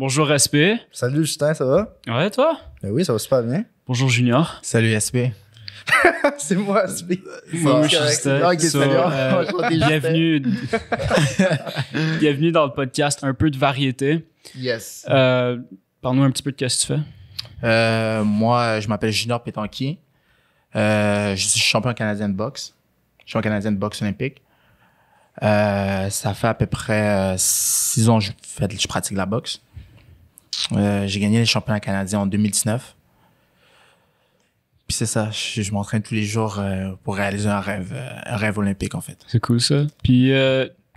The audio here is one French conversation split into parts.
Bonjour SP. Salut Justin, ça va? Ouais, toi? Ben oui, ça va super bien. Bonjour Junior. Salut SP. C'est moi, SP. Moi, je suis Justin. Ok, salut. Enchanté, Justin. Bienvenue. Bienvenue dans le podcast Un peu de variété. Yes. Parle-nous un petit peu de ce que tu fais. Moi, je m'appelle Junior Pétanquier. Je suis champion canadien de boxe. Champion canadien de boxe olympique. Ça fait à peu près 6 ans que je pratique la boxe. J'ai gagné les championnats canadiens en 2019. Puis c'est ça, je m'entraîne tous les jours pour réaliser un rêve olympique en fait. C'est cool ça. Puis,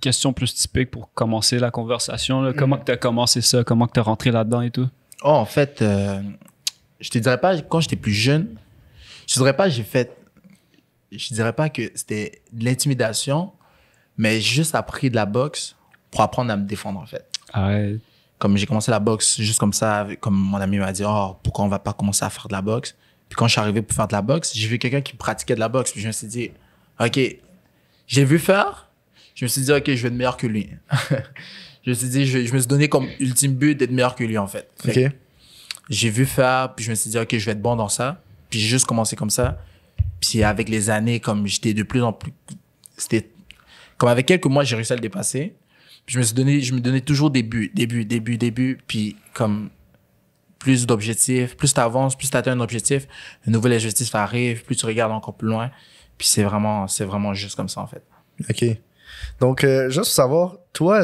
question plus typique pour commencer la conversation. Là. Comment que tu as commencé ça? Comment que tu es rentré là-dedans et tout? Oh, en fait, je te dirais pas, quand j'étais plus jeune, je dirais pas que c'était de l'intimidation, mais j'ai juste appris de la boxe pour apprendre à me défendre en fait. Ouais. Comme j'ai commencé la boxe juste comme ça, comme mon ami m'a dit, oh, pourquoi on va pas commencer à faire de la boxe? Puis quand je suis arrivé pour faire de la boxe, j'ai vu quelqu'un qui pratiquait de la boxe. Puis je me suis dit, OK, j'ai vu faire. Je me suis dit, OK, je vais être meilleur que lui. Je me suis dit, je me suis donné comme ultime but d'être meilleur que lui, en fait. OK. J'ai vu faire, puis je me suis dit, OK, je vais être bon dans ça. Puis j'ai juste commencé comme ça. Puis avec les années, comme j'étais de plus en plus... C'était... Comme avec quelques mois, j'ai réussi à le dépasser. Puis je me donnais toujours des buts. Puis comme... plus d'objectifs, plus t'avances, plus t'atteins un objectif, un nouvel objectif arrive, plus tu regardes encore plus loin. Puis c'est vraiment juste comme ça, en fait. OK. Donc, juste pour savoir, toi,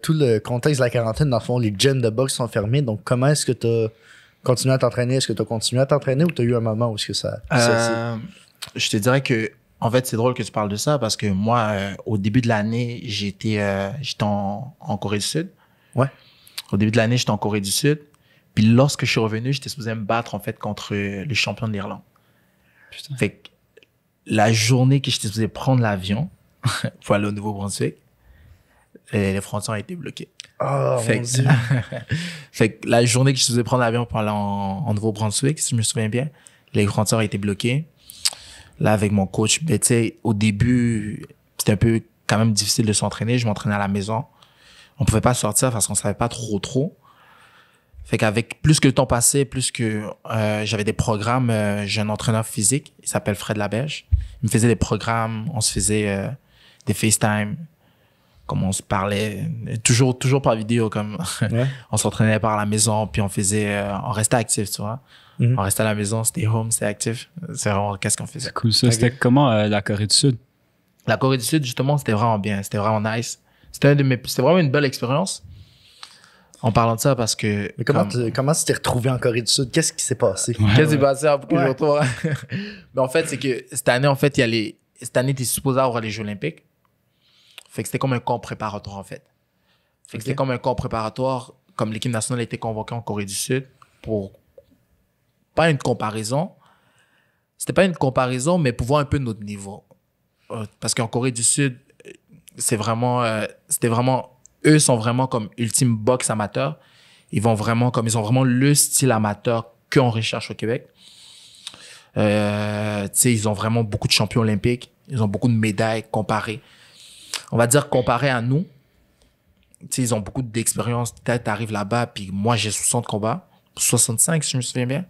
tout le contexte de la quarantaine, dans le fond, les gyms de boxe sont fermés. Donc, comment est-ce que tu as continué à t'entraîner? Est-ce que tu as continué à t'entraîner ou tu as eu un moment où est-ce que ça... Je te dirais que, en fait, c'est drôle que tu parles de ça parce que moi, au début de l'année, j'étais en Corée du Sud. Ouais. Au début de l'année, j'étais en Corée du Sud. Puis lorsque je suis revenu, j'étais supposé me battre en fait contre les champions de l'Irlande. Putain. Fait que la journée que j'étais supposé prendre l'avion pour aller au Nouveau-Brunswick, les frontières ont été bloquées. Oh, Fait mon que, Dieu. fait que la journée que je supposé prendre l'avion pour aller en Nouveau-Brunswick, si je me souviens bien, les frontières ont été bloquées. Là, avec mon coach, ben, tu sais, au début, c'était un peu quand même difficile de s'entraîner. Je m'entraînais à la maison. On pouvait pas sortir parce qu'on savait pas trop. Fait qu'avec plus que le temps passait, plus que j'avais des programmes, j'ai un entraîneur physique, il s'appelle Fred Laberge. Il me faisait des programmes, on se faisait des FaceTime, comme on se parlait, toujours par vidéo, comme Ouais. on s'entraînait par la maison, puis on restait actif, tu vois. Mhm. On restait à la maison, c'était home, c'était actif. C'est vraiment qu'est-ce qu'on faisait. C'est cool ça. Ok. C'était comment la Corée du Sud? La Corée du Sud, justement, c'était vraiment bien, c'était vraiment nice. C'était vraiment une belle expérience. En parlant de ça, parce que... Mais comment tu t'es retrouvé en Corée du Sud? Qu'est-ce qui s'est passé? Qu'est-ce qui s'est passé pour que Ouais. je retrouve? Mais en fait, c'est que cette année, en fait, cette année, t'es supposé avoir les Jeux Olympiques. Fait que c'était comme un camp préparatoire, en fait. Fait que Ok. c'était comme un camp préparatoire, comme l'équipe nationale a été convoquée en Corée du Sud pour pas une comparaison. C'était pas une comparaison, mais pour voir un peu notre niveau. Parce qu'en Corée du Sud, c'était vraiment, eux sont vraiment comme ultime boxe amateur. Ils ont vraiment le style amateur qu'on recherche au Québec. Tu sais, ils ont vraiment beaucoup de champions olympiques. Ils ont beaucoup de médailles comparées. On va dire comparé à nous. Tu sais, ils ont beaucoup d'expérience. Peut-être t'arrives là-bas, puis moi, j'ai 60 combats. 65, si je me souviens bien.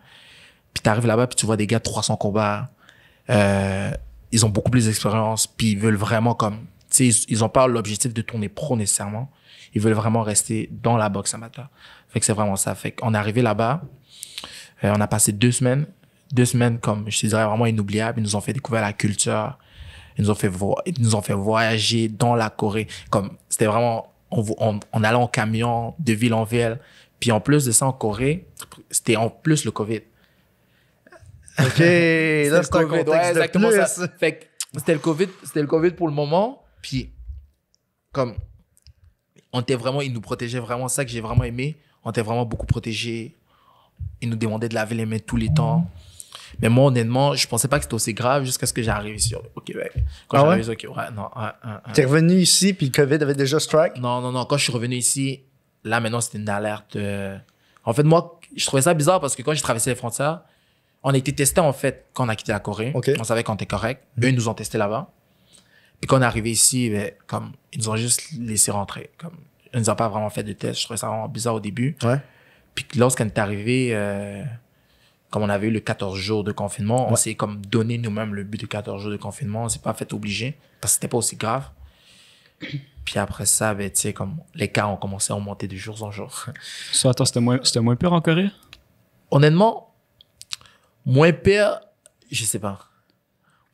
Puis t'arrives là-bas, puis tu vois des gars de 300 combats. Ils ont beaucoup plus d'expérience, puis ils veulent vraiment comme... Tu sais, ils ont pas l'objectif de tourner pro nécessairement. Ils veulent vraiment rester dans la boxe amateur. Fait que c'est vraiment ça. Fait qu'on est arrivé là-bas. On a passé 2 semaines. 2 semaines, comme je te dirais, vraiment inoubliables. Ils nous ont fait découvrir la culture. Ils nous ont fait voyager dans la Corée. Comme, c'était vraiment... On allait en camion de ville en ville. Puis en plus de ça, en Corée, c'était en plus le COVID. OK, là, c'est un COVID, contexte ouais, de exactement plus. ça. Fait que c'était le COVID pour le moment. Puis, comme, ils nous protégeaient vraiment. Ça que j'ai vraiment aimé. On était vraiment beaucoup protégés. Ils nous demandaient de laver les mains tous les temps. Mais moi, honnêtement, je pensais pas que c'était aussi grave jusqu'à ce que j'arrive ici au Québec. Quand Ah j'arrive ici au Québec, ouais, non, T'es revenu ici, puis le COVID avait déjà strike? non. Quand je suis revenu ici, là, maintenant, c'était une alerte. En fait, moi, je trouvais ça bizarre parce que quand j'ai traversé les frontières, on a été testé, en fait, quand on a quitté la Corée. Ok. On savait qu'on était correct. Eux, ils nous ont testé là-bas. Puis quand on est arrivé ici, ben, comme, ils nous ont juste laissé rentrer. Comme, ils nous ont pas vraiment fait de test. Je trouvais ça vraiment bizarre au début. Ouais. Puis lorsqu'on est arrivé, comme on avait eu le 14 jours de confinement, on s'est comme donné nous-mêmes le but de 14 jours de confinement. On s'est pas fait obliger parce que c'était pas aussi grave. Puis après ça, ben, tu sais, comme les cas ont commencé à monter de jour en jour. Ça, attends, c'était moins pire en Corée? Honnêtement, moins pire, je sais pas.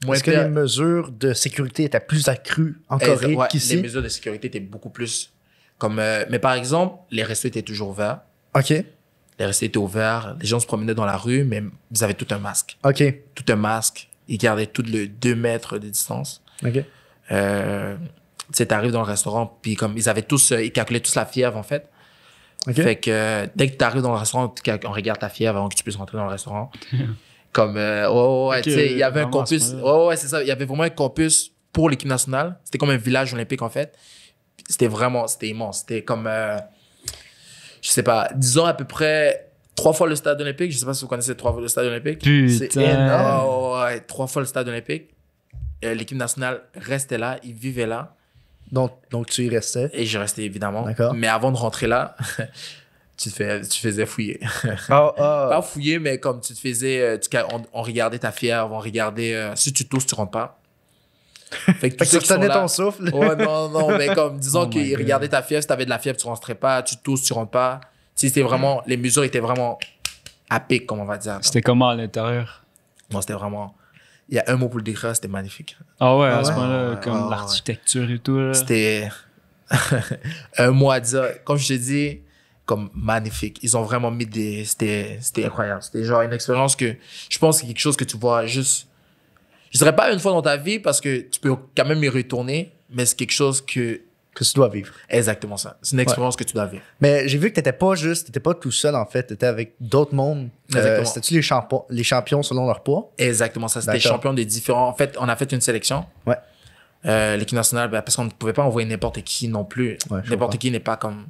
Moins Est-ce que les mesures de sécurité étaient plus accrues en Corée qu'ici? Les mesures de sécurité étaient beaucoup plus comme... mais par exemple, les restos étaient toujours ouverts. OK. Les restos étaient ouverts. Les gens se promenaient dans la rue, mais vous avez tout un masque. OK. Tout un masque. Ils gardaient tout le 2 mètres de distance. OK. Tu sais, t'arrives dans le restaurant, puis comme ils avaient tous... ils calculaient tous la fièvre, en fait. OK. Fait que dès que t'arrives dans le restaurant, on regarde ta fièvre avant que tu puisses rentrer dans le restaurant. Comme, tu sais, il y avait un campus. C'est ça. Il y avait vraiment un campus pour l'équipe nationale. C'était comme un village olympique, en fait. C'était immense. C'était comme, je sais pas, disons à peu près 3 fois le stade olympique. Je sais pas si vous connaissez 3 fois le stade olympique. Putain. C'est énorme. 3 fois le stade olympique. L'équipe nationale restait là. Ils vivaient là. Donc tu y restais. Et je restais, évidemment. D'accord. Mais avant de rentrer là, tu faisais fouiller. Pas fouiller, mais comme tu te faisais, on regardait ta fièvre, on regardait, si tu tousses, tu rentres pas. Fait que tu retenais ton souffle. Ouais, non, mais comme, disons qu'ils regardaient ta fièvre, si t'avais de la fièvre, tu rentrais pas, tu tousses, tu rentres pas. Tu sais, c'était vraiment, les mesures étaient vraiment à pic, comme on va dire. C'était comment à l'intérieur? Non, c'était vraiment, il y a un mot pour le décrire, c'était magnifique. Ah ouais, à ce moment-là, comme l'architecture et tout. Là. C'était un mot à dire. Comme je te dis, comme magnifique. Ils ont vraiment mis c'était incroyable. C'était genre une expérience que je pense que c'est quelque chose que tu vois juste, je dirais pas une fois dans ta vie parce que tu peux quand même y retourner, mais c'est quelque chose que tu dois vivre. Exactement ça. C'est une expérience que tu dois vivre. Mais j'ai vu que t'étais pas tout seul en fait. T'étais avec d'autres mondes. C'était-tu les champions selon leur poids? Exactement ça. C'était des champions de différents. En fait, on a fait une sélection. Ouais. L'équipe nationale, parce qu'on ne pouvait pas envoyer n'importe qui non plus. Ouais, n'importe qui n'est pas comme.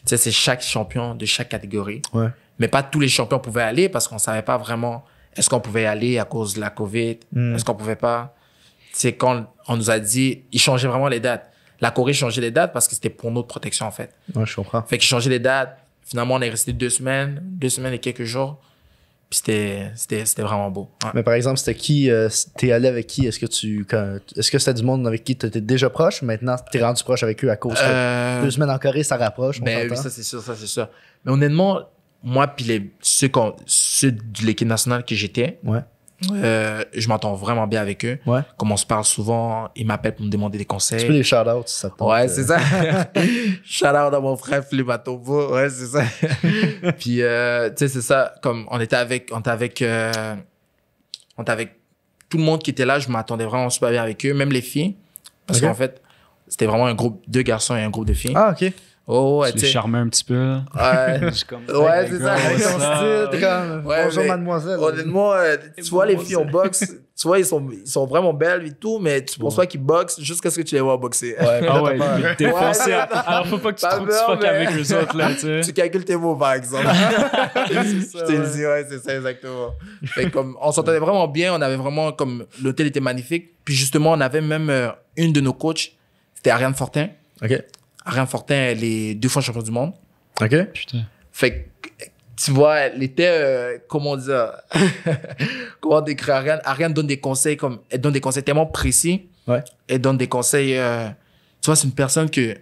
Tu sais, c'est chaque champion de chaque catégorie. Ouais. Mais pas tous les champions pouvaient aller parce qu'on savait pas vraiment est-ce qu'on pouvait aller à cause de la COVID. Est-ce qu'on pouvait pas. C'est quand on nous a dit, ils changeaient vraiment les dates. La Corée changeait les dates parce que c'était pour notre protection, en fait. Ouais, je comprends. Fait qu'ils changeaient les dates. Finalement, on est resté 2 semaines et quelques jours. Puis c'était vraiment beau. Ouais. Mais par exemple, c'était qui, t'es allé avec qui? Est-ce que c'était du monde avec qui t'étais déjà proche? Maintenant, t'es rendu proche avec eux à cause que 2 semaines en Corée, ça rapproche. Ben oui, ça c'est sûr. Mais honnêtement, moi puis ceux de l'équipe nationale que j'étais, ouais. Je m'entends vraiment bien avec eux. Ouais. Comme on se parle souvent, ils m'appellent pour me demander des conseils. Tu peux les shout-outs, ça tombe. Ouais, c'est ça. Shout-out à mon frère Philippe Atombo. Ouais, c'est ça. Puis, tu sais, c'est ça. Comme on était avec tout le monde qui était là, je m'attendais vraiment super bien avec eux, même les filles. Parce qu'en fait, c'était vraiment un groupe, 2 garçons et un groupe de filles. Ah, OK. Oh, ouais, tu les charmais un petit peu. Ouais, ouais, c'est ça. Avec ton style, t'es comme, ouais, bonjour mais mademoiselle. Honnêtement, tu vois les filles en boxe, tu vois, ils sont vraiment belles et tout, mais tu penses pas qu'ils boxent jusqu'à ce que tu les vois boxer. Ouais, ah ouais, défoncer. Alors faut pas que tu te fuck avec les autres, là, tu sais. Tu calcules tes mots, par exemple. Je te le dis, ouais, c'est ça, exactement. Fait comme, on s'entendait vraiment bien, on avait vraiment, comme, l'hôtel était magnifique. Puis justement, on avait même une de nos coachs, c'était Ariane Fortin. OK. Ariane Fortin, elle est 2 fois championne du monde. OK. Putain. Fait que, tu vois, elle était, comment dire, comment décrire Ariane? Ariane donne des conseils elle donne des conseils tellement précis. Ouais. Elle donne des conseils, tu vois, c'est une personne que,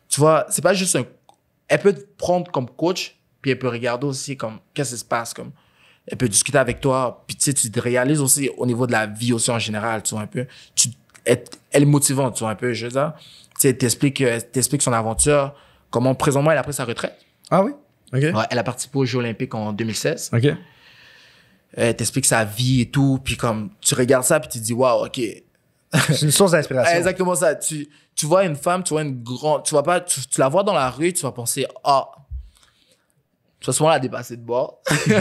tu vois, c'est pas juste elle peut te prendre comme coach, puis elle peut regarder aussi comme, qu'est-ce qui se passe, comme, elle peut discuter avec toi, puis tu sais, tu te réalises aussi au niveau de la vie aussi en général, tu vois, un peu. Elle est motivante, tu vois, un peu, je veux dire. Tu sais, t'expliques son aventure, comment présentement elle a pris sa retraite. Ah oui? OK. Ouais, elle a participé aux Jeux Olympiques en 2016. OK. T'expliques sa vie et tout, puis comme, tu regardes ça, puis tu te dis, waouh, OK. C'est une source d'inspiration. Exactement ça. Tu vois une femme, tu vois une grande, tu la vois dans la rue, tu vas penser, tu vas souvent la dépasser de bord. Tu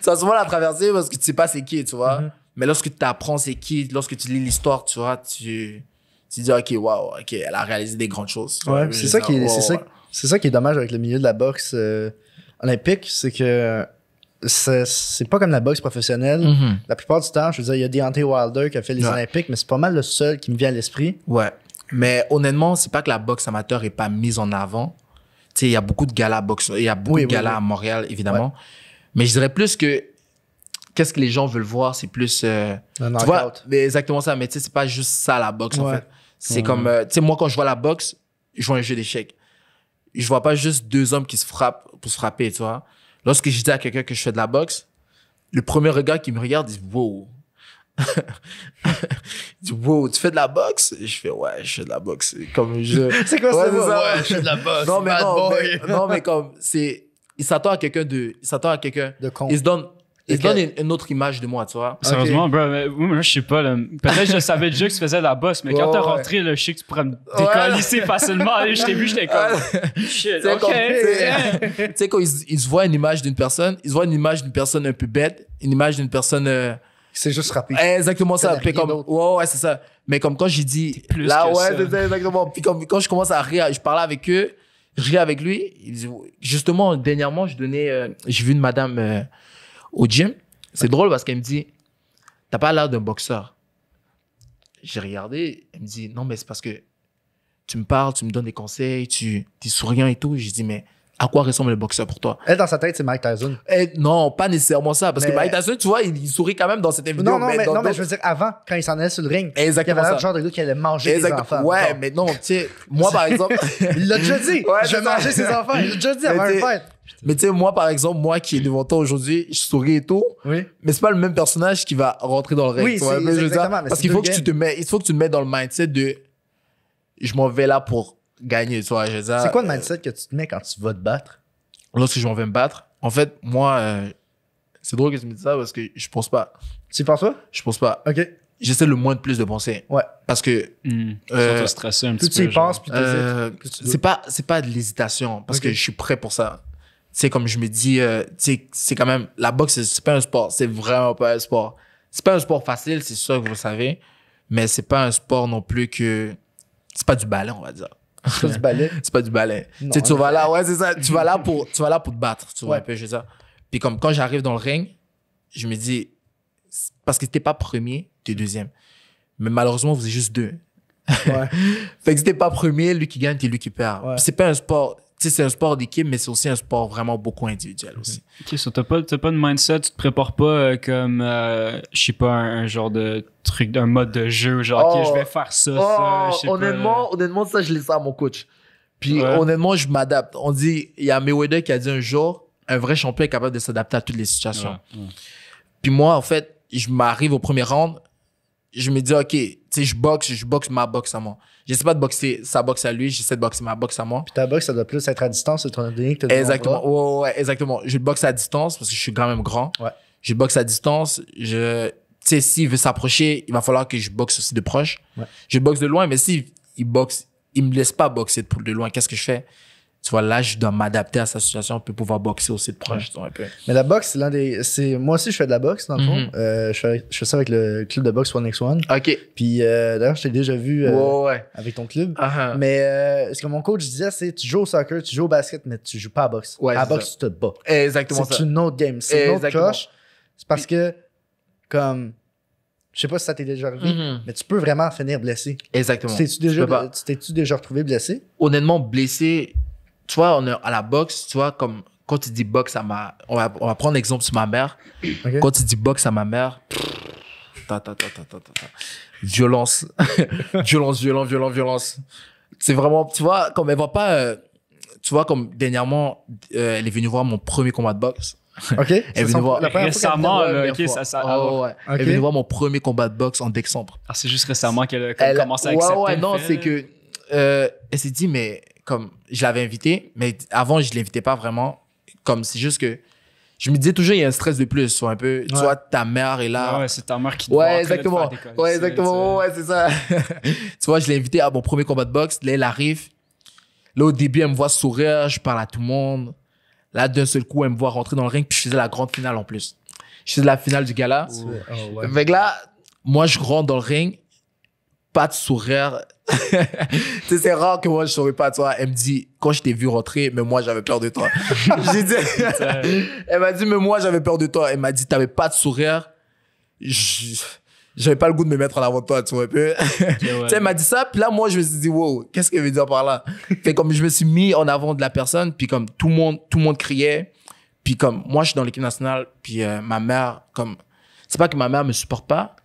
vas souvent la traverser parce que tu sais pas c'est qui, tu vois. Mais lorsque tu apprends c'est qui, lorsque tu lis l'histoire, tu vois, tu dis, OK, waouh, OK, elle a réalisé des grandes choses. Ouais, c'est ça qui est dommage avec le milieu de la boxe olympique, c'est que c'est pas comme la boxe professionnelle. La plupart du temps, je veux dire, il y a Deontay Wilder qui a fait les Olympiques, mais c'est pas mal le seul qui me vient à l'esprit. Ouais. Mais honnêtement, c'est pas que la boxe amateur est pas mise en avant. Tu sais, il y a beaucoup de galas boxe, il y a beaucoup de galas à Montréal, évidemment. Ouais. Mais je dirais plus que qu'est-ce que les gens veulent voir, c'est plus tu vois, mais exactement ça, mais tu sais, c'est pas juste ça la boxe en fait. C'est comme tu sais, moi quand je vois la boxe, je vois un jeu d'échecs. Je vois pas juste deux hommes qui se frappent pour se frapper, tu vois. Lorsque je dis à quelqu'un que je fais de la boxe, le premier regard qui me regarde, il dit wow. Il dit wow, tu fais de la boxe? Et je fais ouais, je fais de la boxe. Comme je c'est quoi ça? Ouais, je fais de la boxe. Non mais comme c'est il s'attend à quelqu'un de con. Il se donne une autre image de moi, tu vois. Sérieusement, bro, moi, je sais pas, là. Peut-être je savais déjà que tu faisais de la bosse, mais quand t'es rentré, là, je sais que tu pourrais me décalisser facilement. Je t'ai vu, j'étais comme, shit, ok. Tu sais, quand ils se voient une image d'une personne, ils se voient une image d'une personne un peu bête, une image d'une personne... c'est juste rapide. Exactement ça. Puis comme, ouais, c'est ça. Mais comme quand j'ai dit... Là, ouais, c'est ça, exactement. Puis comme quand je commence à rire, je parlais avec eux, je riais avec lui. Justement, dernièrement, j'ai vu une madame... au gym, c'est drôle parce qu'elle me dit t'as pas l'air d'un boxeur. J'ai regardé, elle me dit non mais c'est parce que tu me parles, tu me donnes des conseils, tu es souriant et tout. J'ai dit mais à quoi ressemble le boxeur pour toi? Elle dans sa tête c'est Mike Tyson. Non, pas nécessairement ça parce que Mike Tyson tu vois il sourit quand même dans cette vidéo. Non mais je veux dire avant quand il s'en allait sur le ring, exactement il avait l'air du genre de gars qui allait manger ses enfants. Ouais mais non tu sais moi par exemple il l'a déjà dit. Je vais manger ses enfants. Il l'a déjà dit avant une fête. Mais tu sais, moi, par exemple, moi qui est devant toi aujourd'hui, je souris et tout. Oui. Mais c'est pas le même personnage qui va rentrer dans le ring. Oui, c'est exactement. Parce qu'il faut que tu te mets dans le mindset de je m'en vais là pour gagner, tu vois. C'est quoi le mindset que tu te mets quand tu vas te battre? Lorsque je m'en vais me battre, en fait, moi, c'est drôle que tu me dises ça parce que je pense pas. Tu penses pas? Je pense pas. OK. J'essaie le moins de plus de penser. Ouais. Parce que... Surtout stressé un petit peu. Plus tu y penses, plus c'est pas de l'hésitation parce que je suis prêt pour ça. Tu sais, comme je me dis, c'est quand même, la boxe, c'est pas un sport. C'est vraiment pas un sport. C'est pas un sport facile, c'est sûr que vous le savez. Mais c'est pas un sport non plus que, c'est pas du ballet, on va dire. C'est pas du ballet? C'est pas du ballet. Tu sais, tu vas là, ouais, c'est ça. Tu vas là pour te battre, tu vois, un peu, je veux dire. Puis comme quand j'arrive dans le ring, je me dis, parce que t'es pas premier, t'es deuxième. Mais malheureusement, vous êtes juste deux. Ouais. Fait que si t'es pas premier, lui qui gagne, t'es lui qui perd. Ouais. C'est pas un sport, tu sais, c'est un sport d'équipe, mais c'est aussi un sport vraiment beaucoup individuel aussi. Ok, so t'as pas de mindset, tu te prépares pas comme, je sais pas, un genre de truc, un mode de jeu, genre, ok, je vais faire ça, je sais honnêtement, ça, je laisse ça à mon coach. Puis honnêtement, je m'adapte. On dit, il y a Mayweather qui a dit un jour, un vrai champion est capable de s'adapter à toutes les situations. Puis moi, en fait, je m'arrive au premier round, je me dis, ok, tu sais, je boxe ma boxe à moi. J'essaie pas de boxer sa boxe à lui, j'essaie de boxer ma boxe à moi. Puis ta boxe, ça doit plus être à distance, étant donné que t'as exactement, ouais, exactement. Je boxe à distance parce que je suis quand même grand. Ouais. Je boxe à distance. Tu sais, s'il veut s'approcher, il va falloir que je boxe aussi de proche. Ouais. Je boxe de loin, mais s'il boxe, il me laisse pas boxer de loin. Qu'est-ce que je fais? Tu vois, là, je dois m'adapter à sa situation pour pouvoir boxer aussi de proche. Un peu. Mais la boxe, moi aussi, je fais de la boxe, dans le fond. Je fais ça avec le club de boxe 1x1. OK. Puis, d'ailleurs, je t'ai déjà vu avec ton club. Mais ce que mon coach disait, c'est tu joues au soccer, tu joues au basket, mais tu joues pas à boxe. À la boxe, tu te bats. Exactement ça. C'est une autre game. C'est une autre coche. C'est parce que, comme... Je sais pas si ça t'est déjà arrivé, mais tu peux vraiment finir blessé. Exactement. Tu t'es-tu déjà retrouvé blessé? Honnêtement, blessé... Tu vois, on est à la boxe, tu vois, comme quand tu dis boxe on va prendre l'exemple sur ma mère. Okay. Quand tu dis boxe à ma mère, violence. violence. C'est vraiment, tu vois, comme elle va pas, tu vois, comme dernièrement, elle est venue voir mon premier combat de boxe. OK. Elle est venue voir récemment, ok, ça. Ouais. Elle est venue voir mon premier combat de boxe en décembre. Ah, c'est juste récemment qu'elle a commencé à accepter. Ouais, non, c'est que, elle s'est dit, mais, comme je l'avais invité, mais avant je l'invitais pas vraiment. Comme c'est juste que je me disais toujours il y a un stress de plus, soit un peu. Tu vois, ta mère est là. Ouais, c'est ta mère qui te voit. Exactement. Ouais, c'est ça. Tu vois, je l'ai invité à mon premier combat de boxe. Là, elle arrive. Là, au début, elle me voit sourire, je parle à tout le monde. Là, d'un seul coup, elle me voit rentrer dans le ring, puis je faisais la grande finale en plus. Je faisais la finale du gala. Fait que là, moi, je rentre dans le ring, pas de sourire. Tu sais, c'est rare que moi je souris pas, toi. Elle me dit, quand je t'ai vu rentrer, mais moi j'avais peur de toi. J'ai dit, elle m'a dit, mais moi j'avais peur de toi. Elle m'a dit, t'avais pas de sourire. Je j'avais pas le goût de me mettre en avant de toi, tu vois un peu. Ok, Tu ouais. sais, elle m'a dit ça, puis là, moi, je me suis dit, wow, qu'est-ce qu'elle veut dire par là? Fait comme je me suis mis en avant de la personne, puis comme tout le monde criait, puis comme moi, je suis dans l'équipe nationale, puis ma mère, comme, c'est pas que ma mère me supporte pas,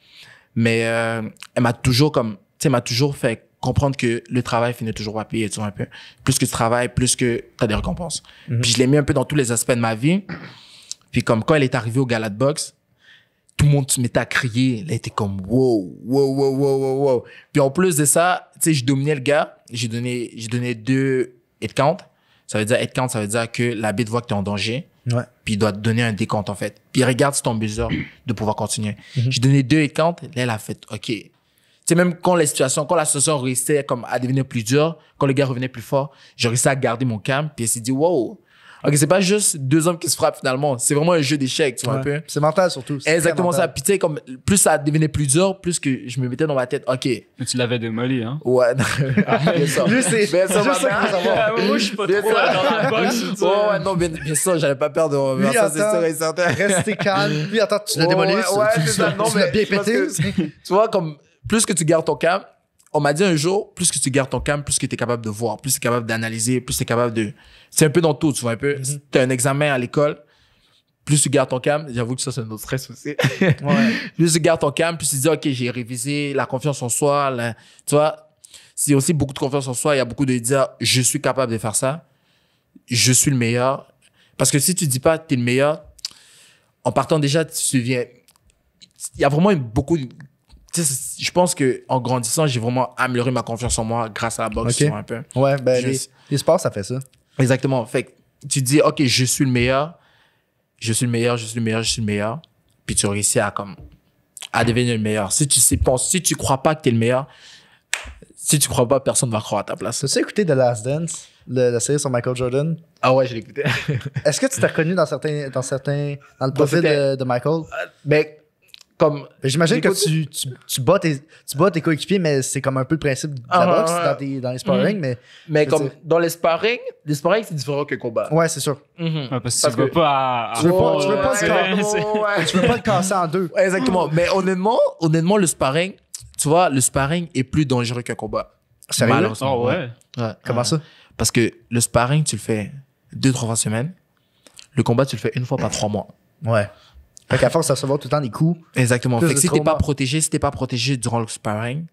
mais elle m'a toujours comme, tu sais, m'a toujours fait comprendre que le travail finit toujours par payer, tu vois un peu. Plus que tu travailles, plus que t'as des récompenses. Puis je l'ai mis un peu dans tous les aspects de ma vie. Puis comme quand elle est arrivée au gala de boxe, tout le monde se mettait à crier. Là, elle était comme wow, wow, wow, wow, wow, wow. Puis en plus de ça, tu sais, je dominais le gars. J'ai donné 2 head count. Ça veut dire head count, ça veut dire que l'arbitre voit que t'es en danger. Ouais. Puis il doit te donner un décompte, en fait. Puis il regarde si ton buzzer de pouvoir continuer. J'ai donné 2 head count. Là, elle a fait OK. Tu sais, même quand la situation réussissait comme à devenir plus dure, quand le gars revenait plus fort, j'ai réussi à garder mon calme. Puis elle s'est dit wow. OK, c'est pas juste 2 hommes qui se frappent finalement. C'est vraiment un jeu d'échecs, tu vois un peu. C'est mental surtout. C'est Exactement très ça. mental. Puis tu sais, comme plus ça devenait plus dur, plus que je me mettais dans ma tête, OK, Mais tu l'avais démoli, hein? ouais, bien sûr. Lui, c'est Bien sûr, juste ça qu'il faut savoir. Moi, je suis pas Bien trop sûr. dans la boxe. tu sais. Ouais, non, bien sûr, j'allais pas perdre. Lui, Ça, c'est attends, sûr et certain. Restez calme. Lui, attends, tu l'as démoli. Ouais, c'est ça. Non, tu l'as mais bien parce pété. que, tu vois, comme, plus que tu gardes ton calme, on m'a dit un jour, plus que tu gardes ton calme, plus que tu es capable de voir, plus tu es capable d'analyser, plus tu es capable de... C'est un peu dans tout, tu vois, un peu. Tu as un examen à l'école, plus tu gardes ton calme, j'avoue que ça, c'est un autre stress aussi. Ouais. Plus tu gardes ton calme, plus tu dis, OK, j'ai révisé, la confiance en soi, tu vois, c'est aussi beaucoup de confiance en soi. Il y a beaucoup de dire, je suis capable de faire ça, je suis le meilleur. Parce que si tu dis pas, tu es le meilleur, en partant déjà, tu deviens... Il y a vraiment beaucoup... Tu sais, je pense que en grandissant, j'ai vraiment amélioré ma confiance en moi grâce à la boxe, Ok. tu vois, un peu. Ouais, ben, Je- les sports, ça fait ça. Exactement. Fait que tu dis, OK, je suis le meilleur, je suis le meilleur, je suis le meilleur, je suis le meilleur. Puis tu réussis à devenir le meilleur. Si tu crois pas que tu es le meilleur, si tu crois pas, personne va croire à ta place. T'as-tu écouté The Last Dance, la série sur Michael Jordan? Ah ouais, je l'ai écouté. Est-ce que tu t'es reconnu dans le profil de Michael? Mais comme... Ben, j'imagine que J'écoute- tu bats tes coéquipiers, mais c'est comme un peu le principe de la Ah, boxe ouais. dans les sparring, mais Mais Je comme veux dans les sparring, c'est différent que le combat. ouais, c'est sûr. Ouais, parce que Parce tu vas que- pas à Tu veux pas- tu veux fond, pas c'est le vrai, camp. c'est- Ouais. Tu peux pas le casser en deux. Ouais, exactement. Mais honnêtement, le sparring, tu vois, le sparring est plus dangereux qu'un combat. Sérieux? Malheureusement. Oh ouais. Ouais. Comment Ouais. ça? Parce que le sparring, tu le fais 2-3 fois semaine. Le combat, tu le fais 1 fois par 3 mois. Ouais. Fait qu'à force de recevoir tout le temps des coups. Exactement. Plus Fait que de si t'es trauma. pas protégé durant le sparring,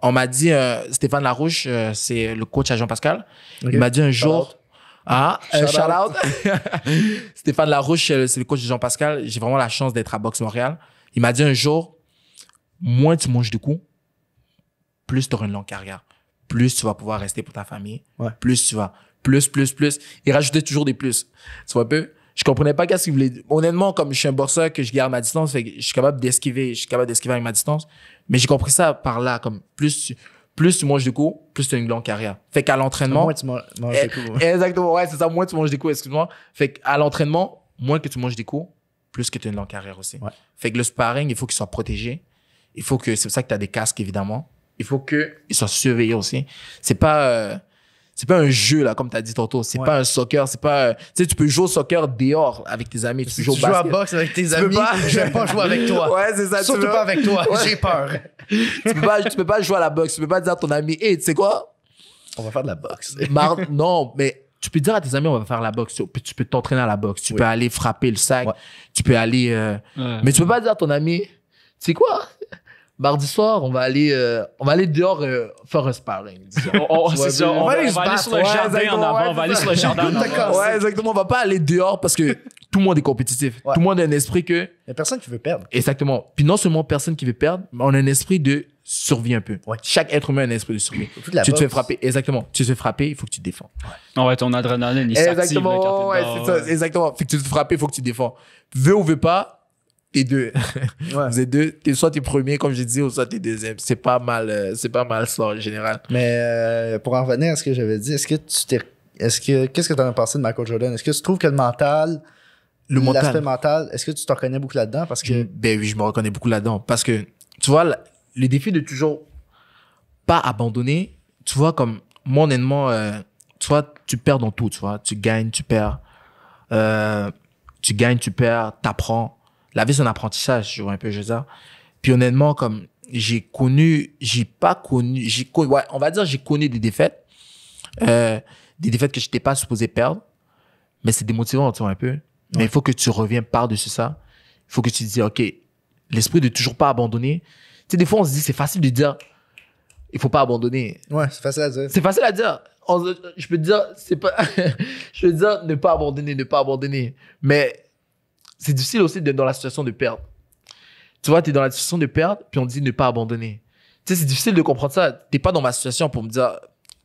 on m'a dit, Stéphane Larouche, c'est le coach à Jean-Pascal. Ok. Il m'a dit un jour, Shout shout out. Stéphane Larouche, c'est le coach de Jean-Pascal. J'ai vraiment la chance d'être à Boxe Montréal. Il m'a dit un jour, moins tu manges de coups, plus tu auras une longue carrière. Plus tu vas pouvoir rester pour ta famille. Ouais. Plus tu vas. Plus. Il rajoutait toujours des plus. Tu vois un peu? Je comprenais pas qu'est-ce qu'il voulait dire. Honnêtement, comme je suis un boxeur que je garde ma distance, fait que je suis capable d'esquiver. Je suis capable d'esquiver avec ma distance. Mais j'ai compris ça par là, comme plus tu manges de coups, plus tu as une longue carrière. Fait qu'à l'entraînement, Moins tu manges des coups. Ouais. exactement, ouais, c'est ça, moins tu manges des coups, excuse-moi. Fait qu'à l'entraînement, moins que tu manges des coups, plus que tu as une longue carrière aussi. Ouais. Fait que le sparring, il faut qu'il soit protégé. C'est pour ça que tu as des casques, évidemment. Il faut qu'il soit surveillé aussi. C'est pas un jeu, là, comme tu as dit tantôt. C'est Ouais. pas un soccer, c'est pas, tu sais, tu peux jouer au soccer dehors avec tes amis. Si peux tu jouer au joues à basket. boxe avec tes peux amis, pas. je vais pas jouer avec toi. Ouais, c'est ça. Surtout pas avec toi. Ouais. J'ai peur. Tu peux pas jouer à la boxe. Tu peux pas dire à ton ami, hey, tu sais quoi? On va faire de la boxe. Non, mais tu peux dire à tes amis, on va faire la boxe. Tu peux t'entraîner à la boxe. Tu Oui. peux aller frapper le sac. Ouais. Tu peux aller... Ouais. Mais tu peux pas dire à ton ami, tu sais quoi? Mardi soir, on va aller dehors faire un sparring. disons. C'est ça, on va aller sur le jardin en avant. On va aller sur le jardin en avant. Ouais, exactement. On va pas aller dehors parce que tout le monde est compétitif. Ouais. Tout le monde a un esprit que... Il y a personne qui veut perdre. Exactement. Puis non seulement personne qui veut perdre, mais on a un esprit de survie un peu. Ouais. Chaque être humain a un esprit de survie. Surtout de la Tu te fais boxe. frapper. Exactement. Tu te fais frapper, il faut que tu te défends. Ouais, ton adrénaline, il s'active. Exactement, là, quand ouais, t'es dedans, c'est ça, exactement. Fait que tu te fais frapper, il faut que tu te défends. Veux ou veux pas, t'es deux. Ouais. Vous êtes deux. Soit t'es premier, comme j'ai dit, ou soit t'es deuxième. C'est pas mal ça en général. Mais pour en revenir à ce que j'avais dit, qu'est-ce que tu en as pensé de Michael Jordan? Est-ce que tu trouves que l'aspect mental. mental, est-ce que tu te reconnais beaucoup là-dedans? Parce que Ben oui, je me reconnais beaucoup là-dedans. Parce que, tu vois, le défi de toujours pas abandonner, tu vois, comme, moi, honnêtement, tu vois, tu perds dans tout, tu vois. Tu gagnes, tu perds. Tu gagnes, tu perds, t'apprends. La vie, c'est un apprentissage, je vois un peu, je veux dire. Puis honnêtement, comme j'ai connu des défaites. Des défaites que je n'étais pas supposé perdre. Mais c'est démotivant, tu vois, un peu. Mais il faut que tu reviens par-dessus ça. Il faut que tu te dises, OK, l'esprit de toujours pas abandonner. Tu sais, des fois, on se dit, c'est facile de dire, il faut pas abandonner. Ouais, c'est facile à dire. C'est facile à dire. Je peux te dire, c'est pas, je peux te dire, ne pas abandonner. Mais c'est difficile aussi d'être dans la situation de perdre. Tu vois, tu es dans la situation de perdre, puis on te dit ne pas abandonner. Tu sais, c'est difficile de comprendre ça. T'es pas dans ma situation pour me dire,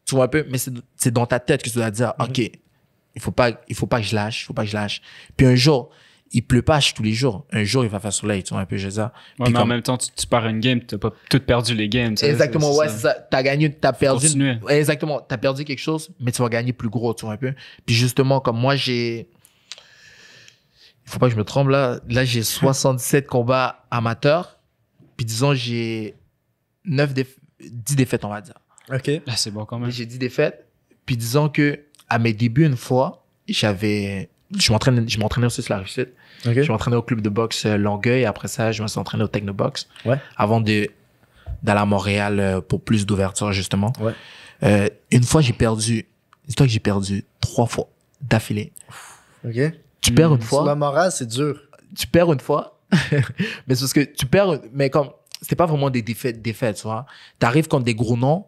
tu vois un peu, mais c'est dans ta tête que tu dois dire, OK, il faut pas que je lâche. Puis un jour, il pleut pas tous les jours. Un jour, il va faire soleil, tu vois un peu, je sais ça. Ouais, mais en même temps, tu pars une game, t'as pas tout perdu les games. Exactement, c'est ça. T'as perdu. Continuer. Exactement, t'as perdu quelque chose, mais tu vas gagner plus gros, tu vois un peu. Puis justement, comme moi, il faut pas que je me trompe là. Là, j'ai 67 combats amateurs. Puis disons, j'ai 10 défaites, on va dire. OK. Là, c'est bon quand même. J'ai 10 défaites. Puis disons que à mes débuts, une fois, je m'entraînais aussi sur la réussite. OK. Je m'entraînais au club de boxe Longueuil. Après ça, je me suis entraîné au Technobox. Ouais. Avant d'aller à Montréal pour plus d'ouverture, justement. Ouais. Une fois, dis-toi que j'ai perdu 3 fois d'affilée. OK. Tu perds une Sur fois. la morale, c'est dur. Tu perds une fois. Mais c'est parce que tu perds, mais comme, c'était pas vraiment des défaites, tu vois. T'arrives contre des gros noms.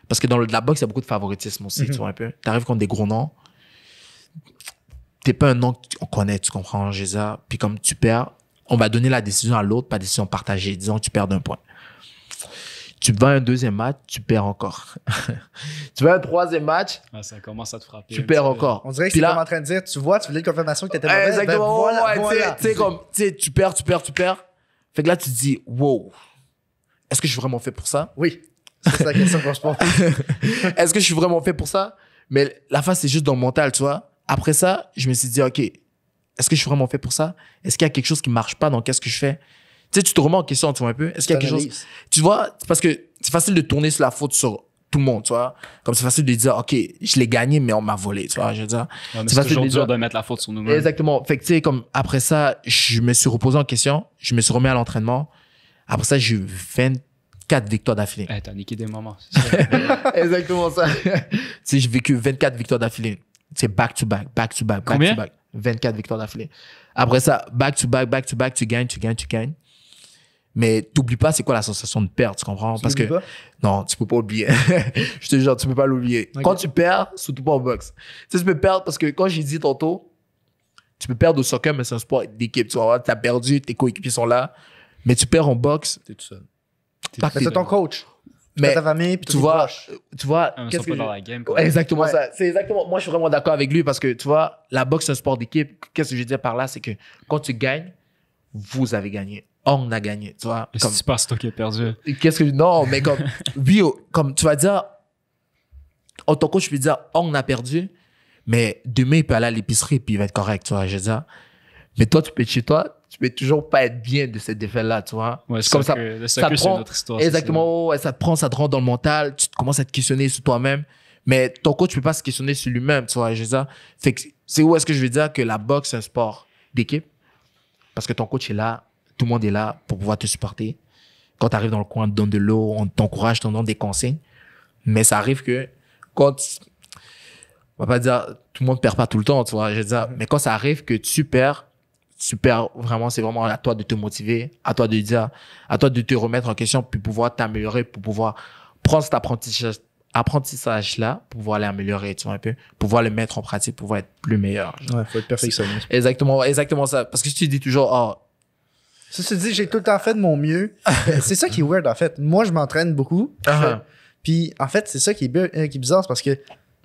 Parce que dans la boxe, il y a beaucoup de favoritisme aussi, tu vois un peu. T'arrives contre des gros noms. T'es pas un nom qu'on connaît, tu comprends, Géza. Puis comme tu perds, on va donner la décision à l'autre, pas décision partagée. Disons que tu perds d'un point. Tu vas un deuxième match, tu perds encore. Tu vas un troisième match, Ça commence à te frapper. tu perds encore. On dirait que Puis c'est là, comme en train de dire, tu vois, tu voulais une confirmation que t'étais mauvais. exactement, Ben voilà, ouais, voilà. tu sais, comme, tu sais, tu perds. Fait que là, tu te dis, wow, est-ce que je suis vraiment fait pour ça? Oui. C'est la question qu'on se pose. Est-ce que je suis vraiment fait pour ça? Mais la phase, c'est juste dans le mental, tu vois. Après ça, je me suis dit, OK, est-ce que je suis vraiment fait pour ça? Est-ce qu'il y a quelque chose qui marche pas dans qu'est-ce que je fais? Tu sais, tu te remets en question, tu vois un peu. Est-ce qu'il y a quelque chose? Tu vois, parce que c'est facile de tourner sur la faute sur tout le monde, tu vois. Comme c'est facile de dire, OK, je l'ai gagné, mais on m'a volé, tu vois. Je veux dire. Ouais, c'est toujours dur de mettre la faute sur nous-mêmes. Exactement. Fait que, tu sais, comme après ça, je me suis reposé en question. Je me suis remis à l'entraînement. Après ça, j'ai eu 24 victoires d'affilée. T'as niqué des moments, c'est ça. Exactement ça. Tu sais, j'ai vécu 24 victoires d'affilée. C'est back to back. Combien? 24 victoires d'affilée. Après ça, back to back, tu gagnes. Mais t'oublies pas c'est quoi la sensation de perdre, tu comprends? Parce que, pas? non, tu peux pas oublier. Je te jure, tu peux pas l'oublier. Okay. Quand tu perds, surtout pas en boxe. Tu sais, tu peux perdre parce que quand j'ai dit tantôt, tu peux perdre au soccer, mais c'est un sport d'équipe. Tu vois, t'as perdu, tes coéquipiers sont là. Mais tu perds en boxe. T'es tout seul. Pas que C'est ton coach. mais ta famille, puis tu vois, Qu'est-ce que dans la game, quoi. Ouais, exactement Ouais. ça. C'est exactement. Moi, je suis vraiment d'accord avec lui parce que tu vois, la boxe, c'est un sport d'équipe. Qu'est-ce que je veux dire par là, c'est que quand tu gagnes, vous avez gagné. On a gagné, tu vois. Comme... Si c'est pas toi qui as perdu. Qu'est-ce que non, mais comme oui, comme tu vas dire, en tant que coach, je peux dire, on a perdu, mais demain il peut aller à l'épicerie puis il va être correct, tu vois. Je veux dire. Mais toi, tu peux être chez toi, tu peux toujours pas être bien de cette défaite-là, tu vois. Ouais, c'est comme ça. Le Ça soccer, te c'est prend, notre histoire. exactement, ouais, ça te rentre dans le mental, tu commences à te questionner sur toi-même. Mais ton coach, tu peux pas se questionner sur lui-même, tu vois. Je veux dire. Fait que c'est où est-ce que je veux dire que la boxe, c'est un sport d'équipe. Parce que ton coach est là, tout le monde est là pour pouvoir te supporter. Quand tu arrives dans le coin, on te donne de l'eau, on t'encourage, on te donne des consignes. Mais ça arrive que quand on va pas dire tout le monde perd pas tout le temps, tu vois. Je veux dire, mais quand ça arrive que tu perds vraiment, c'est vraiment à toi de te motiver, à toi de dire, à toi de te remettre en question, puis pouvoir t'améliorer, pour pouvoir prendre cet apprentissage-là, pour pouvoir l'améliorer, tu vois, un peu, pouvoir le mettre en pratique, pouvoir être plus meilleur. Ouais, faut être perfectionniste. Exactement ça. Parce que si tu dis toujours, oh, Ça se dit, j'ai tout le temps fait de mon mieux. C'est ça qui est weird, en fait. Moi, je m'entraîne beaucoup. Puis, en fait, c'est ça qui est bizarre, c'est parce que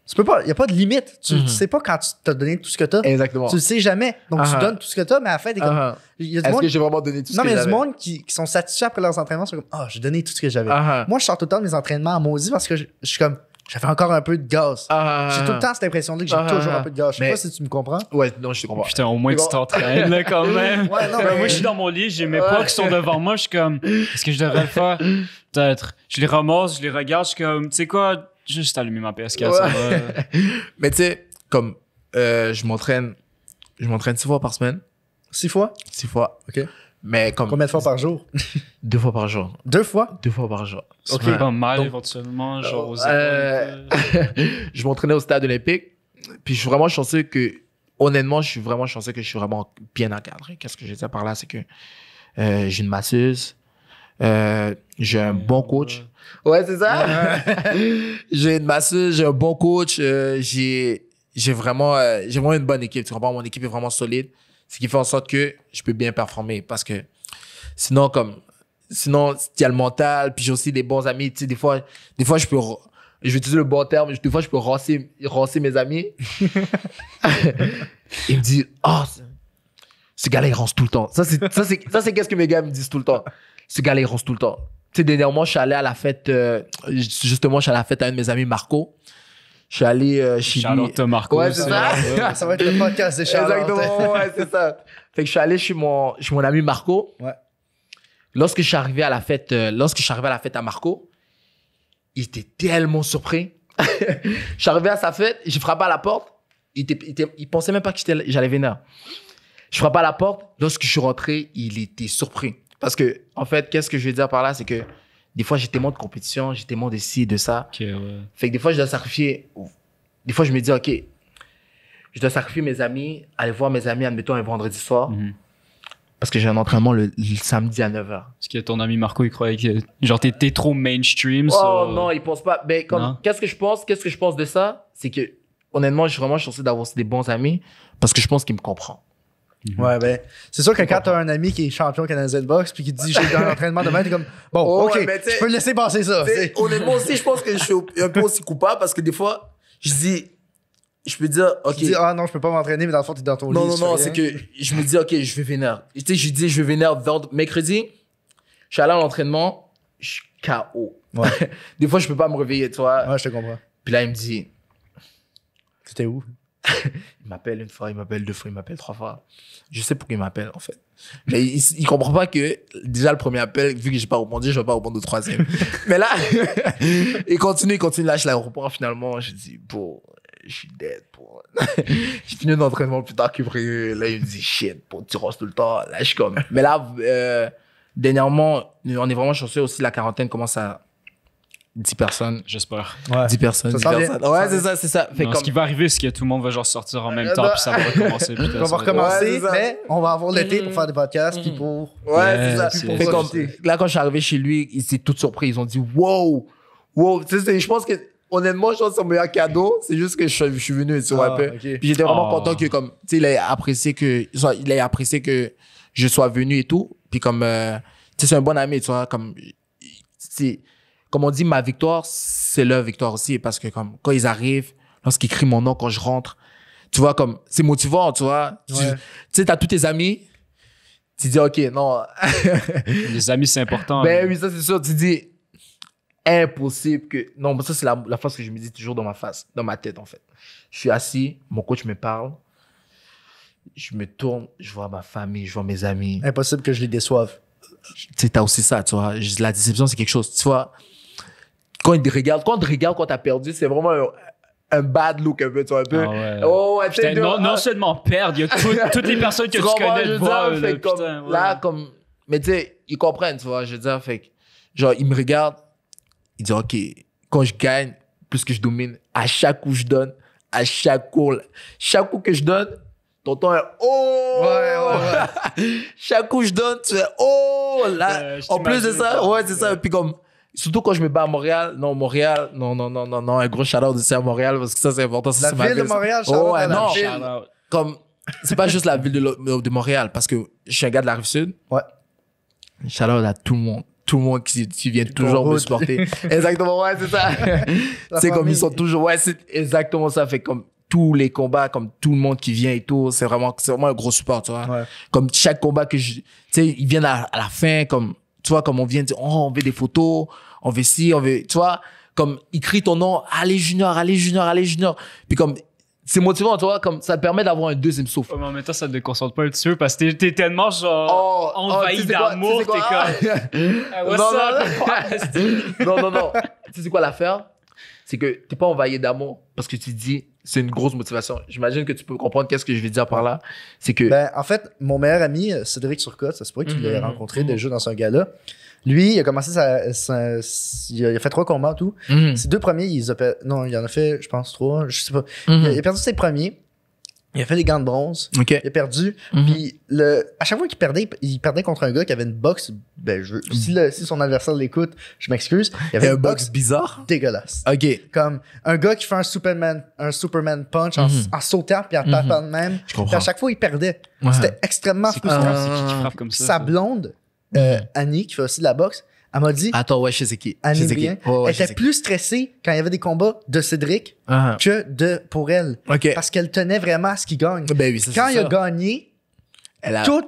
tu peux pas, il n'y a pas de limite. Tu sais pas quand tu t'as donné tout ce que t'as. Exactement. Tu le sais jamais. Donc, tu donnes tout ce que t'as, mais à la fin, t'es comme. Il y a du Est-ce monde... que j'ai vraiment donné tout ce Non, que mais il y a du j'avais? monde qui sont satisfaits après leurs entraînements. C'est comme, j'ai donné tout ce que j'avais. Uh-huh. Moi, je sors tout le temps de mes entraînements à maudit parce que je suis comme, j'avais encore un peu de gaz. J'ai tout le temps cette impression-là que j'ai toujours un peu de gaz. Je sais Mais- pas si tu me comprends. Ouais, non, je te comprends. Putain, au moins tu t'entraînes, là, quand même. Ouais, non, Ben, mais- moi, je suis dans mon lit, j'ai mes poids qui sont devant moi, je suis comme, est-ce que je devrais le faire? Peut-être. Je les ramasse, je les regarde, je suis comme, tu sais quoi, juste allumer ma PS4, ça va. Mais tu sais, comme je m'entraîne 6 fois par semaine. 6 fois? 6 fois. OK. Mais comme... Combien de fois par jour? 2 fois par jour. 2 fois? 2 fois par jour. C'est pas mal, Donc, éventuellement, genre aux épaules. je m'entraînais au stade olympique. Puis je suis vraiment chanceux que... Honnêtement, je suis vraiment chanceux que je suis vraiment bien encadré. Qu'est-ce que je veux dire par là? C'est que j'ai une masseuse. J'ai un bon coach. Ouais, c'est ça. J'ai une masseuse, j'ai un bon coach. J'ai vraiment une bonne équipe. Tu comprends? Mon équipe est vraiment solide. Ce qui fait en sorte que je peux bien performer. Parce que sinon, il y a le mental. Puis j'ai aussi des bons amis. Tu sais, des fois, je vais utiliser le bon terme. Des fois, je peux roncer mes amis. Ils me disent, oh, ce gars-là, il ronce tout le temps. Ça, c'est qu'est-ce que mes gars me disent tout le temps. Ce gars-là, il ronce tout le temps. Tu sais, dernièrement, je suis allé à la fête, justement, je suis allé à la fête à un de mes amis, Marco. Je suis allé chez lui. Charlotte Marco. Ouais, c'est ça. Ça va être le podcast des Charlotte. Exactement, ouais, c'est ça. Fait que je suis allé chez mon ami Marco. Ouais. Lorsque je suis arrivé à la fête à Marco, il était tellement surpris. Je suis arrivé à sa fête, j'ai frappé à la porte. Il pensait même pas que j'allais venir. Je frappe à la porte. Lorsque je suis rentré, il était surpris. Parce que, en fait, qu'est-ce que je veux dire par là, c'est que des fois, j'ai tellement de compétition, j'ai tellement de ci, de ça. Okay, ouais. Fait que des fois, je dois sacrifier. Des fois, je me dis, OK, je dois sacrifier mes amis, aller voir mes amis, admettons, un vendredi soir. Mm-hmm. Parce que j'ai un entraînement le samedi à 9h. Parce que ton ami Marco, il croyait que genre t'étais trop mainstream. Oh non, il pense pas. Mais comme, qu'est-ce que je pense de ça? C'est que, honnêtement, je suis vraiment chanceux d'avoir aussi des bons amis parce que je pense qu'il me comprend. Ouais, ben, c'est sûr que quand t'as un ami qui est champion canadien de boxe puis qui te dit j'ai un entraînement demain, t'es comme bon, ok, je peux laisser passer ça. Honnêtement aussi, je pense que je suis un peu aussi coupable parce que des fois, je peux dire, ok. Tu dis, ah non, je peux pas m'entraîner, mais dans le fond, t'es dans ton lit. Non, c'est que je me dis, ok, je vais venir. Tu sais, je dis, je vais venir mercredi. Je suis allé à l'entraînement, je suis KO. Ouais. Des fois, je peux pas me réveiller, tu vois. Ouais, je te comprends. Puis là, il me dit, c'était où? Il m'appelle une fois, il m'appelle 2 fois, il m'appelle 3 fois. Je sais pourquoi il m'appelle, en fait. Mais il comprend pas que, déjà, le premier appel, vu que j'ai pas répondu, je vais pas répondre au 3e. Mais là, il continue. Là, je la reprends finalement. Je dis, bon, je suis dead, pour. J'ai fini un entraînement plus tard que prévu. Là, il me dit, shit, pour, tu rostes tout le temps. Là, je suis comme. Mais là, dernièrement, on est vraiment chanceux aussi. La quarantaine commence à 10 personnes. J'espère. Ouais. 10 personnes. Ça 10 personnes. Ouais, c'est ça. Fait Non, comme... Ce qui va arriver, c'est que tout le monde va genre sortir en même temps, puis ça va recommencer. On va recommencer, Ouais, mais on va avoir l'été pour faire des podcasts, puis pour. Ouais, c'est ça. c'est- Fait comme, là, quand je suis arrivé chez lui, ils étaient tous surpris. Ils ont dit, wow. Tu sais, je pense que, honnêtement, je pense que son meilleur cadeau, c'est juste que je suis venu, tu vois, un peu. Okay. Puis j'étais vraiment Oh. content que, comme, tu sais, il ait apprécié que je sois venu et tout. Puis comme, tu sais, c'est un bon ami, tu vois, comme, comme on dit, ma victoire, c'est leur victoire aussi. Parce que, comme, quand ils arrivent, lorsqu'ils crient mon nom, quand je rentre, tu vois, comme, c'est motivant, tu vois. Ouais. Tu sais, t'as tous tes amis. Tu dis, OK, non. Les amis, c'est important. Ben oui, ça, c'est sûr. Tu dis, impossible que. Non, mais ça, c'est la phrase que je me dis toujours dans ma tête, en fait. Je suis assis, mon coach me parle. Je me tourne, je vois ma famille, je vois mes amis. Impossible que je les déçoive. Tu sais, t'as aussi ça, tu vois. La déception, c'est quelque chose. Tu vois, quand ils te regardent, quand t'as perdu, c'est vraiment un bad look un peu, tu vois, un peu. Ah ouais. Oh, ouais, Putain, non seulement perdre, il y a toutes les personnes que tu connais de voir. fait comme, putain, ouais. là, comme, mais tu sais, ils comprennent, tu vois, je veux dire, fait que, genre, ils me regardent, ils disent, OK, quand je gagne, plus que je domine, à chaque coup je donne, chaque coup que je donne, t'entends un oh! Ouais. Chaque coup je donne, tu fais oh! Là, Je en plus de t'imagine ça, pas. ouais, c'est ça. Puis comme, surtout quand je me bats à Montréal, non, un gros shout-out aussi à Montréal, parce que ça, c'est important. Ça, La c'est ma ville de ville, ça. Montréal, shout-out Oh, à ouais, la non. ville. Shout out. Comme, c'est pas juste la ville de Montréal, parce que je suis un gars de la Rive-Sud. Ouais. Shout out à tout le monde. Tout le monde qui vient toujours me route. supporter. Exactement, ouais, c'est ça. C'est comme famille. ils sont toujours, ouais, c'est exactement ça. Fait comme tous les combats, comme tout le monde qui vient et tout, c'est vraiment un gros support, tu vois. Ouais. Comme chaque combat que tu sais, ils viennent à la fin, comme, tu vois, comme on vient dire, oh, on veut des photos, on veut ci, on veut, tu vois, comme, ils crient ton nom, allez Junior. Puis comme, c'est motivant, tu vois, comme, ça te permet d'avoir un deuxième souffle. Ouais, mais en même temps, ça te déconcentre pas un petit peu parce que t'es tellement genre envahi tu sais quoi, d'amour, tu sais t'es quoi? comme. Ah, what's up? Non. Tu sais c'est quoi l'affaire? c'est que t'es pas envahi d'amour parce que tu te dis, c'est une grosse motivation. J'imagine que tu peux comprendre qu'est-ce que je vais dire par là. C'est que... Ben, en fait, mon meilleur ami, Cédric Turcotte, ça se pourrait qu'il l'ait rencontré déjà dans ce gars-là. Lui, il a commencé il a fait 3 combats, tout. Ses 2 premiers, non, il en a fait, je pense, 3, je sais pas. Il a perdu ses premiers. Il a fait les gants de bronze. OK. Il a perdu. Puis à chaque fois qu'il perdait, il perdait contre un gars qui avait une boxe. Ben, si son adversaire l'écoute, je m'excuse. Il avait un une boxe bizarre. dégueulasse. OK. Comme un gars qui fait un Superman punch en sautant puis en tapant de même. Je comprends. Puis à chaque fois, il perdait. C'était extrêmement frustrant. C'est qui frappe comme ça? Sa blonde, Annie, qui fait aussi de la boxe, elle m'a dit. Attends, ouais, je sais qui. Annie Brien, elle était plus stressée quand il y avait des combats de Cédric que pour elle. OK. Parce qu'elle tenait vraiment à ce qu'il gagne. Ben oui, ça, Quand c'est il a ça. gagné, Elle a... tout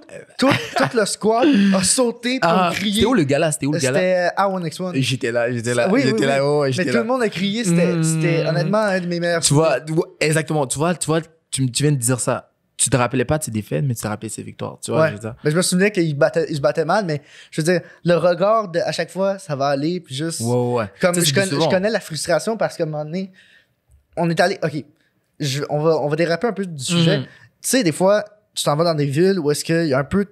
le squad a sauté pour crier. C'était où le gars là? C'était A1X1. J'étais là. Oui, j'étais oui. là. Ouais, Mais j'étais tout là. le monde a crié. C'était honnêtement un de mes meilleurs. Tu vois, exactement. Tu viens de dire ça. Tu te rappelais pas de ses défaites, mais tu te rappelais de ses victoires. Tu vois, Ouais. je veux dire. Mais je me souvenais qu'il se battait mal, mais je veux dire, le regard à chaque fois, ça va aller, puis juste. Ouais. Comme Ça, c'est je connais la frustration parce qu'à un moment donné, on est allé. OK, on va déraper un peu du sujet. Tu sais, des fois, tu t'en vas dans des villes où est-ce qu'il y a un peu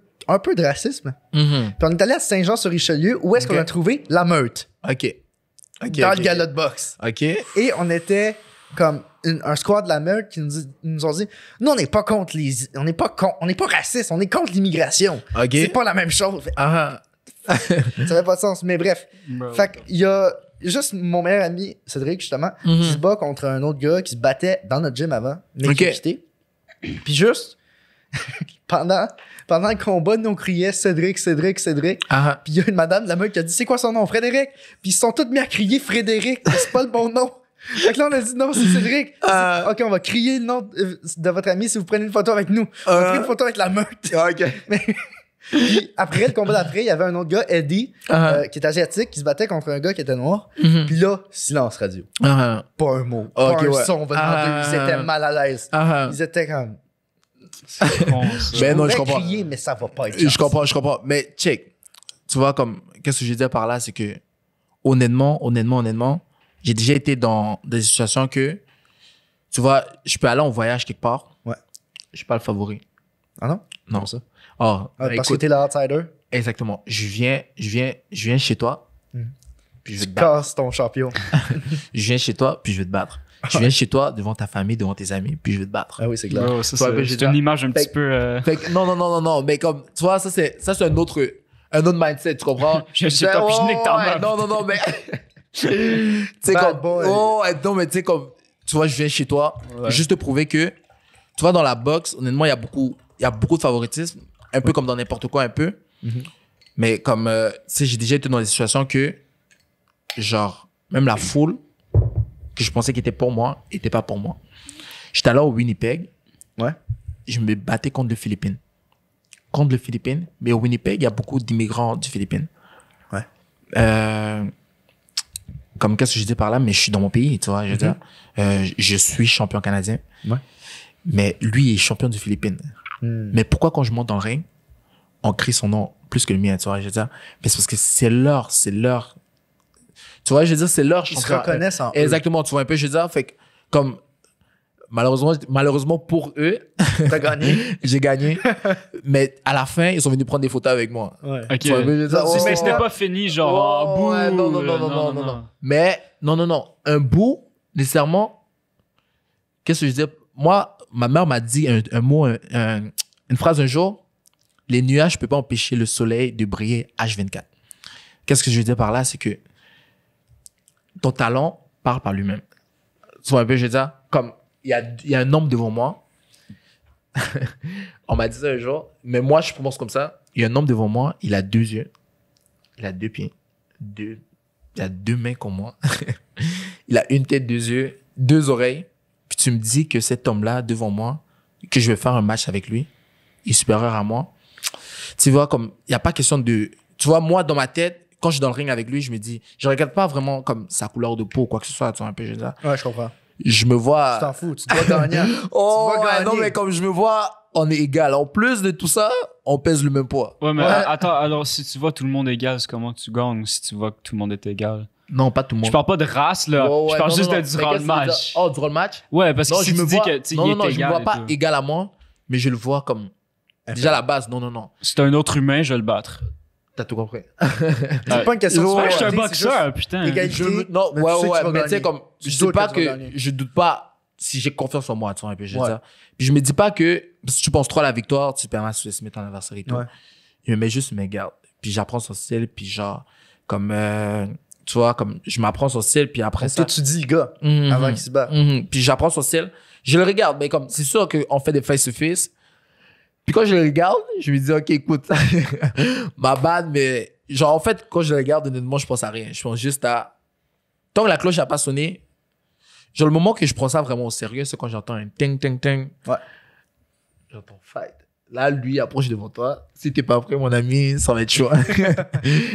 de racisme. Puis on est allé à Saint-Jean-sur-Richelieu, où est-ce qu'on a trouvé la meute? OK. Dans le gala de boxe. OK. Et on était comme un squad de la meute qui nous ont dit nous, on n'est pas contre on n'est pas raciste, on est contre l'immigration. OK. C'est pas la même chose. Ça n'avait pas de sens. Mais bref. Fait qu'il y a juste mon meilleur ami, Cédric, justement, qui se bat contre un autre gars qui se battait dans notre gym avant, mais qui a quitté. Puis juste, pendant le combat, nous on criait Cédric. Puis il y a une madame de la meute qui a dit c'est quoi son nom? Frédéric. Puis ils se sont tous mis à crier Frédéric, mais c'est pas le bon nom. Fait que là, on a dit non, c'est Cédric. Ok, on va crier le nom de votre ami si vous prenez une photo avec nous. On a pris une photo avec la meute. OK. Puis après, le combat d'après, il y avait un autre gars, Eddie, qui est asiatique, qui se battait contre un gars qui était noir. Puis là, silence radio. Pas un mot. Pas un son venant d'eux. Ils étaient mal à l'aise. Ils étaient comme. Ben non, je pourrais comprends. crier, mais ça va pas être. Je comprends. Mais check. Tu vois, comme, qu'est-ce que je veux dire par là, c'est que, honnêtement, j'ai déjà été dans des situations que, tu vois, je peux aller en voyage quelque part. Ouais. Je suis pas le favori. Ah non? Non. Comme ça. Parce que t'es l'outsider. Exactement. Je viens chez toi, puis je vais Tu te battre. casses ton champion. Je viens chez toi, puis je vais te battre. Je viens chez toi, devant ta famille, devant tes amis, puis je vais te battre. Ah oui, c'est clair. Ouais, c'est une image un petit peu. Fait que, non, mais comme, tu vois, ça c'est un autre mindset, tu comprends? Je sais pas, puis je nique ta meuf. Non, mais. Tu sais, Bad comme. boy. Non, mais tu sais, comme, tu vois, je viens chez toi, juste te prouver que, tu vois, dans la boxe, honnêtement, il y a beaucoup de favoritisme, un peu comme dans n'importe quoi, un peu. Mais comme, tu sais, j'ai déjà été dans des situations que, genre, même la foule, que je pensais qu'il était pour moi, était pas pour moi. J'étais allé au Winnipeg. Ouais. Je me battais contre les Philippines. Mais au Winnipeg, il y a beaucoup d'immigrants du Philippines. Ouais. Comme qu'est-ce que je dis par là, mais je suis dans mon pays, tu vois. Je veux dire, je suis champion canadien. Ouais. Mais lui est champion du Philippines. Mais pourquoi quand je monte dans le ring, on crie son nom plus que le mien, tu vois. Je veux dire, mais c'est parce que c'est leur. Tu vois, je veux dire, c'est leur Ils champion. se reconnaissent en eux. Exactement, tu vois un peu, je veux dire, fait que, comme, malheureusement pour eux, T'as gagné. j'ai gagné. Mais à la fin, ils sont venus prendre des photos avec moi. Ouais. Ok. Tu vois un peu, je veux dire, Mais c'était pas fini, genre, en bout. ouais, non. Mais, non. Un bout, nécessairement, qu'est-ce que je veux dire? Moi, ma mère m'a dit un mot, une phrase un jour. Les nuages ne peuvent pas empêcher le soleil de briller H24. Qu'est-ce que je veux dire par là? C'est que ton talent parle par lui-même. Tu vois un peu, je veux dire, comme il y a un homme devant moi. On m'a dit ça un jour, mais moi, je pense comme ça. Il y a un homme devant moi, il a 2 yeux, il a 2 pieds, il a 2 mains comme moi. Il a une tête, 2 yeux, 2 oreilles. Puis tu me dis que cet homme-là, devant moi, que je vais faire un match avec lui, il est supérieur à moi. Tu vois, comme, il n'y a pas question de... Tu vois, moi, dans ma tête, quand je suis dans le ring avec lui, je me dis, je regarde pas vraiment comme sa couleur de peau ou quoi que ce soit, tu vois, un peu, je veux dire. Ouais, je comprends. Je me vois... Tu t'en fous, tu dois gagner. Oh, Tu dois gagner. non, mais comme je me vois, on est égal. En plus de tout ça, on pèse le même poids. Ouais, mais Ouais. attends, alors si tu vois tout le monde égal, c'est comment tu gagnes si tu vois que tout le monde est égal? Non, pas tout le monde. Je parle pas de race, là. Je parle juste de durant le match. Oh, durant le match? Ouais, parce que si tu dis que non, il est je me vois pas tout. égal à moi, mais je le vois comme... Déjà, à la base, non. C'est un autre humain, je vais le battre. T'as tout compris. C'est pas une question de Ouais, je suis un c'est boxeur, juste putain. égalité, Non, mais tu sais que tu vas mais tu sais, gagner. comme... Tu Je doutes sais pas que tu vas que... gagner. Je doute pas si j'ai confiance en moi, tu vois, un peu, je veux Ouais. dire. Puis je me dis pas que... Si tu penses trop à la victoire, tu te permets de sous-estimer ton adversaire et tout. Ouais. Je me mets juste mes gardes. Puis j'apprends son style, puis genre... Comme... tu vois, comme... Je m'apprends son style, puis après Donc, ça... toi, tu dis, gars, Mhm. avant qu'il se bat. Puis j'apprends son style. Je le regarde, mais comme c'est sûr qu'on fait des face-to-face. Puis quand je le regarde, je me dis, OK, écoute, ma bad, mais genre en fait, quand je le regarde, honnêtement, je pense à rien. Je pense juste à... Tant que la cloche n'a pas sonné, genre le moment que je prends ça vraiment au sérieux, c'est quand j'entends un ting, ting, ting. Ouais. J'entends fight. Là, lui approche devant toi. Si t'es pas prêt, mon ami, ça va être chaud.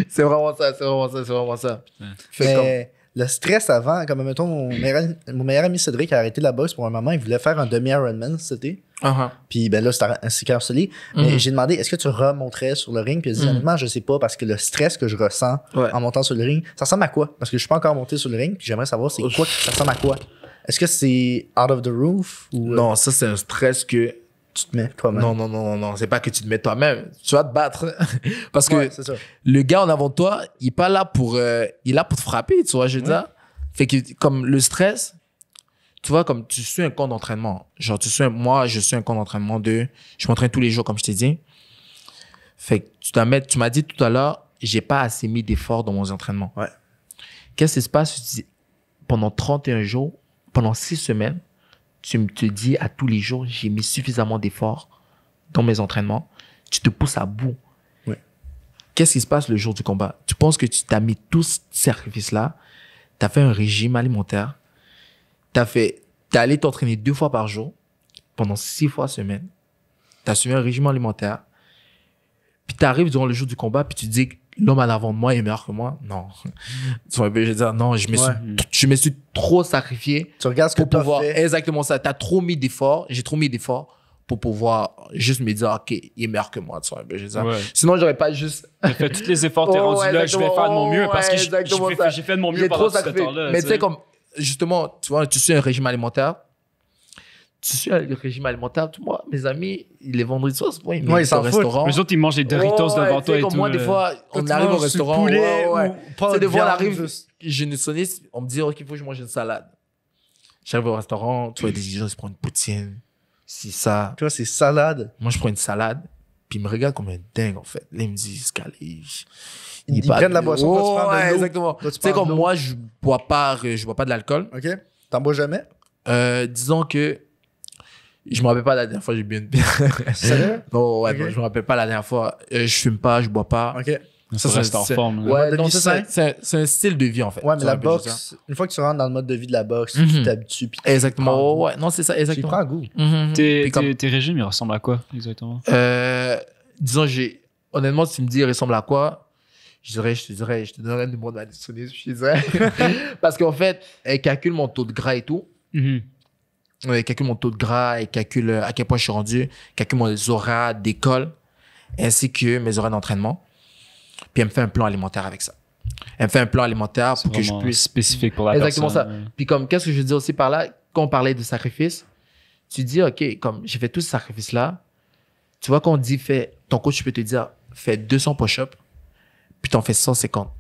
C'est vraiment ça. Fait comme... Mais le stress avant, comme mettons, mon meilleur ami Cédric a arrêté la boxe pour un moment. Il voulait faire un demi-Ironman cet été. Puis ben là, c'est cancellé. Mais j'ai demandé, est-ce que tu remonterais sur le ring? Puis il a dit, honnêtement, je sais pas, parce que le stress que je ressens en montant sur le ring, ça ressemble à quoi? Parce que je suis pas encore monté sur le ring, puis j'aimerais savoir c'est quoi, ça ressemble à quoi? Est-ce que c'est out of the roof? Ou, Non, ça, c'est un stress que... tu te mets toi-même? Non. C'est pas que tu te mets toi-même. Tu vas te battre. Parce que Ouais, c'est ça. le gars en avant de toi, il est pas là pour... il est là pour te frapper, tu vois, je veux dire. Fait que, comme le stress, tu vois, comme tu suis un camp d'entraînement. Genre, moi, je suis un camp d'entraînement je m'entraîne tous les jours, comme je t'ai dit. Fait que tu m'as dit tout à l'heure, j'ai pas assez mis d'efforts dans mon entraînement. Ouais. Qu'est-ce qui se passe pendant 31 jours, pendant 6 semaines, tu te dis à tous les jours, j'ai mis suffisamment d'efforts dans mes entraînements. Tu te pousses à bout. Ouais. Qu'est-ce qui se passe le jour du combat? Tu penses que tu t'as mis tout ce sacrifice-là, tu as fait un régime alimentaire, t'es allé t'entraîner 2 fois par jour pendant 6 fois semaine, tu as suivi un régime alimentaire, puis tu arrives durant le jour du combat, puis tu dis que l'homme en avant de moi est meilleur que moi. Non. Tu vois, je veux dire, non, je me suis trop sacrifié. Tu regardes ce que pour tu as pouvoir, fait. exactement ça. T'as trop mis d'efforts. J'ai trop mis d'efforts pour pouvoir juste me dire, OK, il est meilleur que moi. Tu vois, je veux dire. Ouais. Sinon, j'aurais pas juste... J'ai fait tous les efforts, t'es rendu là, je vais faire de mon mieux parce que exactement ça. j'ai fait de mon mieux J'ai pendant trop tout ce sacrifié. temps-là. Mais tu sais, comme, justement, tu vois, tu suis un régime alimentaire. Tu suis un régime alimentaire. Moi, mes amis, les vendredis soirs, souvent, ils Ouais, ils s'en au foutent. restaurant. Les autres, ils mangent des Doritos devant toi et comme tout. moi, des fois, on Tu arrive au manges du restaurant. poulet ouais. ou pas Tu sais, de des fois, on viande, arrive, juste. j'ai une nutritionniste, on me dit, OK, il faut que je mange une salade. J'arrive au restaurant, tu vois, des gens, ils se prennent une poutine. Si ça. Tu vois, c'est salade. Moi, je prends une salade, puis ils me regardent comme un dingue, en fait. Là, ils me disent, Scalé. Ils prennent la boisson, toi, tu prends de l'eau. Exactement. Toi, Tu sais, prends comme de l'eau. moi, je bois pas de l'alcool. OK? T'en bois jamais? Disons que je me rappelle pas la dernière fois que j'ai bu une bière. Sérieux? Non, ouais, Ok. non, je me rappelle pas la dernière fois. Je fume pas, je bois pas. OK. Ça reste en forme. là. Ouais, mode de non, vie ça, sain. c'est un style de vie, en fait. Ouais, mais Tu la vois un peu, je veux boxe, une fois que tu rentres dans le mode de vie de la boxe, Mhm. tu t'habitues. Puis dire. Exactement. tu prends Ouais, non, c'est ça, goût. Tu y exactement. prends goût. Mhm. Puis comme- Tes régimes, ils ressemblent à quoi exactement? disons, honnêtement, si tu me dis, il ressemble à quoi? Je te donnerais le numéro de ma nutritionniste, je te dirais. Parce qu'en fait, elle calcule mon taux de gras et tout. Mhm. Elle calcule mon taux de gras, elle calcule à quel point je suis rendu, elle calcule mes horaires d'école, ainsi que mes horaires d'entraînement. Puis elle me fait un plan alimentaire avec ça. Elle me fait un plan alimentaire pour que je Vraiment puisse... spécifique pour la Exactement ça. personne. Puis comme, qu'est-ce que je veux dire aussi par là? Quand on parlait de sacrifice, tu dis, OK, comme j'ai fait tout ce sacrifice-là, tu vois, quand on dit, ton coach peut te dire, fais 200 push-ups, puis t'en fais 150.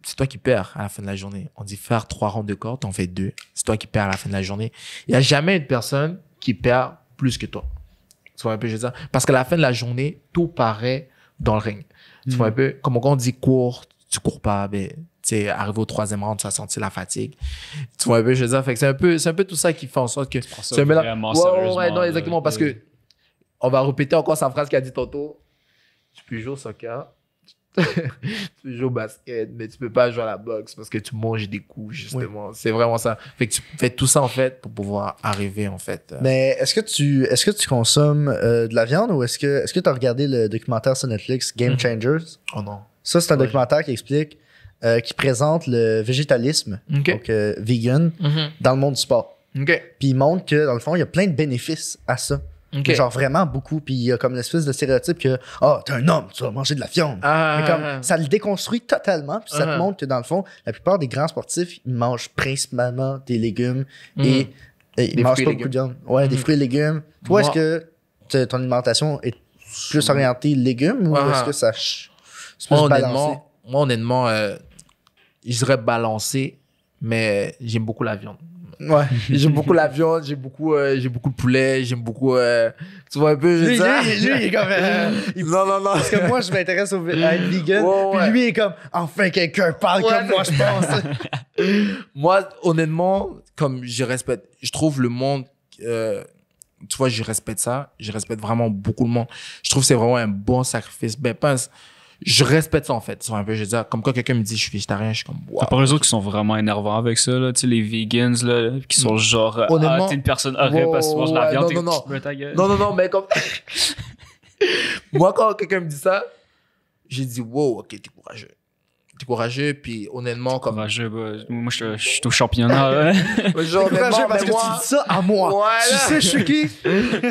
C'est toi qui perds à la fin de la journée. On dit faire 3 rounds de corps, t'en fais 2. C'est toi qui perds à la fin de la journée. Il n'y a jamais une personne qui perd plus que toi. Tu vois un peu, je veux dire? Parce qu'à la fin de la journée, tout paraît dans le ring. Tu vois un peu, comme quand on dit cours, tu cours pas, ben, tu sais, arrivé au 3e round, tu vas sentir la fatigue. Tu vois un peu, je veux dire? Fait que c'est un peu tout ça qui fait en sorte que... Prends ça c'est un mélange- vraiment Ouais, sérieusement, non, exactement, là. parce que on va répéter encore sa phrase qu'il a dit tantôt. Tu peux jouer au soccer, tu peux jouer au basket, mais tu peux pas jouer à la boxe parce que tu manges des coups, justement. C'est vraiment ça. Fait que tu fais tout ça, en fait, pour pouvoir arriver, en fait. Mais est-ce que tu consommes de la viande ou est-ce que tu as regardé le documentaire sur Netflix Game Changers? Oh non. Ça, c'est un Ouais. documentaire qui explique, qui présente le végétalisme, OK. donc vegan, Mhm. dans le monde du sport. OK. Puis il montre que, dans le fond, il y a plein de bénéfices à ça. Ok. Genre vraiment beaucoup. Puis il y a comme l'espèce de stéréotype que t'es un homme, tu vas manger de la viande. Mais comme, ça le déconstruit totalement. Puis ça te montre que dans le fond, la plupart des grands sportifs, ils mangent principalement des légumes et ils Des mangent fruits pas et beaucoup de viande. Ouais, des fruits et légumes. Toi, est-ce que ton alimentation est plus orientée légumes ou est-ce que ça c'est plus balancé? Moi, honnêtement, je dirais balancé, mais j'aime beaucoup la viande. Ouais. J'aime beaucoup la viande, j'aime beaucoup le poulet, j'aime beaucoup... tu vois un peu, je veux Lui, dire? il est comme... Non. Parce que moi, je m'intéresse à être vegan. Puis lui, il est comme, enfin, quelqu'un parle comme moi, je pense. Moi, honnêtement, comme je respecte, je trouve le monde... tu vois, je respecte ça. Je respecte vraiment beaucoup le monde. Je trouve que c'est vraiment un bon sacrifice. Ben, je respecte ça, en fait. Un peu, je veux dire, comme quand quelqu'un me dit je suis végétarien, je suis comme, wow. T'as pas les autres qui sont vraiment énervants avec ça, là. Tu sais, les vegans, là, qui sont genre, honnêtement, t'es une personne horrible parce que tu manges de la viande. Non, mais comme. Moi, quand quelqu'un me dit ça, j'ai dit, wow, ok, t'es courageux. T'es courageux, puis honnêtement, comme. Courageux, bah, moi, je suis au championnat, là. Genre, Courageux parce que tu dis ça à moi. Voilà. Tu sais, je suis qui?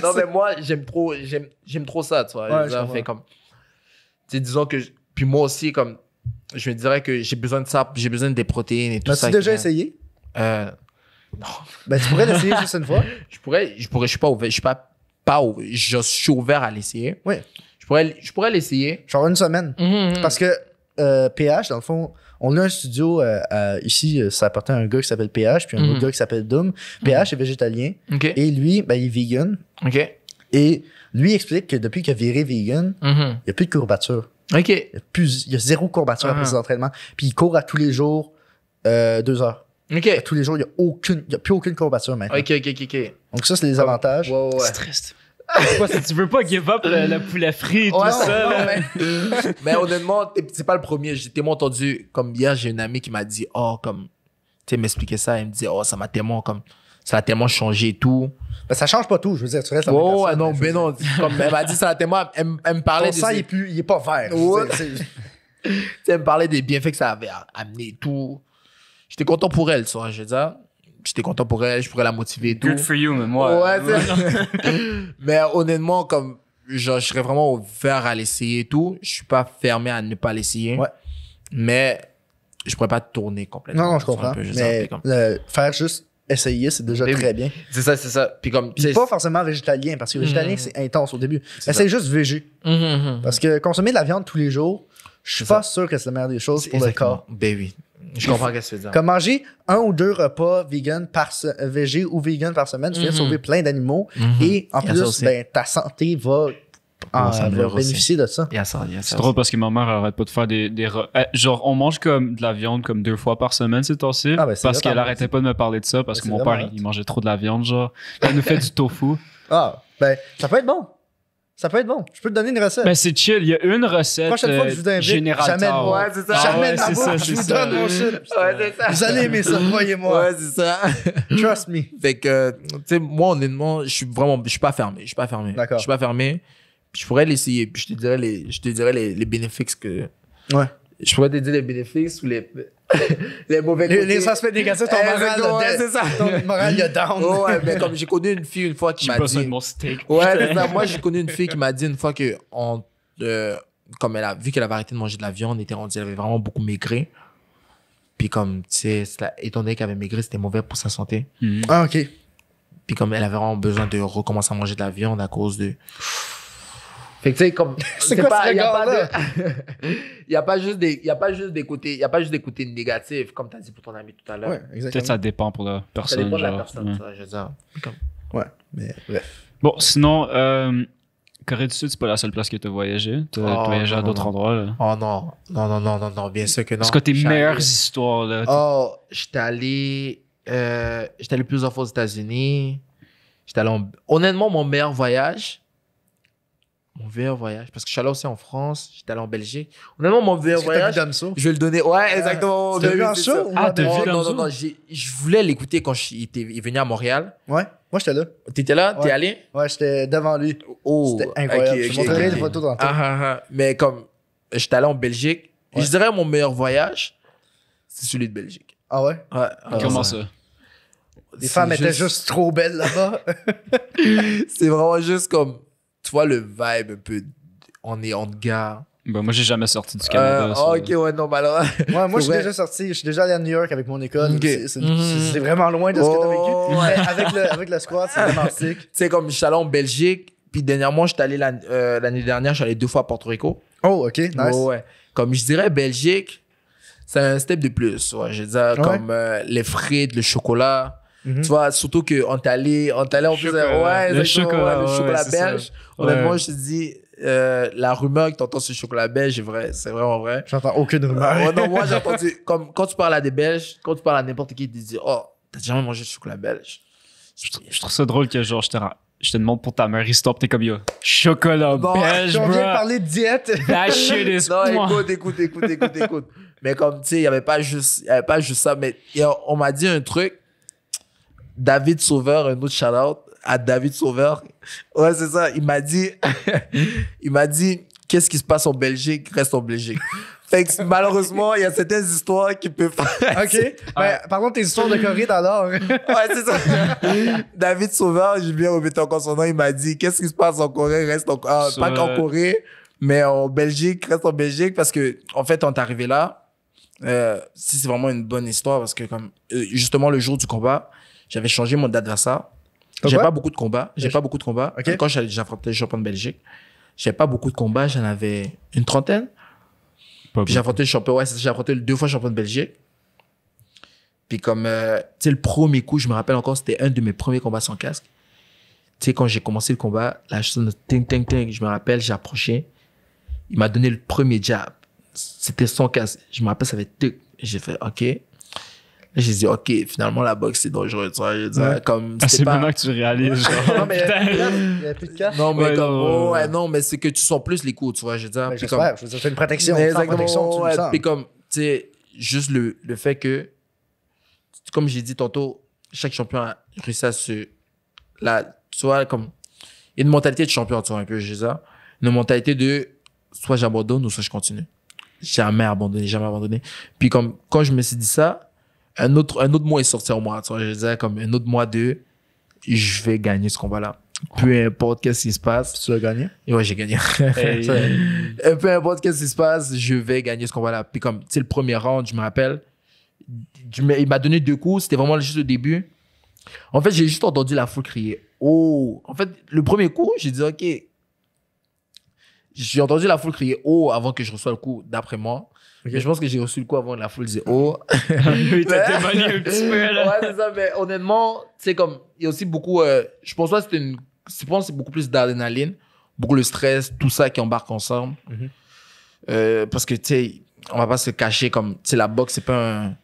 Non, mais moi, j'aime trop ça, tu vois. Ouais, Ça fait comme. Tu sais, disons que. Puis moi aussi, comme. Je me dirais que j'ai besoin de ça, j'ai besoin des protéines et tout ça. As-tu déjà essayé? Non. Ben, tu pourrais l'essayer juste une fois. Je suis pas ouvert. Je suis ouvert à l'essayer. Oui. Je pourrais l'essayer. Genre une semaine. Parce que PH, dans le fond, on a un studio ici, ça appartient à un gars qui s'appelle PH, puis un autre gars qui s'appelle Doom. PH est végétalien. OK. Et lui, ben, il est vegan. OK. Et lui explique que depuis qu'il a viré vegan, il n'y a plus de courbatures. OK. Il y a zéro courbature après ses entraînements. Puis il court à tous les jours 2 heures. OK. À tous les jours, il n'y a plus aucune courbature maintenant. OK. Donc ça, c'est les avantages. Ouais. C'est triste. Pourquoi tu veux pas give up le poulet frit et tout ça, là? Mais honnêtement, c'est pas le premier. J'ai tellement entendu, comme hier, j'ai une amie qui m'a dit, comme, tu sais, m'expliquer ça. Elle me dit, ça a tellement changé et tout. Ben, ça change pas tout, je veux dire, tu restes la même personne, non, mais non. Comme, elle m'a dit, ça a tellement, elle me parlait ton sang, il est pas vert. Ouais. Je veux dire, Tu sais, elle me parlait des bienfaits que ça avait amené et tout. J'étais content pour elle, tu vois, je veux dire. J'étais content pour elle, je pourrais la motiver et tout. Good for you, mais moi. Ouais, mais honnêtement, comme, genre, je serais vraiment ouvert à l'essayer et tout. Je suis pas fermé à ne pas l'essayer. Ouais. Mais je pourrais pas tourner complètement. Non, je comprends. Mais faire juste essayer, c'est déjà très bien. C'est ça. Puis comme, Puis pas forcément végétalien, parce que végétalien, c'est intense au début. Essaye juste végé. Parce que consommer de la viande tous les jours, je suis pas sûr que c'est la meilleure des choses pour le corps. Ben oui. Je comprends ce que tu veux dire. Comme manger 1 ou 2 repas vegan végé ou vegan par semaine, tu viens de sauver plein d'animaux. Et en plus, ben, ta santé va bénéficier de ça. C'est drôle parce que ma mère arrête pas de faire des genre, on mange comme de la viande comme 2 fois par semaine ces temps-ci. Parce qu'elle arrêtait pas de me parler de ça parce que mon père, il mangeait trop de la viande, genre. Elle nous fait du tofu. Ben, ça peut être bon. Ça peut être bon. Je peux te donner une recette. Ben, c'est chill. Il y a une recette. Prochaine fois que je vous invite, j'amène ma bouffe, je vous donne mon shit. Ouais, c'est ça. Vous allez aimer ça, croyez-moi. Ouais, c'est ça. Trust me. Fait que, tu sais, moi, honnêtement, je suis pas fermé. D'accord. Je suis pas fermé. Puis je pourrais l'essayer. Puis je te dirais les bénéfices que. Ouais. Je pourrais te dire les bénéfices ou les mauvais côtés. Les aspects négatifs, ton moral, c'est ça. Ton moral, il y a down. Ouais, mais comme j'ai connu une fille une fois qui m'a dit. J'ai besoin de mon steak. Ouais, c'est ça. Moi, j'ai connu une fille qui m'a dit une fois que, comme vu qu'elle avait arrêté de manger de la viande, elle avait vraiment beaucoup maigri. Puis comme, tu sais, étant donné qu'elle avait maigri, c'était mauvais pour sa santé. Ah, ok. Puis comme elle avait vraiment besoin de recommencer à manger de la viande à cause de. Fait que tu sais, comme. C'est quoi ce regard-là? Il y a pas juste des côtés négatifs, comme tu as dit pour ton ami tout à l'heure. Ouais, exactement. Peut-être ça dépend pour la personne. Ça dépend de la genre. personne, ça, je veux dire. Ouais, mais bref. Bon, sinon, Corée du Sud, c'est pas la seule place que tu as voyagé. Tu as voyagé à d'autres endroits, là. Oh non, bien sûr que non. C'est quoi tes meilleures histoires, là? Oh, j'étais allé plusieurs fois aux États-Unis. Honnêtement, mon meilleur voyage, parce que je suis allé aussi en France, j'étais allé en Belgique. Honnêtement, mon meilleur voyage, je vais le donner. Ouais, exactement. Tu l'as vu en show? Ah, t'as vu comme ça? Non, je voulais l'écouter quand il est venu à Montréal. Ouais, moi j'étais là. T'étais là? Ouais. T'es allé? Ouais, j'étais devant lui. Oh, c'était incroyable. ok, Je montrerai les photos dans le temps. Mais comme, j'étais allé en Belgique, Ouais. je dirais mon meilleur voyage, c'est celui de Belgique. Ah ouais? Ouais. Comment ça? Les femmes étaient juste trop belles là-bas. C'est vraiment juste comme, tu vois, le vibe un peu, on est en gars. Ben, moi, j'ai jamais sorti du Canada. Ok, ouais, non, alors. Ouais, moi, je suis déjà sorti. Je suis déjà allé à New York avec mon école. Okay. C'est vraiment loin de ce que t'as vécu. Ouais. Avec le squat, c'est vraiment sick. Tu sais, comme je suis allé en Belgique, puis dernièrement, je suis allé l'année dernière, je suis allé 2 fois à Porto Rico. Oh, ok, nice. Ouais. Comme je dirais, Belgique, c'est un step de plus. Ouais, je veux dire, comme les frites, le chocolat. Tu vois, surtout qu'on est allé en plus. Ouais, le chocolat belge. Honnêtement, je te dis, la rumeur que t'entends sur le chocolat belge, c'est vraiment vrai. J'entends aucune rumeur. Non, moi, j'ai entendu, comme quand tu parles à des Belges, quand tu parles à n'importe qui, ils te disent, oh, t'as jamais mangé du chocolat belge. Je trouve ça drôle que, genre, je te demande pour ta mère histoire, pis t'es comme, yo, chocolat belge, bro. On vient de parler de diète. That shit is... Non, écoute. Mais comme, tu sais, il y avait pas juste ça, mais on m'a dit un truc. David Sauveur, un autre shout-out à David Sauveur. Ouais, c'est ça. Il m'a dit, qu'est-ce qui se passe en Belgique, reste en Belgique. Fait que malheureusement, il y a certaines histoires qui peuvent faire. OK. Mais par contre, tes histoires de Corée alors. Ouais, c'est ça. David Sauveur, j'ai bien remetté encore son nom, il m'a dit, qu'est-ce qui se passe en Corée, reste en Corée. Pas qu'en Corée, mais en Belgique, reste en Belgique, parce que, en fait, on est arrivé là. Si c'est vraiment une bonne histoire, parce que, comme, justement, le jour du combat, j'avais changé mon d'adversaire. J'ai pas beaucoup de combats. Okay. Quand j'ai affronté le champion de Belgique, j'avais pas beaucoup de combats. J'en avais une trentaine. Puis j'ai affronté le champion. Ouais, j'ai affronté 2 fois le champion de Belgique. Puis comme, tu sais, le premier coup, je me rappelle encore, c'était un de mes premiers combats sans casque. Tu sais, quand j'ai commencé le combat, là, je sonne ting, ting, ting. Je me rappelle, j'ai approché. Il m'a donné le premier jab. C'était sans casque. Je me rappelle, ça avait tic. J'ai fait, OK. J'ai dit, OK, finalement, la boxe, c'est dangereux, tu vois. Je veux dire, comme, c'est pas... maintenant que tu réalises, genre. Non, mais il y a plus de cas. Non, mais non, mais c'est que tu sens plus les coups, tu vois. Je veux dire, j'espère, comme... je veux dire, c'est une protection. Exactement, ouais. Puis comme, tu sais, juste le fait que, comme j'ai dit tantôt, chaque champion a réussi à se, là, tu vois, comme, il y a une mentalité de champion, tu vois, un peu, je veux dire. Une mentalité de, soit j'abandonne ou soit je continue. Jamais abandonné. Puis comme, quand je me suis dit ça, un autre mot est sorti en moi, tu vois, je disais comme un autre mois de je vais gagner ce combat-là. Peu importe qu'est-ce qui se passe. Tu as gagné? Et ouais, j'ai gagné. Peu importe qu'est-ce qui se passe, je vais gagner ce combat-là. Puis comme, tu sais, le premier round, je me rappelle, il m'a donné 2 coups, c'était vraiment juste le début. En fait, j'ai juste entendu la foule crier « Oh !» En fait, le premier coup, j'ai dit « OK ». J'ai entendu la foule crier « Oh !» avant que je reçoive le coup d'après moi. Okay. Mais je pense que j'ai reçu le coup avant que la foule disait « Oh !» Oui, t'as démoli un petit peu, là. Ouais, c'est ça, mais honnêtement, tu sais, comme, il y a aussi beaucoup, je pense pas que c'est beaucoup plus d'adrénaline, beaucoup le stress, tout ça qui embarque ensemble. Parce que, tu sais, on va pas se cacher comme, tu sais, la boxe, c'est pas un,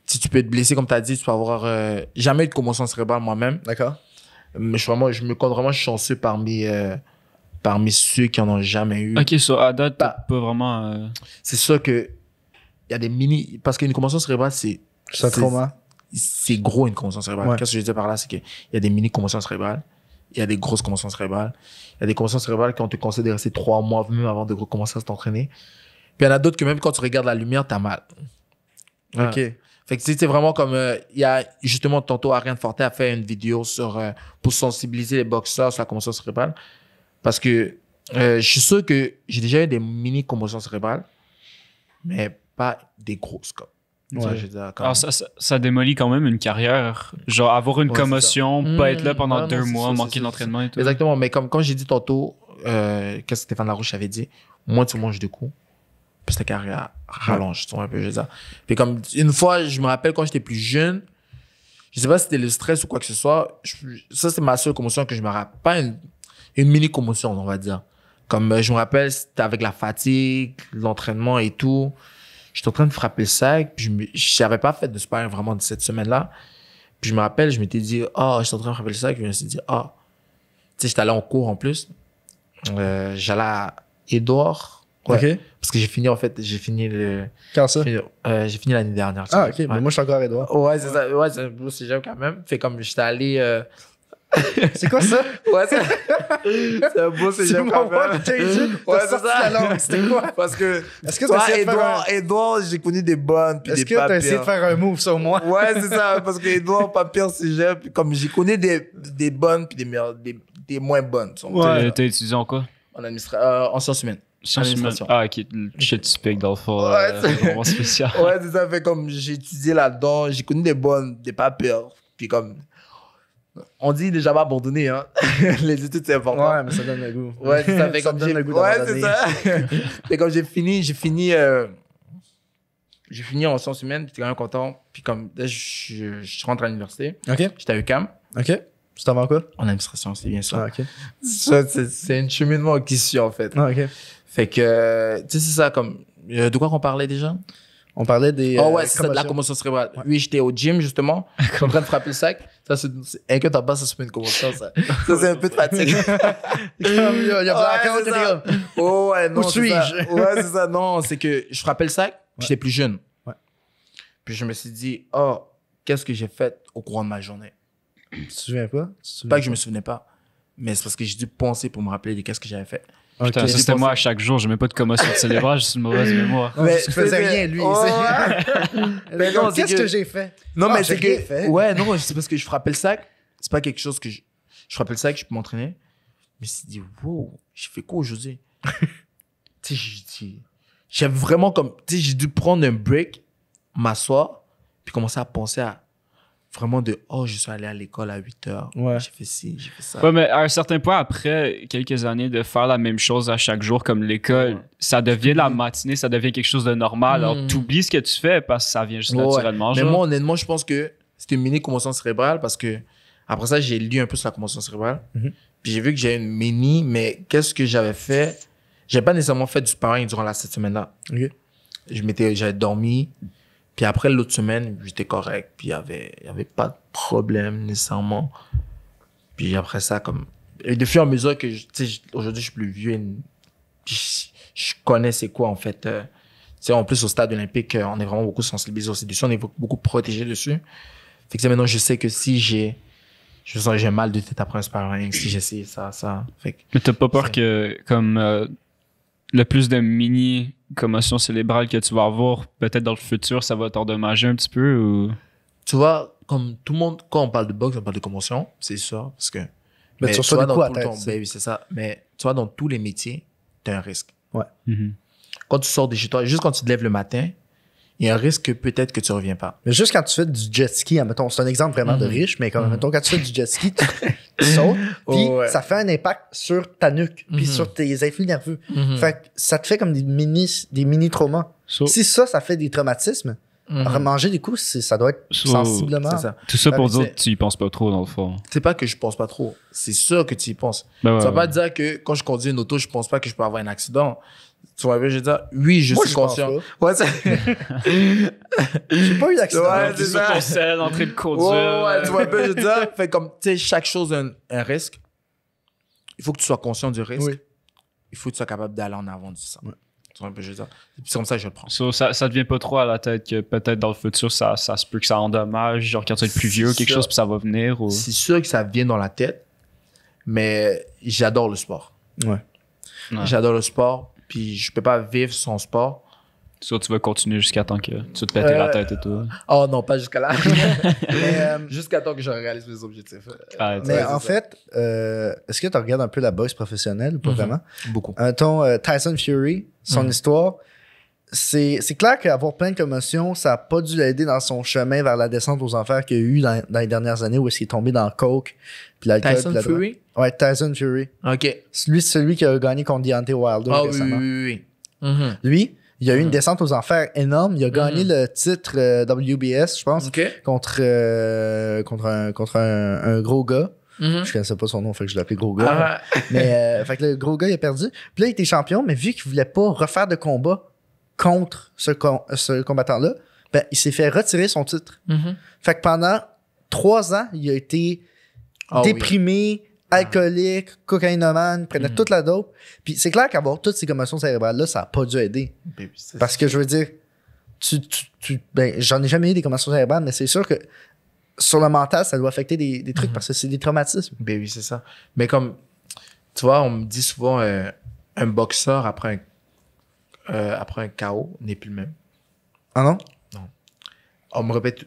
si tu peux être blessé, comme t'as dit, tu peux avoir, jamais eu de commotion cérébrale moi-même. D'accord. Mais je me compte vraiment chanceux parmi ceux qui en ont jamais eu. Ok, à date, t'as pas vraiment, C'est sûr que, il y a des parce qu'une commotion cérébrale, c'est un trauma. C'est gros, une commotion cérébrale. Ouais. Qu'est-ce que je veux dire par là, c'est qu'il y a des mini commotions cérébrales, il y a des grosses commotions cérébrales, il y a des commotions cérébrales qui ont te conseillé de rester 3 mois même avant de recommencer à t'entraîner. Puis il y en a d'autres que même quand tu regardes la lumière, t'as mal. Ok. Fait que c'est vraiment comme, il y a justement tantôt Ariane Forte a fait une vidéo pour sensibiliser les boxeurs sur la commotion cérébrale. Parce que je suis sûr que j'ai déjà eu des mini commotions cérébrales, mais pas des grosses comme. Ouais. Ça, je veux dire, alors ça démolit quand même une carrière. Genre avoir une commotion, pas être là pendant 2 mois, manquer d'entraînement et tout. Exactement, mais comme j'ai dit tantôt, qu'est-ce que Stéphane Larouche avait dit, moins tu manges de coups, puis ta carrière rallonge, tu vois, un peu, je veux dire. Puis comme une fois, je me rappelle quand j'étais plus jeune, je sais pas si c'était le stress ou quoi que ce soit, ça c'est ma seule commotion que je me rappelle, pas une mini commotion, on va dire. Comme je me rappelle, c'était avec la fatigue, l'entraînement et tout. J'étais en train de frapper le sac, puis je n'avais pas fait de sparring vraiment de cette semaine-là. Puis je me rappelle, je m'étais dit, j'étais en train de frapper le sac, puis je me suis dit, tu sais, j'étais allé en cours en plus. J'allais à Édouard. Ouais. OK. Parce que j'ai fini le... Quand ça? J'ai fini l'année dernière. Ah, OK. Ouais. Mais moi, je suis encore à Édouard. Ouais, c'est ça. Ouais, c'est jamais quand même. Fait comme j'étais allé C'est quoi ça? Ouais, c'est un beau cégep quand même. Ouais, c'est ça. La langue. C'était quoi? Parce que, est-ce que t'as essayé de faire Edouard, j'ai connu des bonnes puis des pas pires. Est-ce que t'as essayé de faire un move sur moi? Ouais, c'est ça. Parce que Edouard, pas pire cégep. Comme j'ai connu des bonnes puis des moins bonnes. Ouais. T'as étudié en quoi? En sciences humaines. Ah, ok. Shit typique dans le fond. Ouais, vraiment spécial. Ouais, c'est ça. Fait comme j'ai étudié là-dedans, j'ai connu des bonnes, des pas pires. Puis comme, on dit déjà pas abandonner, hein. Les études, c'est important. Ouais, mais ça donne le goût. Ouais, c'est ça. Fait ça comme donne le goût d'abandonner. Ouais, c'est ça. Fait comme j'ai fini en sciences humaines, puis j'étais quand même content. Puis comme, là, je rentre à l'université. OK. J'étais à UQAM. OK. Tu t'en vas quoi? En administration, c'est bien ça. Ah, OK. Ça, c'est un cheminement qui suit, en fait. Ah, OK. Fait que, tu sais, c'est ça, comme, de quoi qu'on parlait déjà? On parlait des. Oh ouais, c'est ça, de la commotion cérébrale. Ouais. Oui, j'étais au gym, justement. Je suis en train de frapper le sac. Ça, inquiète pas, ça se fait une commotion, ça. Ça, c'est un peu de fatigue. Il y a blackout, oh ouais, non. Où suis-je? Ouais, c'est ça. Non, c'est que je frappais le sac, puis j'étais plus jeune. Ouais. Puis je me suis dit, oh, qu'est-ce que j'ai fait au courant de ma journée? Tu te souviens pas? Pas que je me souvenais pas, mais c'est parce que j'ai dû penser pour me rappeler de qu'est-ce que j'avais fait. Putain, okay. Ça, c'était moi à chaque jour. Je mets pas de commotion cérébrale, j'ai une mauvaise mémoire. Mais tu faisais rien, lui. Mais non, qu'est-ce que j'ai fait? Non, mais c'est que. Fait. Ouais, non, c'est parce que je frappais le sac. C'est pas quelque chose que je frappais le sac, je peux m'entraîner. Mais je me suis dit, wow, j'ai fait quoi aujourd'hui? Tu sais, j'avais vraiment comme. Tu sais, j'ai dû prendre un break, m'asseoir, puis commencer à penser à. Vraiment je suis allé à l'école à 8 heures. Ouais. J'ai fait ci, j'ai fait ça. Ouais, mais à un certain point, après quelques années de faire la même chose à chaque jour comme l'école, ça devient la matinée, ça devient quelque chose de normal. Alors, t'oublies ce que tu fais parce que ça vient juste naturellement. Mais moi, honnêtement, je pense que c'était une mini commotion cérébrale parce que après ça, j'ai lu un peu sur la commotion cérébrale. Puis j'ai vu que j'avais une mini, mais qu'est-ce que j'avais fait? J'avais pas nécessairement fait du sparring durant cette semaine-là. Okay. J'avais dormi. Puis après, l'autre semaine, j'étais correct. Puis il y avait pas de problème nécessairement. Puis après ça, comme... Et de fur et à mesure que, tu sais, aujourd'hui, je suis plus vieux. Je connais c'est quoi, en fait. Tu sais, en plus, au stade olympique, on est vraiment beaucoup sensibilisé aussi dessus. On est beaucoup protégé dessus. Fait que maintenant, je sais que si j'ai mal de tête après un sparring, si j'essaie ça. Fait que, mais t'as pas peur que, comme... le plus de mini commotion cérébrale que tu vas avoir, peut-être dans le futur, ça va t'endommager un petit peu ou... Tu vois, comme tout le monde, quand on parle de boxe, on parle de commotion, c'est ça, parce que... Mais tu reçois des coups à tête. Oui, c'est ça. Mais tu vois, dans tous les métiers, t'as un risque. Ouais. Quand tu sors de chez toi, juste quand tu te lèves le matin, il y a un risque que peut-être que tu reviens pas. Mais juste quand tu fais du jet ski, admettons, c'est un exemple vraiment de riche, mais quand tu fais du jet ski, tu sautes, puis ça fait un impact sur ta nuque, puis sur tes influx nerveux. Fait que ça te fait comme des mini traumas. Si ça fait des traumatismes, manger des coups, ça doit être sensiblement. C'est ça. Tout ça pour dire que tu y penses pas trop, dans le fond. C'est pas que je pense pas trop. C'est sûr que tu y penses. Ça veut pas dire que quand je conduis une auto, je pense pas que je peux avoir un accident. Tu vois, je veux dire, oui, je suis conscient. Ouais, j'ai pas eu d'accident. Ouais, c'est sur ton sel, en train de conduire. Ouais, tu vois, je veux dire, fait comme, tu sais, chaque chose a un risque. Il faut que tu sois conscient du risque. Oui. Il faut que tu sois capable d'aller en avant de ça. Ouais. Tu vois, je veux dire. C'est comme ça que je le prends. Ça devient pas trop à la tête que peut-être dans le futur, ça se peut que ça endommage, genre quand tu vas être plus vieux, quelque chose, puis ça va venir. Ou... C'est sûr que ça vient dans la tête, mais j'adore le sport. Ouais. J'adore le sport. Puis je peux pas vivre sans sport. Soit tu vas continuer jusqu'à temps que tu te pètes la tête et tout. Oh non, pas jusqu'à là. Jusqu'à temps que je réalise mes objectifs. Mais en fait, est-ce que tu regardes un peu la boxe professionnelle ou pas vraiment? Beaucoup. Tyson Fury, son histoire, c'est clair qu'avoir plein de commotions, ça n'a pas dû l'aider dans son chemin vers la descente aux enfers qu'il y a eu dans les dernières années où est-ce qu'il est tombé dans le coke. Puis l'alcool. Tyson Fury? Ouais, Tyson Fury. OK. Lui, c'est celui qui a gagné contre Deontay Wilder récemment. Oui. Lui, il y a eu une descente aux enfers énorme. Il a gagné le titre WBS, je pense, contre un gros gars. Je connaissais pas son nom, fait que je l'ai appelé gros gars. Mais fait que le gros gars, il a perdu. Puis là, il était champion, mais vu qu'il voulait pas refaire de combat contre ce combattant-là, ben, il s'est fait retirer son titre. Fait que pendant 3 ans, il a été déprimé, alcoolique, cocaïnomane, prenait toute la dope. Puis c'est clair qu'avoir toutes ces commotions cérébrales-là, ça n'a pas dû aider. Parce que je veux dire, ben, j'en ai jamais eu des commotions cérébrales, mais c'est sûr que sur le mental, ça doit affecter des trucs parce que c'est des traumatismes. Ben oui, c'est ça. Mais comme, tu vois, on me dit souvent, un boxeur après un KO n'est plus le même. Ah non? Non. On me répète,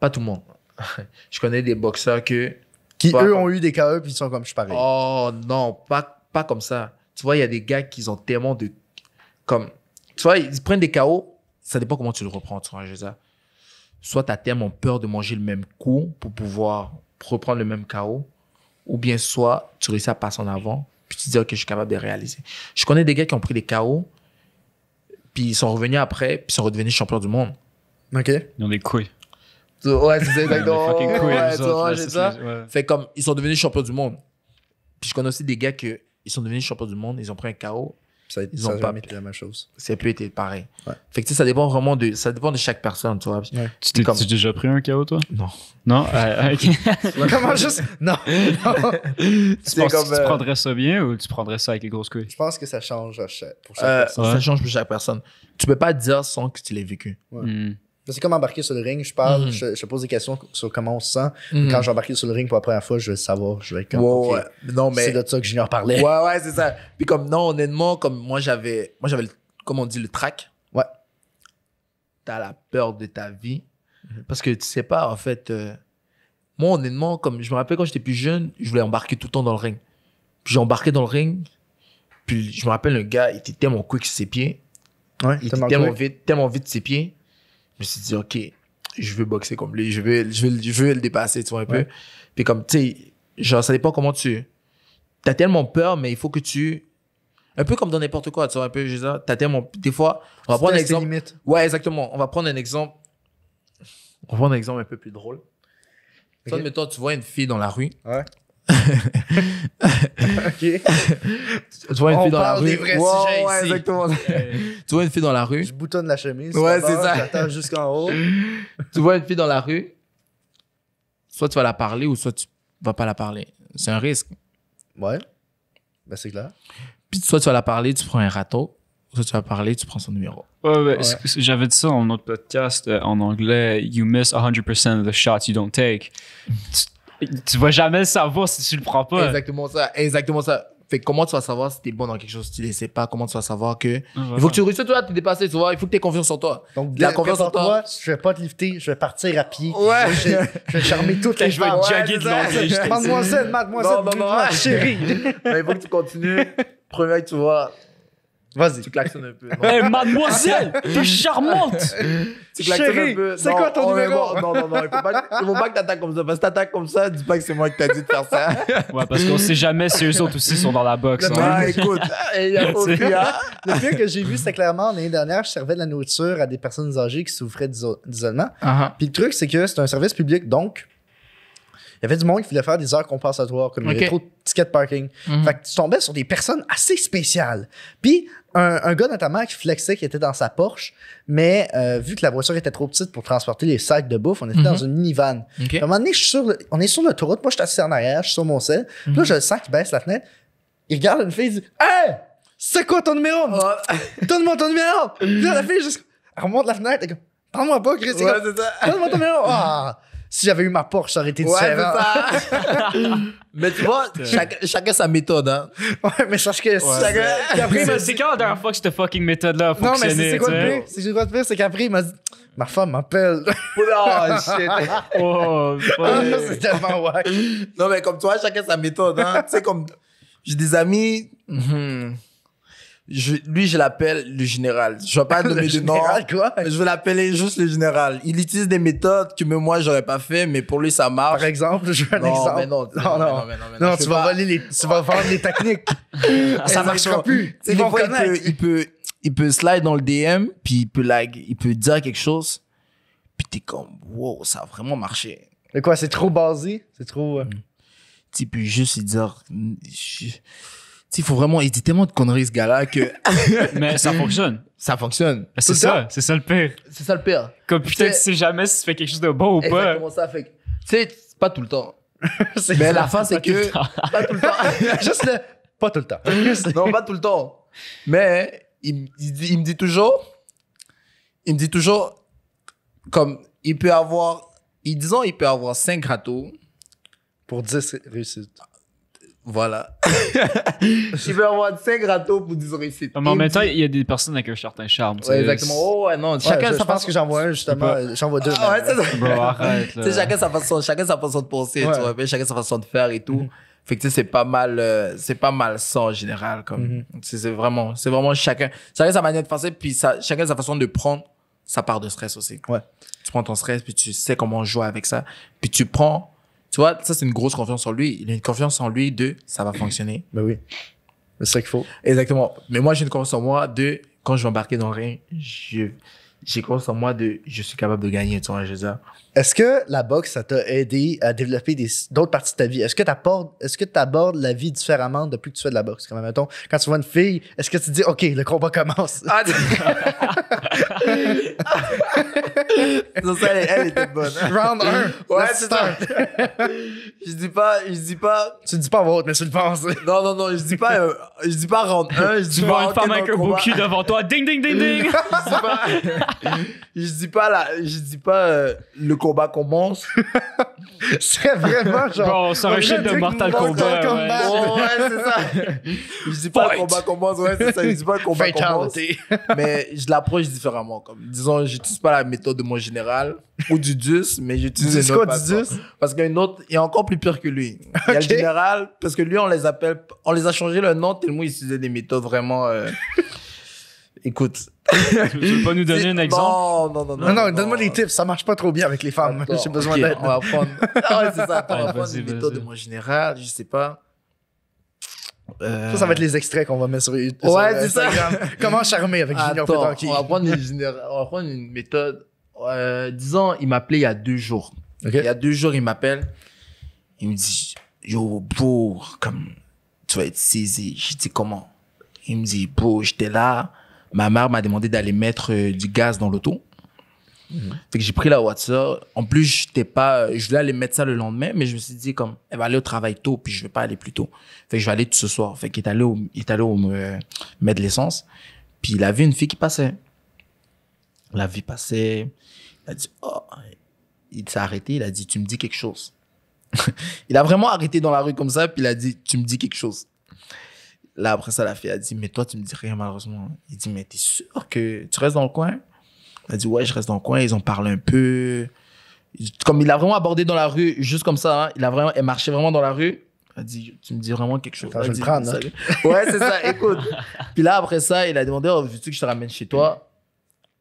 pas tout le monde. Je connais des boxeurs qui, eux, ont eu des KO puis ils sont comme je suis pareil. Oh non, pas comme ça. Tu vois, il y a des gars qui ont tellement de... Comme, tu vois, ils prennent des KO, ça dépend comment tu le reprends, tu vois, je veux dire. Soit tu as tellement peur de manger le même coup pour pouvoir reprendre le même KO, ou bien soit tu réussis à passer en avant, puis tu te dis, OK, je suis capable de réaliser. Je connais des gars qui ont pris des KO, puis ils sont revenus après, puis ils sont redevenus champions du monde. OK. Ils ont des couilles. Ouais, c'est exactement. fucking couilles, Ouais, les tu autres, vois, là, c'est c'est ça. ouais. Fait comme, ils sont devenus champions du monde. Puis je connais aussi des gars qui sont devenus champions du monde, ils ont pris un KO, Ça Ils ont n'a pas- jamais été la même chose. ça a plus été pareil. Ouais. Fait que tu sais, ça dépend vraiment ça dépend de chaque personne, tu vois. Ouais. Tu t'es Comme- déjà pris un KO, toi? Non. Non? Ok. Comment juste. Non. Tu C'est penses comme, que tu prendrais ça bien ou tu prendrais ça avec les grosses couilles? Je pense que ça change pour chaque personne. Ouais. Ça change pour chaque personne. Tu peux pas dire sans que tu l'aies vécu. Hmm. C'est comme embarquer sur le ring, je parle, Mhm. je pose des questions sur comment on se sent. Mhm. Quand j'ai embarqué sur le ring pour la première fois, je vais le savoir. Je vais être comme. Ouais, ok, ouais. Non, mais. c'est de ça que Junior parlait. Ouais, c'est ça. Puis comme, non, honnêtement, comme moi, j'avais comme on dit, le trac. Ouais. T'as la peur de ta vie. Parce que tu sais pas, en fait, moi, honnêtement, comme je me rappelle quand j'étais plus jeune, je voulais embarquer tout le temps dans le ring. Puis j'ai embarqué dans le ring. Puis je me rappelle, le gars, il était tellement quick sur ses pieds. Ouais, Il était tellement vite sur ses pieds. Je me suis dit, OK, je veux boxer comme lui. Je veux le dépasser, tu vois, un peu. Ouais. Puis comme, tu sais, genre, ça dépend comment t'as tellement peur, mais il faut que un peu comme dans n'importe quoi, tu vois, un peu, je veux dire, t'as tellement, des fois, on va prendre un exemple. Limite. Ouais, exactement. On va prendre un exemple. On va prendre un exemple un peu plus drôle. Ok. Toi, mettons, tu vois une fille dans la rue. Ouais. OK. Tu vois une On fille dans la parle rue. des vrais sujets ouais, ici. exactement. Tu vois une fille dans la rue. Je boutonne la chemise. Ouais, d'abord, c'est ça. J'attends jusqu'en haut. Tu vois une fille dans la rue. Soit tu vas la parler ou soit tu vas pas la parler. C'est un risque. Ouais. Ben, c'est clair. Puis soit tu vas la parler, tu prends un râteau. Soit tu vas parler, tu prends son numéro. Ouais. Ouais. J'avais dit ça dans notre podcast en anglais. You miss 100% of the shots you don't take. Tu vas jamais le savoir si tu le prends pas. Exactement ça. Exactement ça. Fait que comment tu vas savoir si t'es bon dans quelque chose si tu ne sais pas? Comment tu vas savoir que... Voilà. Il faut que tu réussisses, toi, t'es dépassé, tu vois. Il faut que tu aies confiance en toi. Donc, La confiance en toi. Je vais pas te lifter, je vais partir à pied. Ouais. Je vais charmer toutes les Je vais femmes. jogger de l'anglais. Mademoiselle, Non, chérie. Mais il faut que tu continues. Premier, tu vois, Vas-y. tu klaxonnes un peu. Non. Hey, mademoiselle, t'es charmante! Tu klaxonnes Chérie, un peu. c'est Non, quoi ton numéro? Non, il faut pas que t'attaques comme ça. Parce que t'attaques comme ça, dis pas que c'est moi qui t'ai dit de faire ça. Ouais, parce qu'on sait jamais si eux autres aussi sont dans la boxe. Le hein. Ah, écoute, il y a aucun. Le pire que j'ai vu, c'était clairement l'année dernière, je servais de la nourriture à des personnes âgées qui souffraient d'isolement. Puis le truc, c'est que c'est un service public, donc il y avait du monde qui voulait faire des heures compensatoires, comme il y avait Ok. trop de tickets de parking. Fait que tu tombais sur des personnes assez spéciales. Puis un gars notamment qui flexait, qui était dans sa Porsche, mais vu que la voiture était trop petite pour transporter les sacs de bouffe, on était dans une minivan. Ok. Puis à un moment donné, on est sur l'autoroute, moi je suis assis en arrière, je suis sur mon sel. Puis là, je le sens qu'il baisse la fenêtre. Il regarde une fille, il dit « Hey! C'est quoi ton numéro? Donne-moi ton numéro! » Puis là, la fille, juste, elle remonte la fenêtre, elle est comme « Parle-moi pas, Chris! » Ouais, c'est ça. Donne-moi ton numéro! Ah! Si j'avais eu ma Porsche, ça aurait été Ouais, différent. c'est ça. Mais tu vois, chacun sa méthode, hein. Ouais, mais sache que... Puis après, il m'a C'est dit... quand la dernière fois que cette fucking méthode-là a Non, mais fonctionné? c'est quoi tu le sais? pire? C'est quoi le pire? C'est qu'après, il m'a dit... Ma femme m'appelle. Oh, shit. Oh, Ah, ouais. c'est tellement wack. Non, mais comme toi, chacun sa méthode, hein. Tu sais, comme, j'ai des amis, lui, je l'appelle le général. Je vais pas Le nommer de nom. général, quoi? Je vais l'appeler juste le général. Il utilise des méthodes que même moi, j'aurais pas fait, mais pour lui, ça marche. Par exemple, je veux un Non, exemple. mais non, Non, je tu peux vas pas. voler tu vas vendre les techniques. Ça marchera plus. Tu sais, Ils des vont fois, connaître. il peut slide dans le DM, puis il peut dire quelque chose, puis t'es comme, wow, ça a vraiment marché. Mais quoi, c'est trop basé? C'est trop... Tu sais, il peut juste lui dire, il faut vraiment, il dit tellement de conneries, ce gars-là, que Mais ça fonctionne. ça fonctionne. C'est ça le pire. C'est ça le pire. Comme putain, C'est- tu sais jamais si tu fais quelque chose de bon ou pas. Exactement ça. Fait que, tu sais, c'est pas tout le temps. C'est Mais ça. la fin, c'est Pas tout le que, temps. pas tout le temps. Juste le... Pas tout le temps. Non, pas tout le temps. Mais il me dit toujours, comme il peut avoir disons, il peut avoir 5 râteaux. Pour 10 réussites. Voilà. Il peut avoir 5 râteaux pour 10 réussites. Mais en même temps, il y a des personnes avec un certain charme. Ouais, exactement. Oh, ouais, non. Chacun je pense que j'envoie un, justement. J'envoie 2. Ah, ouais, c'est ça. Bro, arrête. Là. Chacun sa façon de penser, tu vois. Chacun sa façon de faire et tout. Fait que tu sais, c'est pas mal ça en général. Comme, c'est vraiment chacun sa manière de penser, puis chacun sa façon de prendre sa part de stress aussi. Ouais. Tu prends ton stress, puis tu sais comment jouer avec ça. Puis tu prends, tu vois, ça c'est une grosse confiance en lui. Il a une confiance en lui de ça va fonctionner. Ben oui. C'est ça qu'il faut. Exactement. Mais moi, j'ai une confiance en moi de quand je vais embarquer dans le ring, j'ai confiance en moi de je suis capable de gagner, tu vois, je veux dire. Est-ce que la boxe, ça t'a aidé à développer d'autres parties de ta vie? Est-ce que tu abordes la vie différemment depuis que tu fais de la boxe? Comme, mettons, quand tu vois une fille, est-ce que tu te dis, OK, le combat commence? Ah, non, ça, elle était bonne. Round 1. Ouais, c'est ça. Je dis pas. Tu dis pas à mais tu le penses. Non, je dis pas round 1. Tu vois une femme avec un beau cul devant toi. Ding, ding, ding, ding. Je dis pas le combat commence. C'est vraiment genre. Bon, ça aurait shit de Mortal Kombat. Ouais, c'est ça. Je dis pas le combat commence. Ouais, c'est ça. Je dis pas le combat commence. Mais je l'approche différemment. Comme, disons, j'utilise pas la méthode de mon général ou du DUS, mais j'utilise une autre façon. Parce qu'il y a une autre, il y a encore plus pire que lui. Il y a le général, parce que lui, on les a changé le nom tellement il utilisait des méthodes vraiment. Écoute. Tu veux pas nous donner un exemple? Non, donne-moi des tips. Ça marche pas trop bien avec les femmes. J'ai besoin d'aide. On va prendre. Ah ouais, c'est ça. On va prendre une méthode de mon général. Je sais pas. Ça va être les extraits qu'on va mettre sur YouTube. Ouais, c'est ça. Comment charmer avec Junior Petanqui? On va prendre une méthode. Disons, il m'appelait il y a 2 jours. Okay. Il y a 2 jours, il m'appelle. Il me dit, yo, bro, comme, tu vas être saisi. Je dis, comment? Il me dit, bro, j'étais là. Ma mère m'a demandé d'aller mettre du gaz dans l'auto. Fait que j'ai pris la voiture. En plus, je voulais aller mettre ça le lendemain, mais je me suis dit, comme, elle va aller au travail tôt, puis je vais pas aller plus tôt. Fait que je vais aller tout ce soir. Fait qu'il est allé mettre de l'essence. Puis il a vu une fille qui passait. La vie passait. Il a dit, oh, il s'est arrêté. Il a dit, tu me dis quelque chose. Il a vraiment arrêté dans la rue comme ça, puis il a dit, tu me dis quelque chose. Là, après ça, la fille a dit, mais toi, tu me dis rien, malheureusement. Il dit, mais t'es sûr que tu restes dans le coin? Elle a dit, ouais, je reste dans le coin. Ils ont parlé un peu. Comme il a vraiment abordé dans la rue, juste comme ça, hein, elle marchait vraiment dans la rue. Elle a dit, tu me dis vraiment quelque chose. Je vais le prendre, hein. Ouais, c'est ça, écoute. Puis là, après ça, il a demandé, oh, veux-tu que je te ramène chez toi?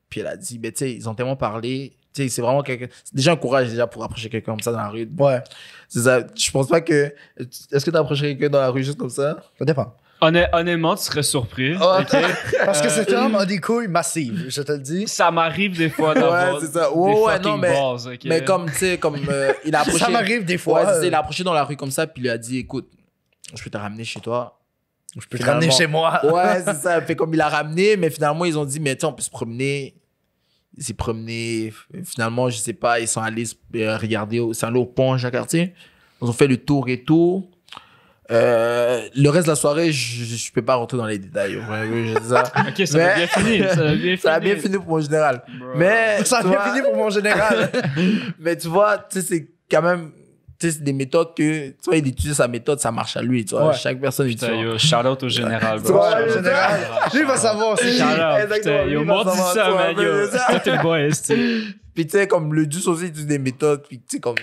Puis elle a dit, ben, tu sais, ils ont tellement parlé. Tu sais, c'est vraiment quelqu'un. C'est déjà un courage, déjà, pour approcher quelqu'un comme ça dans la rue. Ouais. C'est ça. Je pense pas que. Est-ce que t'as approché quelqu'un dans la rue juste comme ça? Ça dépend. Honnêtement, tu serais surpris. Okay? Parce que cet homme a des couilles massives, je te le dis. Ça m'arrive des fois d'avoir c'est ça. des fucking balls. Okay? Mais comme, tu sais, il a approché. Ça m'arrive des fois. Ouais, il a approché dans la rue comme ça, puis il lui a dit, écoute, je peux te ramener chez toi. Je peux te ramener chez moi. Ouais, c'est ça. Fait comme il a ramené, mais finalement, ils ont dit, mais tu sais, on peut se promener. Il s'est promené. Finalement, je sais pas, ils sont allés regarder, ils sont allés au pont Jacques-Cartier. Ils ont fait le tour et tout. Le reste de la soirée, je peux pas rentrer dans les détails. Ok, ça a bien fini. Ça a bien fini pour mon général. Mais ça a bien fini pour mon général. Mais tu vois, tu sais, c'est quand même, tu sais, c'est des méthodes que, tu vois, il utilise sa méthode, ça marche à lui, tu vois. Ouais. Chaque personne utilise. Shout out au général, bro. Ouais, général. Lui va savoir aussi. Yo, moi, dis ça, man. Yo, c'est le boy, Puis tu sais, comme le Deuce aussi utilise des méthodes, puis tu sais, comme.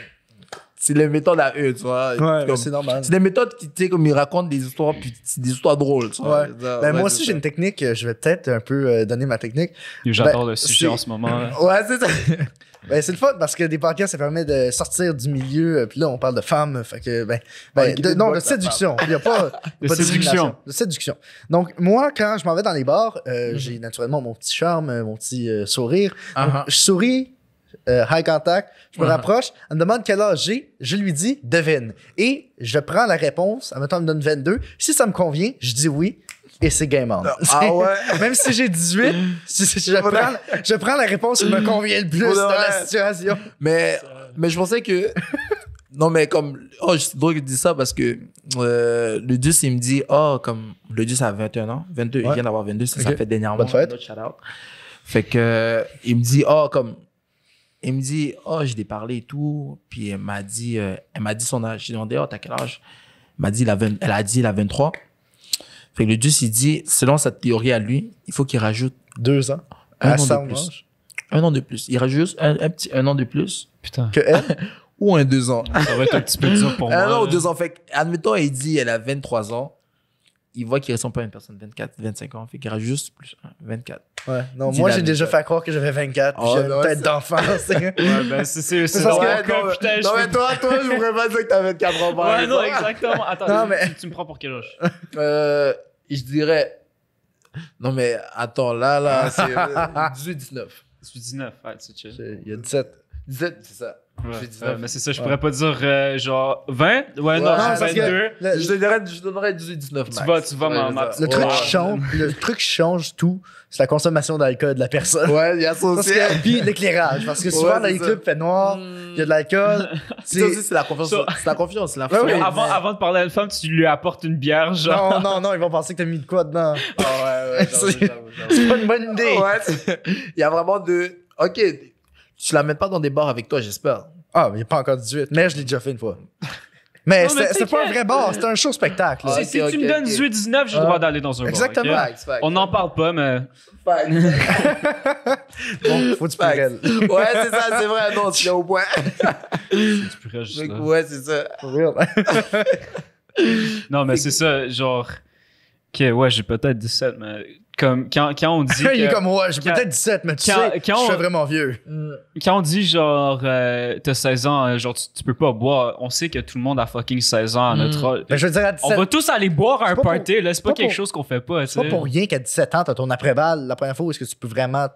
C'est les méthodes à eux, tu vois. Ouais, comme, c'est normal. C'est des méthodes qui, tu sais, comme ils racontent des histoires, puis c'est des histoires drôles, tu vois. Ouais. Moi aussi, j'ai une technique. Je vais peut-être un peu donner ma technique. J'adore le sujet en ce moment. Ouais, c'est ça. C'est le fun parce que des podcasts, ça permet de sortir du milieu. Puis là, on parle de femmes. Fait que, de séduction. Il n'y a pas de séduction. De séduction. Donc, moi, quand je m'en vais dans les bars, j'ai naturellement mon petit charme, mon petit sourire. Donc, je souris. High contact, je me rapproche, elle me demande quel âge j'ai, je lui dis devine. Et je prends la réponse, admettons, elle me donne 22. Si ça me convient, je dis oui. Et c'est game on. Ah ouais? Même si j'ai 18, je prends la réponse qui me convient le plus dans la situation. Mais je pensais que. Non, mais comme. Oh, c'est drôle que tu dis ça parce que le Deuce, il me dit, comme le Deuce a 21 ans, 22, il vient d'avoir 22, ça fait dernièrement. Bonne fête. Notre shout-out. Fait que, il me dit, comme. il me dit, oh, je l'ai parlé et tout. Puis elle m'a dit son âge. J'ai demandé, oh, t'as quel âge? Elle a dit, il a 23. Fait que le Deuce, il dit, selon sa théorie à lui, il faut qu'il rajoute 2 ans. Un an de plus. Un an de plus. Il rajoute juste un an de plus. Putain. Que elle? Ou 2 ans. Ça va être un petit peu dur pour moi. Un an ou 2 ans. Fait que, admettons, il dit, elle a 23 ans. Il voit qu'il ressemble pas à une personne de 24, 25 ans. Fait qu'il rajoute juste plus 24. Ouais. Non, moi, j'ai déjà fait croire que j'avais 24. Puis j'avais une tête d'enfant. Ouais, ben, c'est Non, mais toi, je voudrais pas dire que t'as 24 ans. Ouais, non, exactement. Attends, non, mais... tu me prends pour quel âge? Je dirais... Non, mais attends, là, c'est 18-19. 19, ouais, c'est chill. Il y a 17. 17, c'est ça. Ouais, mais c'est ça, je pourrais pas dire genre 20? Ouais, non, non, 22. Je donnerais 18-19 max. Tu vas max. Le truc qui change tout, c'est la consommation d'alcool de la personne. Ouais, il y a ça aussi. Puis l'éclairage. Parce que souvent, dans les clubs, fait noir, il y a de l'alcool. Ça aussi, c'est la confiance. C'est la confiance. Avant de parler à une femme, tu lui apportes une bière, genre. Non, ils vont penser que t'as mis de quoi dedans. Ouais, c'est pas une bonne idée. Ouais, il y a vraiment OK, tu la mets pas dans des bars avec toi, j'espère. Ah, mais il n'est pas encore 18. Mais je l'ai déjà fait une fois. Mais c'est pas un vrai bar, c'est un show spectacle. Si tu me donnes 18-19, j'ai le droit d'aller dans un bar. Exactement. Okay? On n'en parle pas, mais. Bon, faut du purel. Ouais, c'est ça, c'est vrai. Non, tu es au point. Du purel, juste là. Ouais, c'est ça. Non, mais c'est ça, genre. Ok, ouais, j'ai peut-être 17, mais. Comme quand on dit. Il est comme moi, j'ai peut-être 17, mais tu sais, je suis vraiment vieux. Quand on dit genre, t'as 16 ans, genre, tu peux pas boire, on sait que tout le monde a fucking 16 ans à notre âge. Ben, je veux dire, à 17, on va tous aller boire à un party, là, c'est pas quelque chose qu'on fait pas. C'est pas pour rien qu'à 17 ans, t'as ton après-balle. La première fois où est-ce que tu peux vraiment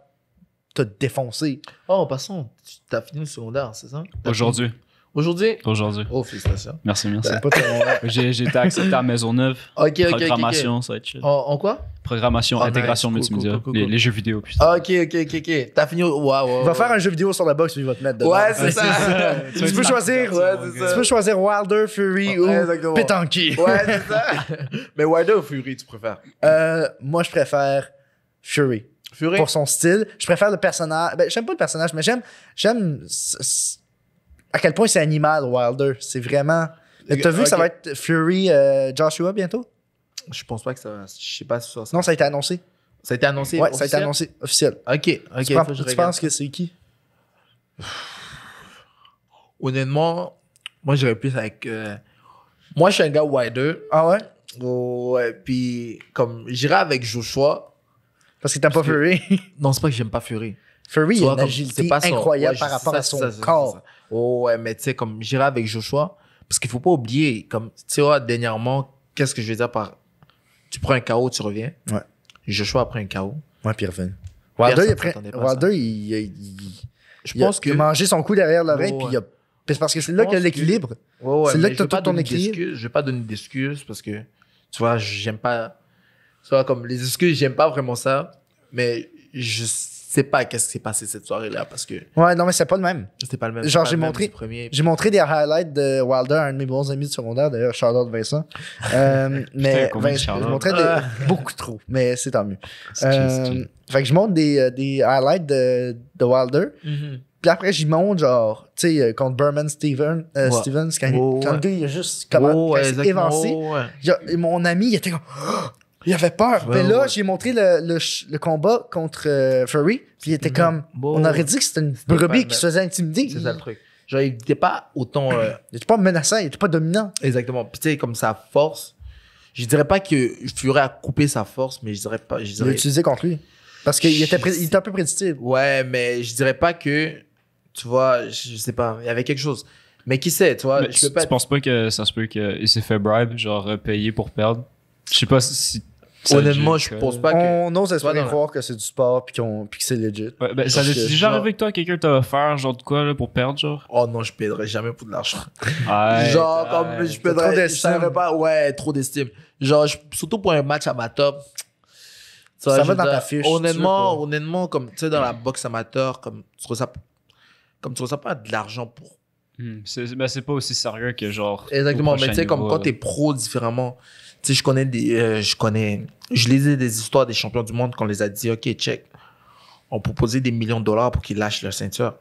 te défoncer. Oh, en passant, tu as fini le secondaire, c'est ça? Aujourd'hui. Aujourd'hui? Oh, félicitations. Merci. C'est pas ton... J'ai été accepté à Maisonneuve. Ok. Programmation, ça va être chill. En quoi? Programmation, intégration multimédia. Cool. Les jeux vidéo, putain. Ok. T'as fini. Wow. Il va faire un jeu vidéo sur la boxe, puis il va te mettre dedans. Ouais, c'est ça. Tu peux choisir. Tu peux choisir Wilder, Fury ou Pétanqui. Ouais, c'est ça. Mais Wilder ou Fury, tu préfères? Moi, je préfère Fury. Pour son style. Je préfère le personnage. Ben, j'aime pas le personnage, mais j'aime à quel point c'est animal, Wilder. C'est vraiment... T'as vu que ça va être Fury Joshua bientôt? Je pense pas que ça va... Je sais pas si ça... Non, ça a été annoncé. Ça a été annoncé? Ouais, ça a été annoncé officiel. Ok. Tu penses que c'est qui? Honnêtement, moi, j'irais plus avec... Moi, je suis un gars Wilder. Ah ouais? Ouais, puis comme j'irais avec Joshua. Parce que t'aimes pas Fury? Non, c'est pas que j'aime pas Fury. Fury, il a une agilité incroyable par rapport à son corps. Ouais, mais tu sais, comme j'irais avec Joshua, parce qu'il faut pas oublier, comme, tu sais, dernièrement, qu'est-ce que je veux dire par... Tu prends un KO, tu reviens. Ouais. Joshua a pris un KO. Ouais, puis il revient. Wilder, il a mangé son coup derrière l'oreille, puis il a... C'est parce que c'est là qu'il y a l'équilibre. C'est là que t'as tout ton équilibre. Je vais pas donner d'excuses parce que, tu vois, j'aime pas... Tu vois, comme les excuses, j'aime pas vraiment ça, mais je sais pas qu'est-ce qui s'est passé cette soirée-là parce que... Ouais, non, mais c'est pas le même. C'était pas le même. Genre, j'ai montré des highlights de Wilder à un de mes bons amis de secondaire, d'ailleurs, Charlotte Vincent. Mais Vincent, je montrais beaucoup trop, mais c'est tant mieux. Fait que je montre des highlights de Wilder. Puis après, j'y monte, genre, tu sais, contre Berman Stevens, quand le gars, il a juste évancé. Et mon ami, il était comme... Il avait peur. Mais là, j'ai montré le combat contre Fury. Puis il était comme... On aurait dit que c'était une brebis qui se faisait intimider. C'est ça le truc. Genre, il était pas autant... Il était pas menaçant, il était pas dominant. Exactement. Puis tu sais, comme sa force... Je dirais pas que Fury a coupé sa force, mais je dirais pas... Il l'a utilisé contre lui. Parce qu'il était un peu prédictible. Ouais, mais je dirais pas que... Tu vois, je sais pas. Il y avait quelque chose. Mais qui sait, tu vois... Tu penses pas que ça se peut qu'il s'est fait bribe, genre payer pour perdre? Je sais pas si... Honnêtement, je pense pas que... On ose espérer croire que c'est du sport puis que c'est legit. Ouais, ben, ça a déjà arrivé que toi, quelqu'un t'a offert genre de quoi là, pour perdre, genre? Oh non, je paierais jamais pour de l'argent. Ouais, genre, comme je paierais... Je savais pas... Ouais, trop d'estime. Genre, surtout pour un match amateur... Ça va dans ta fiche. Honnêtement, comme, tu sais, dans la boxe amateur, comme tu reçois pas de l'argent pour... C'est pas aussi sérieux que genre... Exactement, mais tu sais, comme quand t'es pro différemment... Tu sais, je lisais des histoires des champions du monde qu'on les a dit, OK, check, on proposait des millions de dollars pour qu'ils lâchent leur ceinture.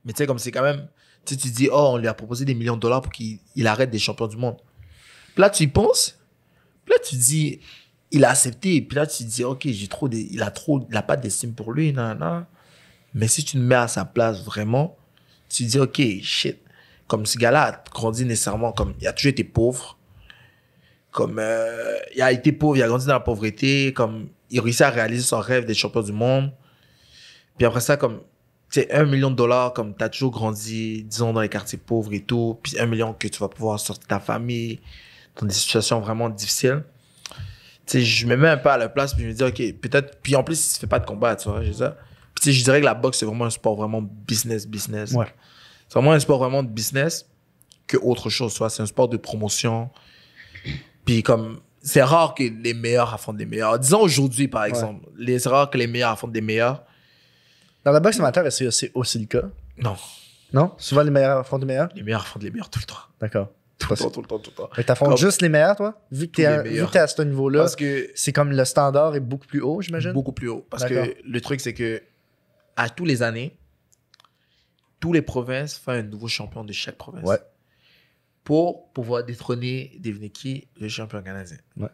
Mais tu sais, comme c'est quand même, tu dis, oh, on lui a proposé des millions de dollars pour qu'il arrête des champions du monde. Puis là, tu y penses. Puis là, tu dis, il a accepté. Puis là, tu dis, ok, il a pas d'estime pour lui, non. Mais si tu te mets à sa place vraiment, tu dis, ok, shit. Comme ce gars-là a grandi nécessairement, comme il a toujours été pauvre. Comme il a été pauvre, il a grandi dans la pauvreté. Comme il réussit à réaliser son rêve des champions du monde. Puis après ça, comme, tu sais, $1 million, comme t'as toujours grandi, disons, dans les quartiers pauvres et tout. Puis 1 million que tu vas pouvoir sortir de ta famille dans des situations vraiment difficiles. Tu sais, je me mets un peu à la place, puis je me dis, ok, peut-être. Puis en plus, il se fait pas de combat, tu vois, je dis ça. Puis tu sais, je dirais que la boxe, c'est vraiment un sport vraiment business. Ouais. C'est vraiment un sport vraiment de business que autre chose, tu vois. C'est un sport de promotion. Puis comme, c'est rare que les meilleurs affrontent les meilleurs. Disons aujourd'hui, par exemple, c'est rare que les meilleurs affrontent des meilleurs. Dans la boxe amateur, est-ce que c'est aussi le cas? Non. Non? Souvent, les meilleurs affrontent les meilleurs? Les meilleurs affrontent les meilleurs tout le temps. D'accord. Tout le temps. Mais t'affrontes juste les meilleurs, toi? Vu que t'es à ce niveau-là, parce que c'est comme le standard est beaucoup plus haut, j'imagine? Beaucoup plus haut. Parce que le truc, c'est que à tous les années, tous les provinces font un nouveau champion de chaque province. Ouais. Pour pouvoir détrôner, devenir qui? Le champion canadien. Ouais.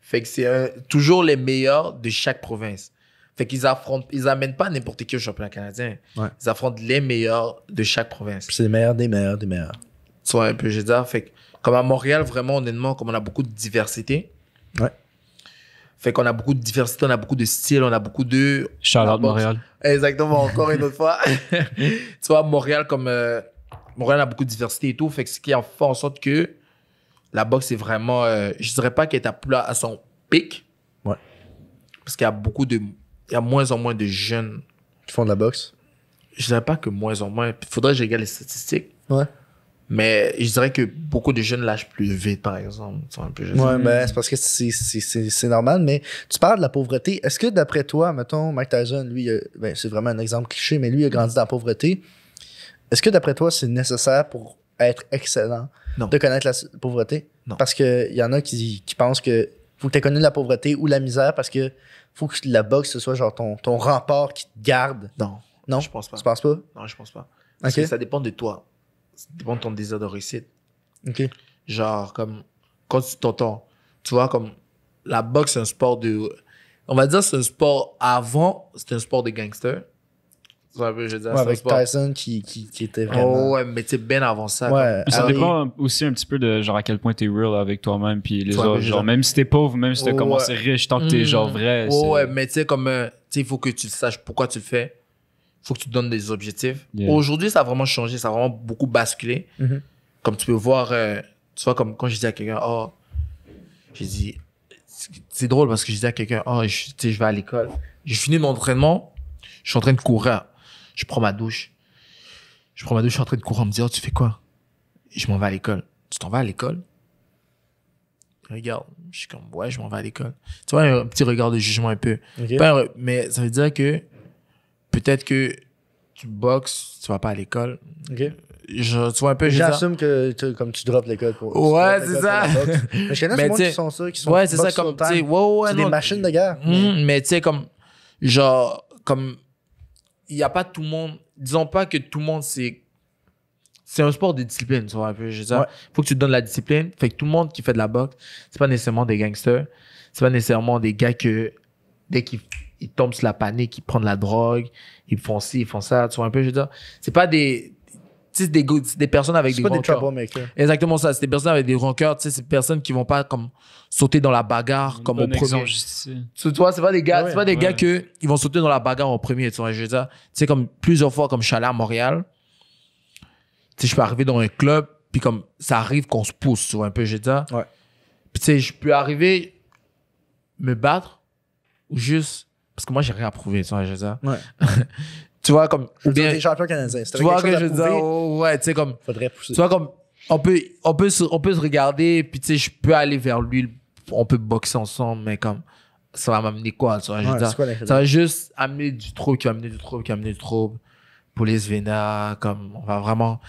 Fait que c'est toujours les meilleurs de chaque province. Fait qu'ils amènent pas n'importe qui au championnat canadien. Ouais. Ils affrontent les meilleurs de chaque province. Puis c'est les meilleurs des meilleurs des meilleurs. Tu vois un peu, je veux dire. Fait que, comme à Montréal, vraiment, honnêtement, comme on a beaucoup de diversité. Ouais. Fait qu'on a beaucoup de diversité, on a beaucoup de styles, on a beaucoup de... Charlotte, Montréal. Exactement, encore une autre fois. Tu vois, Montréal, comme... Montréal a beaucoup de diversité et tout. Fait que ce qui a fait en sorte que la boxe est vraiment... je dirais pas qu'elle est à son pic. Ouais. Parce qu'il y a il y a moins en moins de jeunes qui font de la boxe. Je dirais pas que moins en moins. Il faudrait que je regarde les statistiques. Ouais. Mais je dirais que beaucoup de jeunes lâchent plus vite, par exemple. Ouais, ben, c'est parce que c'est normal, mais tu parles de la pauvreté. Est-ce que d'après toi, mettons, Mike Tyson, lui, ben, c'est vraiment un exemple cliché, mais lui, il a grandi dans la pauvreté. Est-ce que d'après toi, c'est nécessaire pour être excellent de connaître la pauvreté? Non. Parce qu'il y en a qui pensent que faut que tu aies connu la pauvreté ou la misère parce que faut que la boxe, ce soit genre ton rempart qui te garde. Non? Je pense pas. Tu penses pas? Non, je pense pas. Parce que ça dépend de toi. Ça dépend de ton désir de réussite. OK. Genre, comme, quand tu t'entends, tu vois, comme, la boxe, c'est un sport de... On va dire, c'est un sport avant, c'était un sport de gangsters. Je veux dire, avec Tyson qui était vraiment... Oh, ouais, mais tu sais, bien avant ça. Ouais. Puis ça dépend aussi un petit peu de genre à quel point t'es real avec toi-même puis les autres. Genre, même si t'es pauvre, même si t'as commencé riche, tant que t'es genre vrai. Ouais, mais tu sais, comme, tu sais, il faut que tu saches pourquoi tu le fais. Il faut que tu te donnes des objectifs. Yeah. Aujourd'hui, ça a vraiment changé, ça a vraiment beaucoup basculé. Mm-hmm. Comme tu peux voir, tu vois, comme quand je dis à quelqu'un, oh, j'ai dit, c'est drôle parce que je dis à quelqu'un, oh, tu sais, je vais à l'école. J'ai fini mon entraînement, je suis en train de courir. Je prends ma douche. Je suis en train de courir. On me dit, oh, tu fais quoi? Je m'en vais à l'école. Tu t'en vas à l'école? Regarde. Je suis comme, ouais, je m'en vais à l'école. Tu vois, un petit regard de jugement un peu. Okay. Mais ça veut dire que peut-être que tu boxes, tu vas pas à l'école. Okay. Tu vois un peu. J'assume que comme tu drops l'école pour. Ouais, c'est ça. Mais je connais des gens qui sont ça, qui sont. Ouais, c'est ça, comme, tu sais, c'est des machines de guerre. Mais tu sais, comme, genre, comme, il n'y a pas tout le monde, disons pas que tout le monde, c'est un sport de discipline, tu vois un peu. Je veux dire, faut que tu te donnes la discipline. Fait que tout le monde qui fait de la boxe, c'est pas nécessairement des gangsters. C'est pas nécessairement des gars que, dès qu'ils tombent sur la panique, ils prennent de la drogue, ils font ci, ils font ça, tu vois un peu. Je veux dire, c'est pas des, tu sais, des personnes avec des grands cœurs. Exactement ça. C'est des personnes avec des grands cœurs. Tu sais, c'est des personnes qui vont pas comme sauter dans la bagarre comme au premier. Tu vois, c'est pas des gars, c'est pas des gars que ils vont sauter dans la bagarre au premier. Tu vois, je veux dire, tu sais, comme plusieurs fois, comme je suis allé à Montréal, tu sais, je peux arriver dans un club, puis comme ça arrive qu'on se pousse, tu vois un peu, je veux dire. Ouais. Puis tu sais, je peux arriver me battre ou juste parce que moi j'ai rien à prouver, tu vois, je veux dire. Ouais. Tu vois, comme. Ou bien des champions canadiens. Tu vois que je veux dire, ouais, tu sais, comme. Faudrait pousser. Tu vois, comme. On peut se regarder, puis tu sais, je peux aller vers lui, on peut boxer ensemble, mais comme. Ça va m'amener quoi, tu vois, je veux dire. Ça va juste amener du trouble, qui va amener du trouble, qui va amener du trouble. Police vénère, comme. On va vraiment.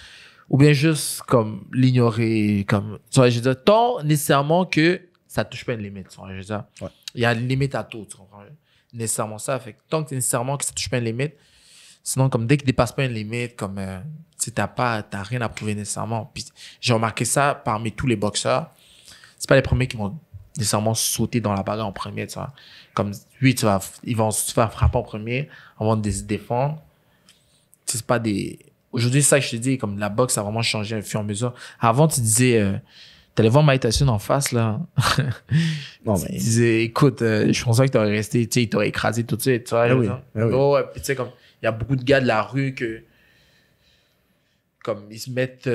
Ou bien juste, comme, l'ignorer, comme. Tu vois, je veux dire, tant nécessairement que ça touche pas une limite, tu vois, je veux dire. Ouais. Il y a une limite à tout, tu comprends. Nécessairement ça. Fait que tant que nécessairement que ça touche pas une limite, Sinon, comme dès qu'il dépasse pas une limite, comme, tu sais, t'as rien à prouver nécessairement. Puis j'ai remarqué ça parmi tous les boxeurs. C'est pas les premiers qui vont nécessairement sauter dans la bagarre en premier, tu vois. Comme, oui, ils vont se faire frapper en premier avant de se défendre. C'est pas des... Aujourd'hui, c'est ça que je te dis, comme la boxe a vraiment changé au fur et à mesure. Avant, tu disais, t'allais voir Mike Tyson en face, là. Non, mais... Tu disais, écoute, je pensais que t'aurais resté, tu sais, il t'aurait écrasé tout de suite, tu vois. Ah oui, ah oui. Oh, ouais, puis tu sais, comme, il y a beaucoup de gars de la rue que, comme, ils se mettent, il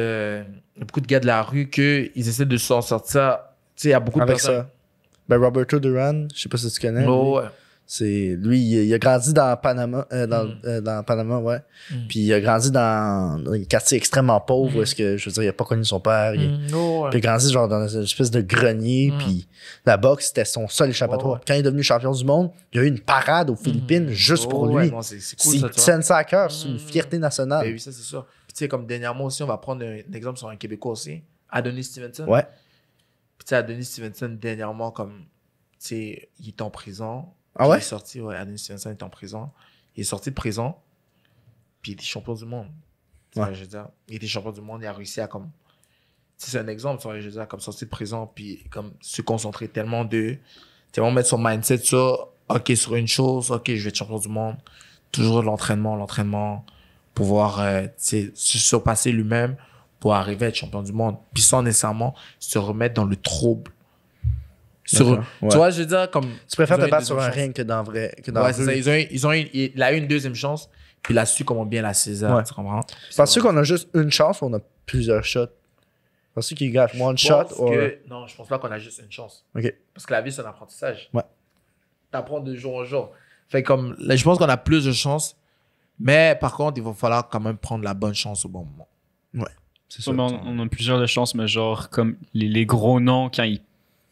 y a beaucoup de gars de la rue que, ils essaient de s'en sortir. Tu sais, il y a beaucoup de personnes. Ça. Ben, Roberto Duran, je sais pas si tu connais. Oh, ouais. C'est lui, il a grandi dans Panama, dans Panama, ouais. Puis il a grandi dans un quartier extrêmement pauvre, où est-ce que, je veux dire, il a pas connu son père. Ouais. Puis il a grandi genre dans une espèce de grenier, puis la boxe, c'était son seul échappatoire. Ouais. Quand il est devenu champion du monde, il y a eu une parade aux Philippines juste pour lui. Non, c'est cool, ça, il tienne ça à cœur, c'est une fierté nationale. Ben oui, ça, c'est sûr. Puis tu sais, comme dernièrement aussi, on va prendre un exemple sur un Québécois aussi, Adonis Stevenson. Ouais. Puis tu sais, Adonis Stevenson, dernièrement, comme, tu sais, il est en prison. Ah ouais? Il est sorti, ouais, Adonis Stevenson est en prison. Il est sorti de prison, puis il était champion du monde. Ouais. Je veux dire, il était champion du monde, il a réussi à comme... C'est un exemple, je veux dire, comme sorti de prison, puis comme se concentrer tellement tellement mettre son mindset sur, OK, sur une chose, OK, je vais être champion du monde. Toujours l'entraînement, pouvoir, tu sais, se surpasser lui-même pour arriver à être champion du monde. Puis sans nécessairement se remettre dans le trouble. Tu vois, je veux dire, comme... Tu préfères te battre sur un ring que dans vrai. Que dans ouais, c'est ça. Il a eu une deuxième chance, puis il a su comment bien la saisir. Tu comprends? Penses-tu qu'on a juste une chance ou on a plusieurs shots? Penses-tu qu'il gagne one shot? Non, je pense pas qu'on a juste une chance. OK. Parce que la vie, c'est un apprentissage. Ouais. T'apprends de jour en jour. Fait comme, là, je pense qu'on a plus de chances, mais par contre, il va falloir quand même prendre la bonne chance au bon moment. Ouais. C'est ça. On a plusieurs de chances, mais genre, comme les gros noms, quand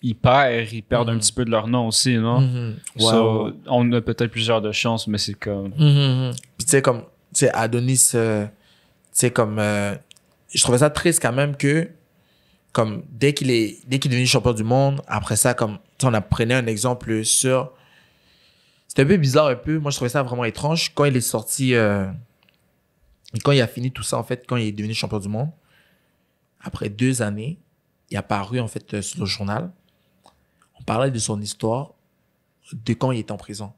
ils perdent un petit peu de leur nom aussi, non? On a peut-être plusieurs de chances, mais c'est comme... Puis tu sais, comme, tu sais, Adonis, tu sais, comme, je trouvais ça triste quand même que, comme, dès qu'il est devenu champion du monde, après ça, comme, tu sais, on a pris un exemple sur... C'était un peu bizarre, un peu. Moi, je trouvais ça vraiment étrange. Quand il est sorti, quand il a fini tout ça, en fait, quand il est devenu champion du monde, après 2 années, il est apparu, en fait, sur le journal. On parlait de son histoire, de quand il était en prison.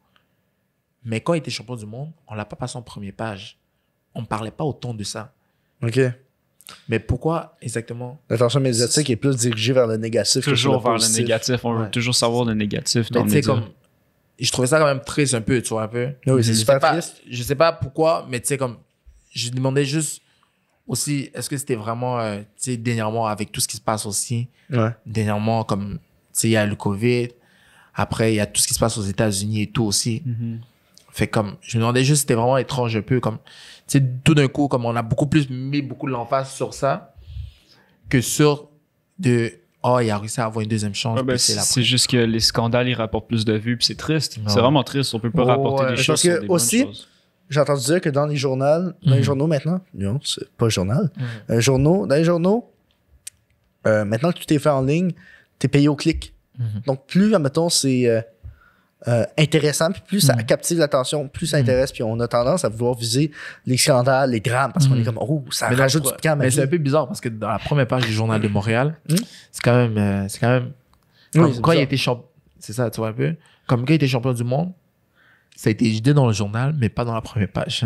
Mais quand il était champion du monde, on l'a pas passé en première page. On ne parlait pas autant de ça. OK. Mais pourquoi exactement? L'attention médiatique est plus dirigée vers le négatif. Toujours vers le négatif. On veut toujours savoir le négatif dans le média. Comme, je trouvais ça quand même triste un peu, tu vois, un peu. Oui, c'est super triste. Je sais pas pourquoi, mais tu sais, comme, je demandais juste aussi, est-ce que c'était vraiment, tu sais, dernièrement, avec tout ce qui se passe aussi, dernièrement, comme, tu sais, il y a le COVID, après, il y a tout ce qui se passe aux États-Unis et tout aussi. Fait comme, je me demandais juste, c'était vraiment étrange un peu, comme, tu sais, tout d'un coup, comme on a mis beaucoup de l'emphase sur ça, que sur oh, il a réussi à avoir une deuxième chance. C'est juste que les scandales, ils rapportent plus de vues, puis c'est triste. C'est vraiment triste. On peut pas rapporter des choses sur des bonnes choses. J'ai entendu dire que dans les journaux, maintenant, non, c'est pas journal, dans les journaux, maintenant que tout est fait en ligne, t'es payé au clic. Donc, plus, admettons, c'est intéressant, puis plus ça captive l'attention, plus ça intéresse, puis on a tendance à vouloir viser les scandales, les drames, parce qu'on est comme, oh, ça rajoute du piquant à ma vie. Mais c'est un peu bizarre, parce que dans la première page du Journal de Montréal, c'est quand même... quand il était champion... C'est ça, tu vois un peu? Comme quand il était champion du monde, ça a été dit dans le journal, mais pas dans la première page.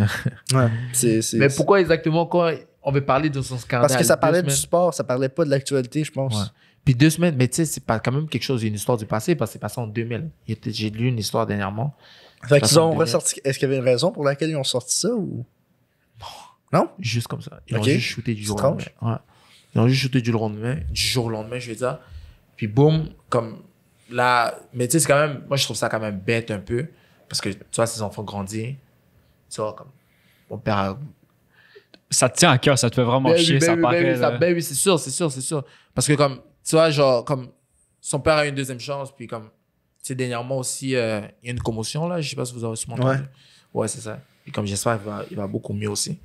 Mais pourquoi exactement quand on veut parler de son scandale? Parce que ça parlait du sport, ça parlait pas de l'actualité, je pense. Ouais. Puis 2 semaines, mais tu sais, c'est pas quand même quelque chose, une histoire du passé, parce que c'est passé en 2000. J'ai lu une histoire dernièrement. Fait qu'ils ont ressorti. Est-ce qu'il y avait une raison pour laquelle ils ont sorti ça ou. Non? Juste comme ça. Ils ont juste shooté du jour au lendemain. Ouais. Ils ont juste shooté du jour au lendemain, je vais dire. Puis boum, comme là. Mais tu sais, c'est quand même. Moi, je trouve ça quand même bête un peu. Parce que tu vois, ces enfants grandissent. Tu vois, comme. Mon père. Ça te tient à cœur, ça te fait vraiment chier, ça paraît. Oui, c'est sûr. Parce que comme. Tu vois, genre, comme son père a eu une deuxième chance, puis comme, tu sais, dernièrement aussi, il y a une commotion, là, je sais pas si vous avez sûrement entendu. Ouais, c'est ça. Puis comme j'espère qu'il va beaucoup mieux aussi.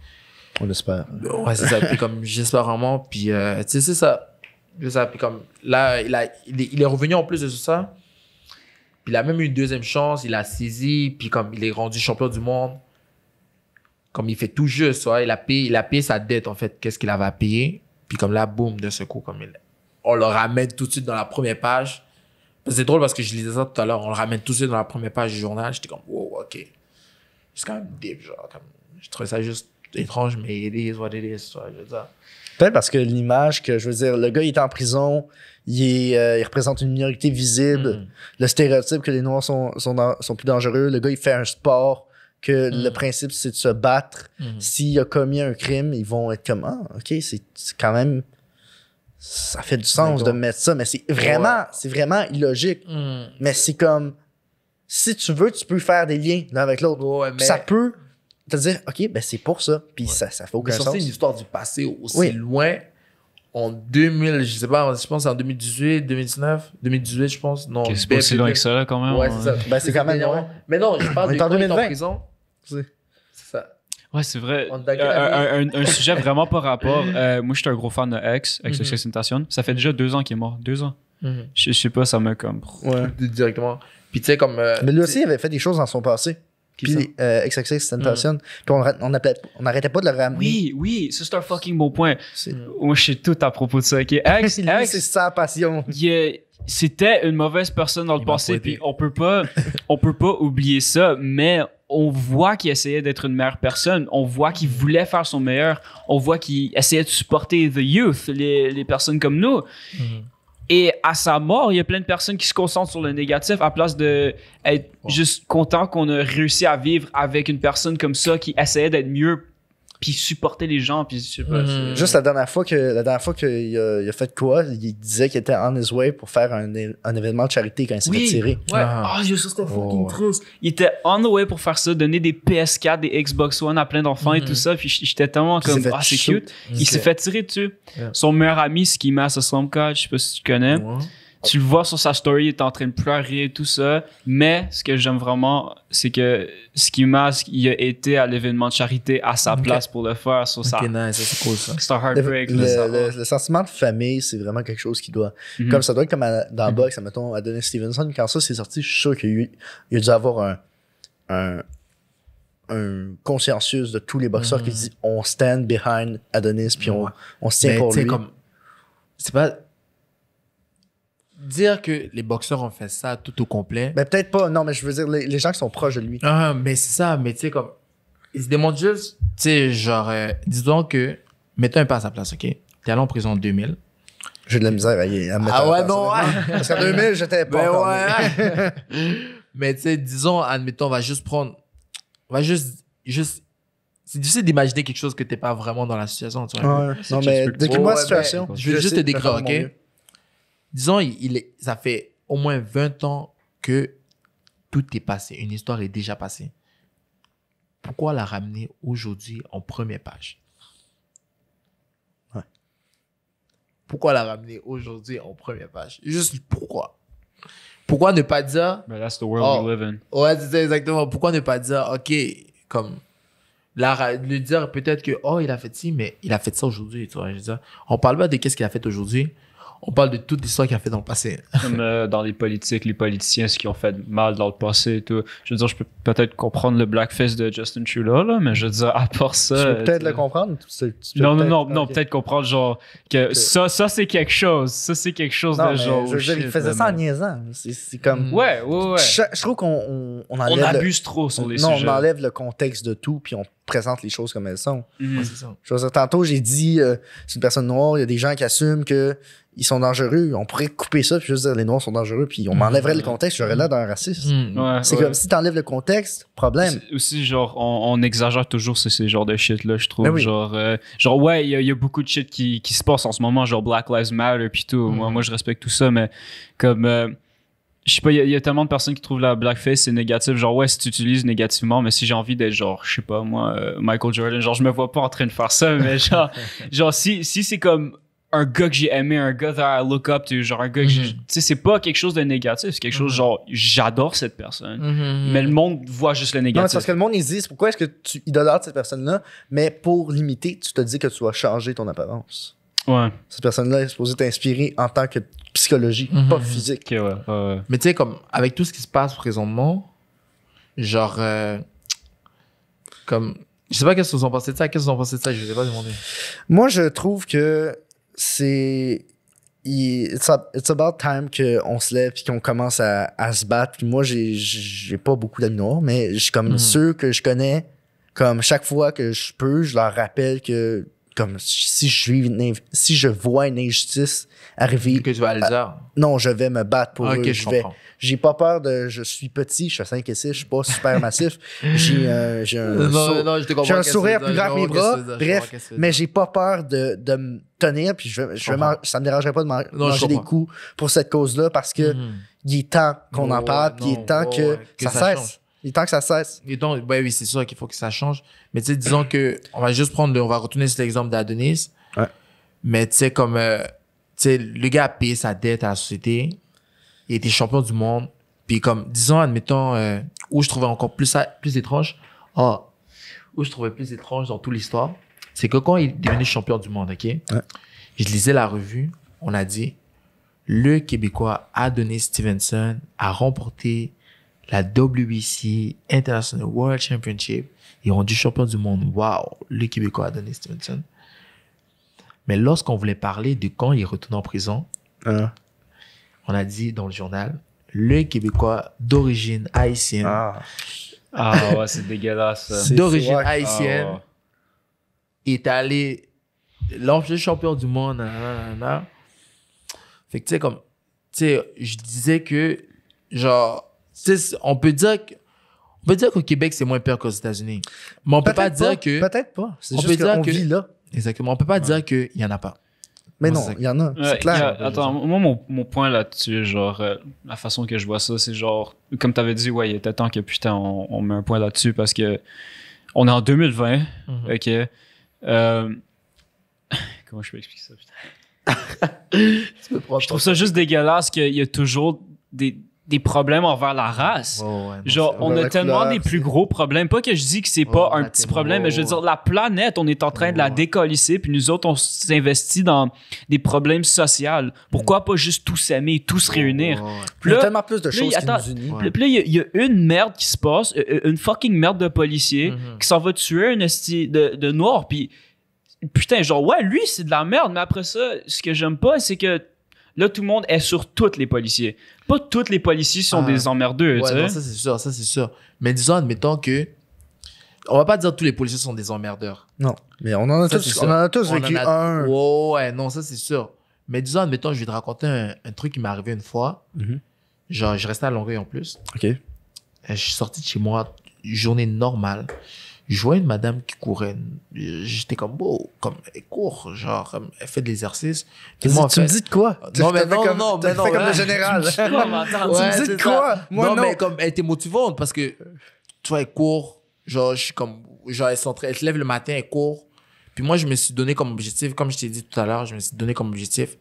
On l'espère. Ouais, c'est ça. Puis comme j'espère vraiment, puis tu sais, c'est ça. Puis comme là, il est revenu en plus de tout ça. Puis il a même eu une deuxième chance, il a saisi, puis comme il est rendu champion du monde comme il fait tout juste, soit il a payé sa dette, en fait, qu'est-ce qu'il avait à payer. Puis comme là, boum, de ce coup, on le ramène tout de suite dans la première page. C'est drôle parce que je lisais ça tout à l'heure, on le ramène tout de suite dans la première page du journal. J'étais comme, wow, ok. C'est quand même deep, genre, comme, je trouvais ça juste étrange, mais it is what it is, je veux dire. Peut-être parce que l'image que, je veux dire, le gars, il est en prison, il représente une minorité visible, le stéréotype que les Noirs sont plus dangereux, le gars, il fait un sport, que le principe, c'est de se battre. S'il a commis un crime, ils vont être comme, ah, ok, c'est quand même, ça fait du sens de mettre ça, mais c'est vraiment illogique. Mais c'est comme, si tu veux, tu peux faire des liens l'un avec l'autre. Ouais, mais... Ça peut te dire, ok, ben c'est pour ça, puis ça fait aucun sens. C'est une histoire du passé aussi loin. En 2000, je sais pas, je pense en 2018, 2019, 2018, je pense. Non, c'est pas si loin que ça, là, quand même. Ouais, c'est ça. Ben, c'est quand même loin. Mais non, je parle de quand il est en prison. C'est ça. Ouais, c'est vrai. Un sujet vraiment par rapport. Moi, je suis un gros fan de XXXTentacion. Ça fait déjà 2 ans qu'il est mort. 2 ans. Je sais pas, ça me comme. Ouais. Directement. Puis tu sais, comme. Mais lui aussi, il avait fait des choses dans son passé. Puis XXXTentacion. Puis on arrêtait pas de le ramener. Oui, ça c'est un fucking bon point. Moi, je sais tout à propos de ça. Okay? X, c'est sa passion. C'était une mauvaise personne dans le passé, puis on peut pas oublier ça, mais on voit qu'il essayait d'être une meilleure personne, on voit qu'il voulait faire son meilleur, on voit qu'il essayait de supporter the youth, les personnes comme nous. Et à sa mort, il y a plein de personnes qui se concentrent sur le négatif à place de être juste content qu'on a réussi à vivre avec une personne comme ça qui essayait d'être mieux puis supporter les gens, puis je sais pas. Juste la dernière fois qu'il a fait quoi, il disait qu'il était on his way pour faire un événement de charité quand il s'est fait tirer. Ouais. Ça c'était fucking triste. Il était on the way pour faire ça, donner des PS4, des Xbox One à plein d'enfants et tout ça, puis j'étais tellement comme c'est cute. Il s'est fait tirer dessus. Son meilleur ami, Ski Mask Slumcard, je sais pas si tu connais. Tu le vois sur sa story, il est en train de pleurer et tout ça. Mais ce que j'aime vraiment, c'est que Ski Mask, il a été à l'événement de charité à sa place pour le faire. Sur ça. Nice, c'est cool ça. C'est un heartbreak. Le sentiment de famille, c'est vraiment quelque chose qui doit. Comme ça doit être comme dans Box, mettons, Adonis Stevenson, quand ça s'est sorti, je suis sûr qu'il a dû avoir un consciencieux de tous les boxeurs qui dit on stand behind Adonis, puis on se tient pour lui. C'est pas. Dire que les boxeurs ont fait ça tout au complet. Mais peut-être pas, non, mais je veux dire les gens qui sont proches de lui. Mais c'est ça, mais tu sais, comme. Ils se démontrent juste, tu sais, genre, disons que. Mettons un pas à sa place, ok? T'es allé en prison en 2000. J'ai de la misère à mettre Ah ouais, non, parce qu'en 2000, j'étais pas encore. Mais tu sais, disons, admettons, on va juste prendre. On va juste. C'est difficile d'imaginer quelque chose que t'es pas vraiment dans la situation, tu vois. Non, mais décris-moi la situation. Je vais juste te décrire, ok? Disons, ça fait au moins 20 ans que tout est passé. Une histoire est déjà passée. Pourquoi la ramener aujourd'hui en première page? Pourquoi la ramener aujourd'hui en première page? Juste pourquoi? Pourquoi ne pas dire... But that's the world we live in. Ouais, c'est ça exactement. Pourquoi ne pas dire, OK, comme... lui dire peut-être que, il a fait ci, mais il a fait ça aujourd'hui. Tu vois, je veux dire, on parle pas de qu'est-ce qu'il a fait aujourd'hui. On parle de toute l'histoire qu'il a fait dans le passé. Comme dans les politiques, les politiciens, ce qu'ils ont fait mal dans le passé et tout. Je veux dire, je peux peut-être comprendre le blackface de Justin Trudeau, là, mais je veux dire, à part ça... Tu peux peut-être le comprendre? Non, peut-être comprendre, genre, que ça c'est quelque chose. Ça, c'est quelque chose de genre... Je veux dire, il faisait ça en niaisant. C'est comme... Ouais. Je trouve qu'on enlève... On abuse trop sur les sujets. Non, on enlève le contexte de tout, puis on présente les choses comme elles sont. Ouais, c'est ça. Je veux dire, tantôt, j'ai dit, c'est une personne noire, il y a des gens qui assument que ils sont dangereux, on pourrait couper ça, puis juste dire les noirs sont dangereux, puis on m'enlèverait le contexte, j'aurais l'air d'un raciste. C'est comme si t'enlèves le contexte, problème. Aussi, genre, on exagère toujours ces genres de shit là, je trouve. Oui. Genre ouais, il y a beaucoup de shit qui se passe en ce moment, genre Black Lives Matter, puis tout. Moi, je respecte tout ça, mais comme. Je sais pas, il y a tellement de personnes qui trouvent la blackface c'est négatif. Genre, ouais, si tu utilises négativement, mais si j'ai envie d'être genre, je sais pas, moi, Michael Jordan, genre, je me vois pas en train de faire ça, mais genre si c'est comme un gars que j'ai aimé, un gars that I look up to, genre un gars que tu sais, c'est pas quelque chose de négatif, c'est quelque chose genre, j'adore cette personne, mais le monde voit juste le négatif. Non, c'est parce que le monde, ils se disent, pourquoi est-ce que tu idolâtres cette personne-là, mais pour l'imiter, tu te dis que tu dois changer ton apparence. Ouais. Cette personne-là est supposée t'inspirer en tant que psychologie, pas physique. Okay, ouais. Mais tu sais, comme, avec tout ce qui se passe présentement, genre, comme, Je sais pas qu'est-ce que vous en pensez de ça. Qu'est-ce que vous en pensez de ça? Je vous ai pas demandé. Moi, je trouve que c'est... It's about time qu'on se lève et qu'on commence à se battre. Puis moi, j'ai pas beaucoup d'amis noirs, mais je suis comme ceux que je connais, comme chaque fois que je peux, je leur rappelle que comme si je vois une injustice arriver. Que tu vas le dire. Non, je vais me battre pour eux. Je comprends. J'ai pas peur de. Je suis petit, je fais 5 et 6, je suis pas super massif. J'ai un sourire plus grand que mes bras. Bref, mais j'ai pas peur de me tenir, puis ça me dérangerait pas de manger des coups pour cette cause-là parce que il est temps qu'on en parle, puis il est temps que ça cesse. Il est temps que ça cesse. Et donc, oui, c'est sûr qu'il faut que ça change. Mais tu sais, disons que, on va retourner sur l'exemple d'Adonis. Ouais. Mais tu sais, comme, tu sais, le gars a payé sa dette à la société. Il était champion du monde. Puis comme, disons, admettons, où je trouvais encore plus étrange, où je trouvais plus étrange dans toute l'histoire, c'est que quand il est devenu champion du monde, OK? Ouais. Je lisais la revue, on a dit, le Québécois Adonis Stevenson a remporté la WBC International World Championship. Ils ont rendu champion du monde. Wow, le Québécois Adonis Stevenson. Mais lorsqu'on voulait parler de quand il retourne en prison, on a dit dans le journal, le Québécois d'origine haïtienne. Ah ouais, c'est dégueulasse. Ça. D'origine haïtienne est allé le champion du monde. Fait que tu sais, comme, tu sais, je disais que, genre, on peut dire qu'au Québec, c'est moins pire qu'aux États-Unis. Mais on peut pas dire que... Peut-être pas. C'est juste qu'on vit là. Exactement. On peut pas dire qu'il y en a pas. Mais non, il y en a. C'est clair. Attends, moi, mon point là-dessus, genre, la façon que je vois ça, c'est genre, comme tu avais dit, ouais, il était temps que putain, on met un point là-dessus parce que on est en 2020, OK? Comment je peux expliquer ça, putain? Je trouve ça juste dégueulasse qu'il y a toujours des problèmes envers la race. Genre, on a tellement des plus gros problèmes. Pas que je dis que c'est pas un petit problème, mais je veux dire, la planète, on est en train de la décolisser, puis nous autres, on s'investit dans des problèmes sociaux. Pourquoi pas juste tous s'aimer, tous se réunir? Il y a tellement plus de choses qui nous unissent. Puis là, il y a une merde qui se passe, une fucking merde de policier qui s'en va tuer un esti de noir, puis putain, genre, ouais, lui, c'est de la merde, mais après ça, ce que j'aime pas, c'est que là, tout le monde est sur tous les policiers. Pas tous les policiers sont des emmerdeux, tu sais. Non, ça, c'est sûr. Mais disons, admettons que... On va pas dire que tous les policiers sont des emmerdeurs. Non, mais on en a tous vécu un. Ouais, non, ça, c'est sûr. Mais disons, admettons, je vais te raconter un truc qui m'est arrivé une fois. Genre, je restais à Longueuil en plus. OK. Je suis sorti de chez moi, journée normale. Je vois une madame qui courait. J'étais comme, comme, elle court, genre, comme, elle fait de l'exercice. Tu me dis de quoi? Non, mais non, tu fais comme le général. Tu me dis de quoi? Moi, non. Mais comme, elle était motivante parce que, tu vois, elle court. Genre, je suis comme, genre, elle se lève le matin, elle court. Puis moi, je me suis donné comme objectif, comme je t'ai dit tout à l'heure, je me suis donné comme objectif,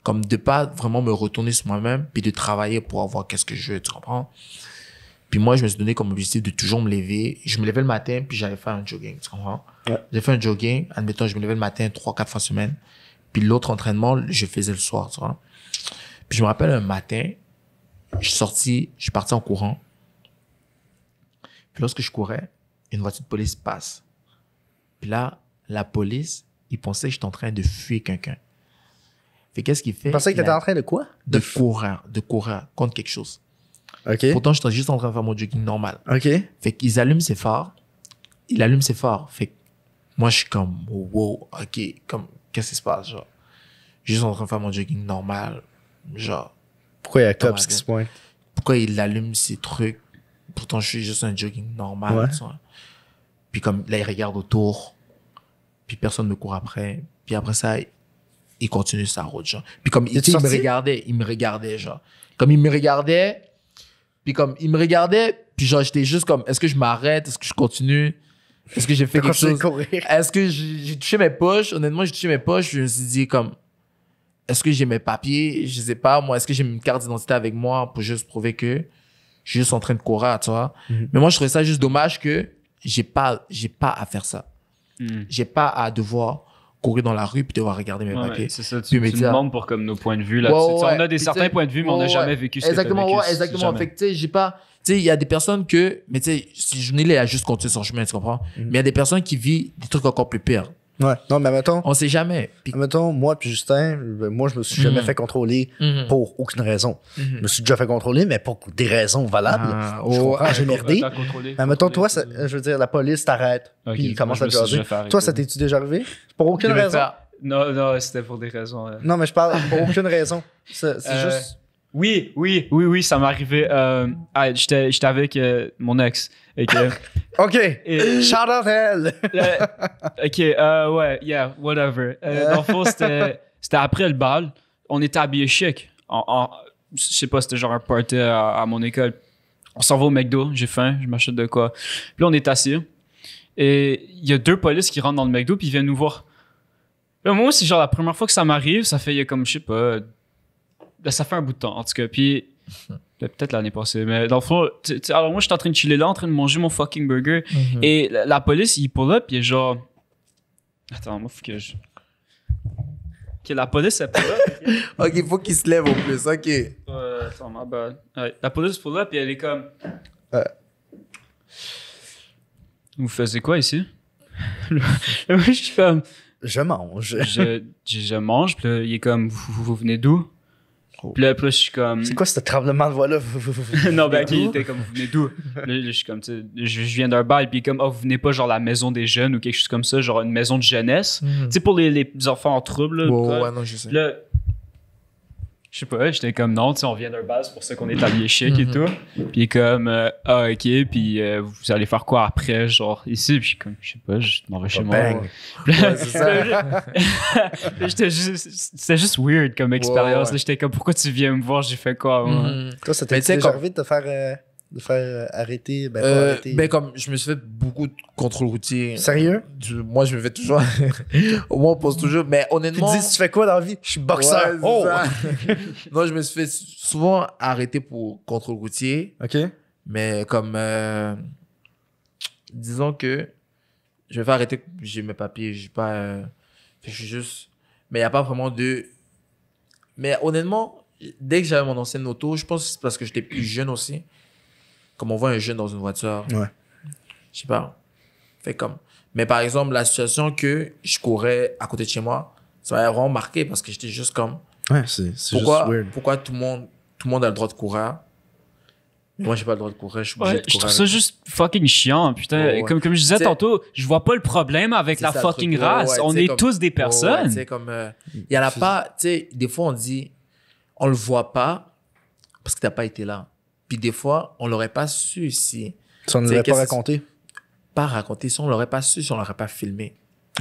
comme de pas vraiment me retourner sur moi-même, puis de travailler pour avoir qu'est-ce que je veux, tu comprends? Puis moi, je me suis donné comme objectif de toujours me lever. Je me levais le matin, puis j'allais faire un jogging, tu comprends? Ouais. J'ai fait un jogging, admettons, je me levais le matin 3-4 fois semaine. Puis l'autre entraînement, je faisais le soir, tu vois? Puis je me rappelle un matin, je suis parti en courant. Puis lorsque je courais, une voiture de police passe. Puis là, la police, ils pensaient que j'étais en train de fuir quelqu'un. Fait qu'est-ce qu'il fait? Ils pensaient que t'étais en train de quoi? De courir contre quelque chose. OK. Pourtant, j'étais juste en train de faire mon jogging normal. OK. Fait qu'ils allument ses phares. Il allume ses phares. Fait que moi, je suis comme, wow, OK, comme, qu'est-ce qui se passe, genre? Juste en train de faire mon jogging normal. Genre. Pourquoi il y a Cops qui se pointe? Pourquoi il allume ses trucs? Pourtant, je suis juste un jogging normal. Ouais. Tu vois? Puis comme, là, il regarde autour. Puis personne ne court après. Puis après ça, il continue sa route, genre. Puis comme, il me regardait, genre. Comme il me regardait, puis genre, j'étais juste comme, est-ce que je m'arrête? Est-ce que je continue? Est-ce que j'ai fait quelque chose? Est-ce que j'ai touché mes poches? Honnêtement, j'ai touché mes poches. Je me suis dit comme, est-ce que j'ai mes papiers? Je sais pas, moi. Est-ce que j'ai une carte d'identité avec moi pour juste prouver que je suis juste en train de courir, tu vois? Mais moi, je trouvais ça juste dommage que j'ai pas à faire ça. J'ai pas à devoir courir dans la rue puis devoir regarder mes papiers. C'est ça, tu demandes pour comme nos points de vue là. On a certains points de vue, mais on n'a jamais vécu ce exactement, que t'as vécu. Exactement. Fait que, tu sais, j'ai pas... Tu sais, il y a des personnes que... Mais tu sais, si Journée a juste continué son chemin, tu comprends? Mais il y a des personnes qui vivent des trucs encore plus pires. Ouais. Non, mais mettons... On sait jamais. Mettons, moi puis Justin, moi, je me suis jamais fait contrôler pour aucune raison. Je me suis déjà fait contrôler, mais pour des raisons valables. Je comprends, j'ai merdé. Mais mettons, toi, je veux dire, la police t'arrête, puis il commence à te jaser. Toi, ça t'es-tu déjà arrivé? Pour aucune raison? Non, c'était pour des raisons. Non, mais je parle pour aucune raison. C'est juste... Oui, ça m'est arrivé. J'étais avec mon ex. OK. Shout out elle. OK, yeah, whatever. Dans le fond, c'était après le bal. On était habillés chic. Je sais pas, c'était genre un party à mon école. On s'en va au McDo, j'ai faim, je m'achète de quoi. Puis là, on est assis. Et il y a 2 polices qui rentrent dans le McDo puis ils viennent nous voir. Là, moi, c'est genre la première fois que ça m'arrive. Ça fait comme, je sais pas... ça fait un bout de temps, en tout cas. Puis, peut-être l'année passée, mais dans le fond, alors moi, j'étais en train de chiller là, en train de manger mon fucking burger. Et la police, il pull up, il est genre... Attends, moi, faut que je... OK, la police, elle pull up. OK, il faut qu'il se lève au plus, OK. Attends, ma bad. Ouais, la police pull up, et elle est comme... Vous faisiez quoi ici? Moi, je suis comme... Je mange. je mange, puis là, il est comme... Vous venez d'où? Puis là, je suis comme... C'est quoi ce tremblement de voix-là? Non, ben, il était comme, vous venez d'où? Là, je suis comme, tu sais, je viens d'un bar, et puis comme, vous venez pas genre la maison des jeunes ou quelque chose comme ça, genre une maison de jeunesse. Tu sais, pour les enfants en trouble, là. Ouais, non, je sais. Là, je sais pas, j'étais comme, non, tu sais, on vient d'un bar, c'est pour ça qu'on est habillé chic et tout. Puis comme, OK, puis vous allez faire quoi après, genre, ici? Puis comme, je sais pas, je m'en vais chez moi. Ouais, c'est ça. C'était juste weird comme expérience. Là, j'étais comme, pourquoi tu viens me voir? J'ai fait quoi? Toi, ça t'est déjà arrivé de te faire arrêter? Ben, comme je me suis fait beaucoup de contrôles routiers. Sérieux? Moi, je me fais toujours. Au moins, on pose toujours. Mais honnêtement. Tu dis, tu fais quoi dans la vie? Je suis boxeur. Non, je me suis fait souvent arrêter pour contrôle routier. OK. Mais comme. Disons que. Je vais faire arrêter. J'ai mes papiers. J'ai pas. Je suis juste. Mais il n'y a pas vraiment de. Mais honnêtement, dès que j'avais mon ancienne auto, je pense que c'est parce que j'étais plus jeune aussi. Comme on voit un jeune dans une voiture. Ouais. Je sais pas. Fait comme. Mais par exemple, la situation que je courais à côté de chez moi, ça m'a vraiment marqué parce que j'étais juste comme. Ouais, c'est juste weird. Pourquoi tout le monde a le droit de courir? Mais moi, j'ai pas le droit de courir. Je suis obligé de courir. Je trouve ça juste fucking chiant. Putain, comme je disais tantôt, je vois pas le problème avec la fucking race. On est tous des personnes. Tu sais, comme. Il y en a pas. Tu sais, des fois, on dit. On le voit pas parce que t'as pas été là. Puis des fois, on l'aurait pas su si... Si on ne l'aurait pas raconté. Pas raconté. Si on l'aurait pas su, si on l'aurait pas filmé.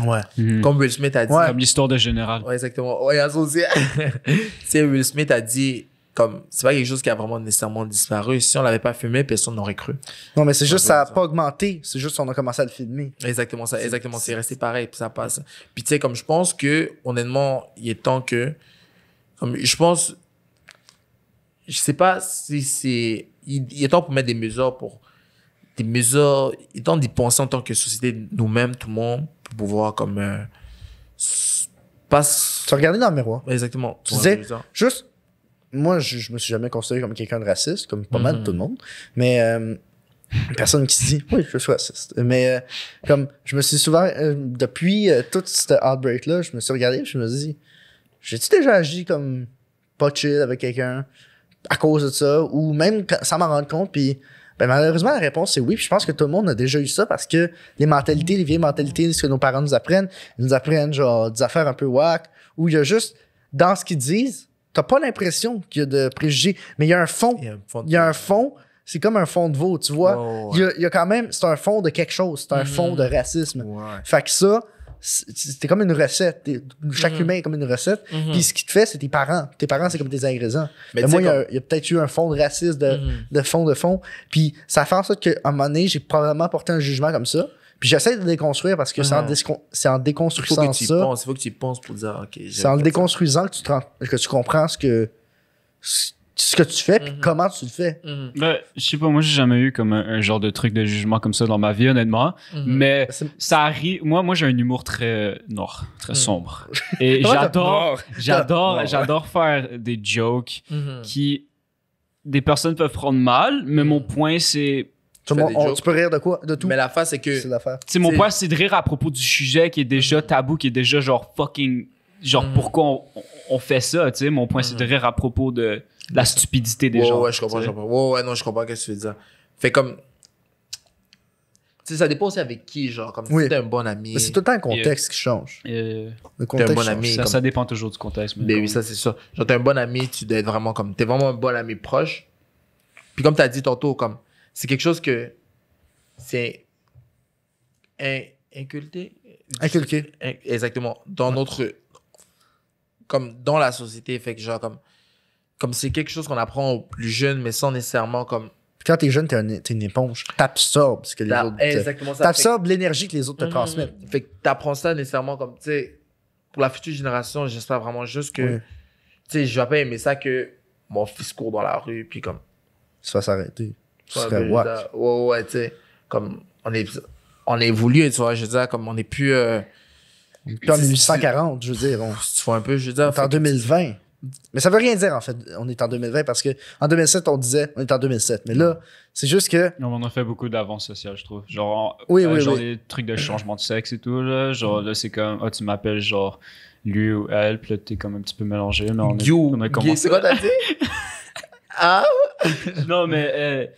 Ouais. Comme Will Smith a dit. Comme l'histoire de Général. Ouais, exactement. Ouais, ça aussi. Tu sais, Will Smith a dit, comme, c'est pas quelque chose qui a vraiment nécessairement disparu. Si on l'avait pas filmé, personne n'aurait cru. Non, mais c'est juste, ça a pas augmenté. C'est juste qu'on a commencé à le filmer. Exactement ça. Exactement. C'est resté pareil. Puis ça passe. Puis tu sais, comme je pense que, honnêtement, il est temps que, comme, je pense, je sais pas si c'est... Il est temps pour mettre des mesures il est temps d'y penser en tant que société, nous-mêmes, tout le monde, pour pouvoir comme... Se regarder dans le miroir. Exactement. Tu disais, juste... Moi, je me suis jamais considéré comme quelqu'un de raciste, comme pas mal de tout le monde. Mais... personne qui se dit, oui, je suis raciste. Mais comme, je me suis souvent... depuis tout cet outbreak-là, je me suis regardé et je me suis dit, j'ai-tu déjà agi comme pas chill avec quelqu'un à cause de ça, ou même sans m'en rendre compte, puis ben malheureusement la réponse c'est oui, puis je pense que tout le monde a déjà eu ça parce que les mentalités, les vieilles mentalités, ce que nos parents nous apprennent, ils nous apprennent genre des affaires un peu whack, où il y a juste, dans ce qu'ils disent, t'as pas l'impression qu'il y a de préjugés, mais il y a un fond, il y a un fond, c'est comme un fond de veau, tu vois, il y a quand même, c'est un fond de quelque chose, c'est un fond de racisme, fait que ça, c'est comme une recette. Chaque humain est comme une recette. Puis ce qui te fait, c'est tes parents. Tes parents, c'est comme des ingrédients. Mais moi, il y a peut-être eu un fond de racisme, de fond. Puis ça fait en sorte qu'à un moment donné, j'ai probablement porté un jugement comme ça. Puis j'essaie de le déconstruire parce que c'est en déconstruisant ça. Il faut que tu y penses pour dire, OK. C'est en le déconstruisant que tu comprends ce ce que tu fais puis comment tu le fais. Ben, je sais pas, moi j'ai jamais eu comme un genre de truc de jugement comme ça dans ma vie, honnêtement. Mais ça arrive. Moi j'ai un humour très noir, très sombre. Et j'adore faire des jokes qui des personnes peuvent prendre mal, mais mon point c'est. Tu peux rire de quoi? De tout. Mais l'affaire, c'est que. C'est l'affaire. Mon point c'est de rire à propos du sujet qui est déjà tabou, qui est déjà genre fucking. Genre pourquoi on fait ça, tu sais. Mon point c'est de rire à propos de la stupidité des gens. Ouais, je comprends. Non, je comprends ce que tu veux dire. Fait comme. Tu sais, ça dépend aussi avec qui, genre. Comme si t'es un bon ami. Mais c'est tout le temps le contexte qui change. Le contexte t'es un bon ami. Ça dépend toujours du contexte. Mais oui, ça, c'est sûr. Genre, t'es un bon ami, tu dois être vraiment comme. T'es vraiment un bon ami proche. Puis comme t'as dit tantôt, comme. C'est quelque chose que. C'est. Inculqué. Exactement. Dans notre. Comme dans la société. Fait que genre, comme c'est quelque chose qu'on apprend aux plus jeunes, mais sans nécessairement comme. Quand t'es jeune, t'es une éponge. T'absorbes ce que les autres. Exactement ça. T'absorbes l'énergie que les autres te transmettent. Fait que t'apprends ça nécessairement comme, tu sais, pour la future génération, j'espère vraiment juste que, tu sais, je vais pas aimer ça que mon fils court dans la rue, puis comme. Ça va s'arrêter. Tu serais ouais, tu sais, comme, on est évolué, tu vois, je veux dire, comme on est plus. Puis en 1840, je veux dire. Tu vois un peu, je veux dire. On est en 2020. Mais ça veut rien dire, en fait, on est en 2020, parce qu'en 2007, on disait on est en 2007. Mais là, c'est juste que. On a fait beaucoup d'avance sociale, je trouve. Genre, genre des trucs de changement de sexe et tout, là. Genre, là, c'est comme, tu m'appelles, genre, lui ou elle, puis là, t'es comme un petit peu mélangé. Mais on a commencé. C'est quoi t'as dit? Ah? Non, mais.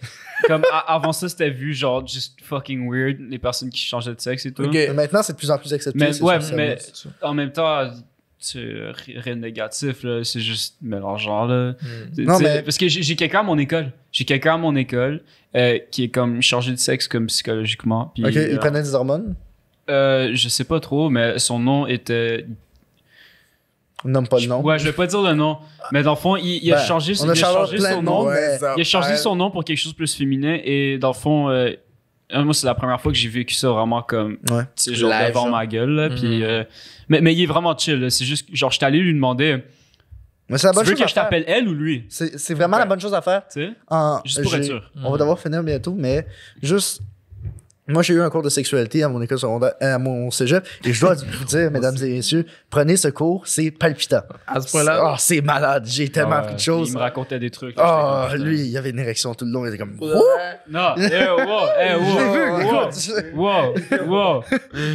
Comme avant ça, c'était vu genre just fucking weird, les personnes qui changeaient de sexe et tout. Mais maintenant, c'est de plus en plus accepté. Mais en même temps, c'est rien de négatif, là, c'est juste mélangeant. Là. Non, mais... Parce que j'ai quelqu'un à mon école. Qui est comme chargé de sexe comme psychologiquement. Puis, ok, il prenait des hormones? Je sais pas trop, mais son nom était... Nomme pas le nom. Ouais, je vais pas dire le nom. Mais dans le fond, il a changé son nom. Il a changé son nom pour quelque chose de plus féminin. Et dans le fond, moi, c'est la première fois que j'ai vécu ça vraiment comme, tu sais, genre live, devant ma gueule. Là, puis, mais il est vraiment chill. Là. C'est juste, genre, j'étais allé lui demander, mais c'est la bonne tu veux chose que je t'appelle elle ou lui? C'est vraiment la bonne chose à faire. Tu sais? Juste pour être sûr. On va devoir finir bientôt, mais juste... Moi, j'ai eu un cours de sexualité à mon école secondaire, à mon cégep, et je dois vous dire, mesdames et messieurs, prenez ce cours, c'est palpitant. À ce point-là? Oh, c'est malade, j'ai tellement appris de choses. Il me racontait des trucs. Lui, il avait une érection tout le long, il était comme... Non, wow.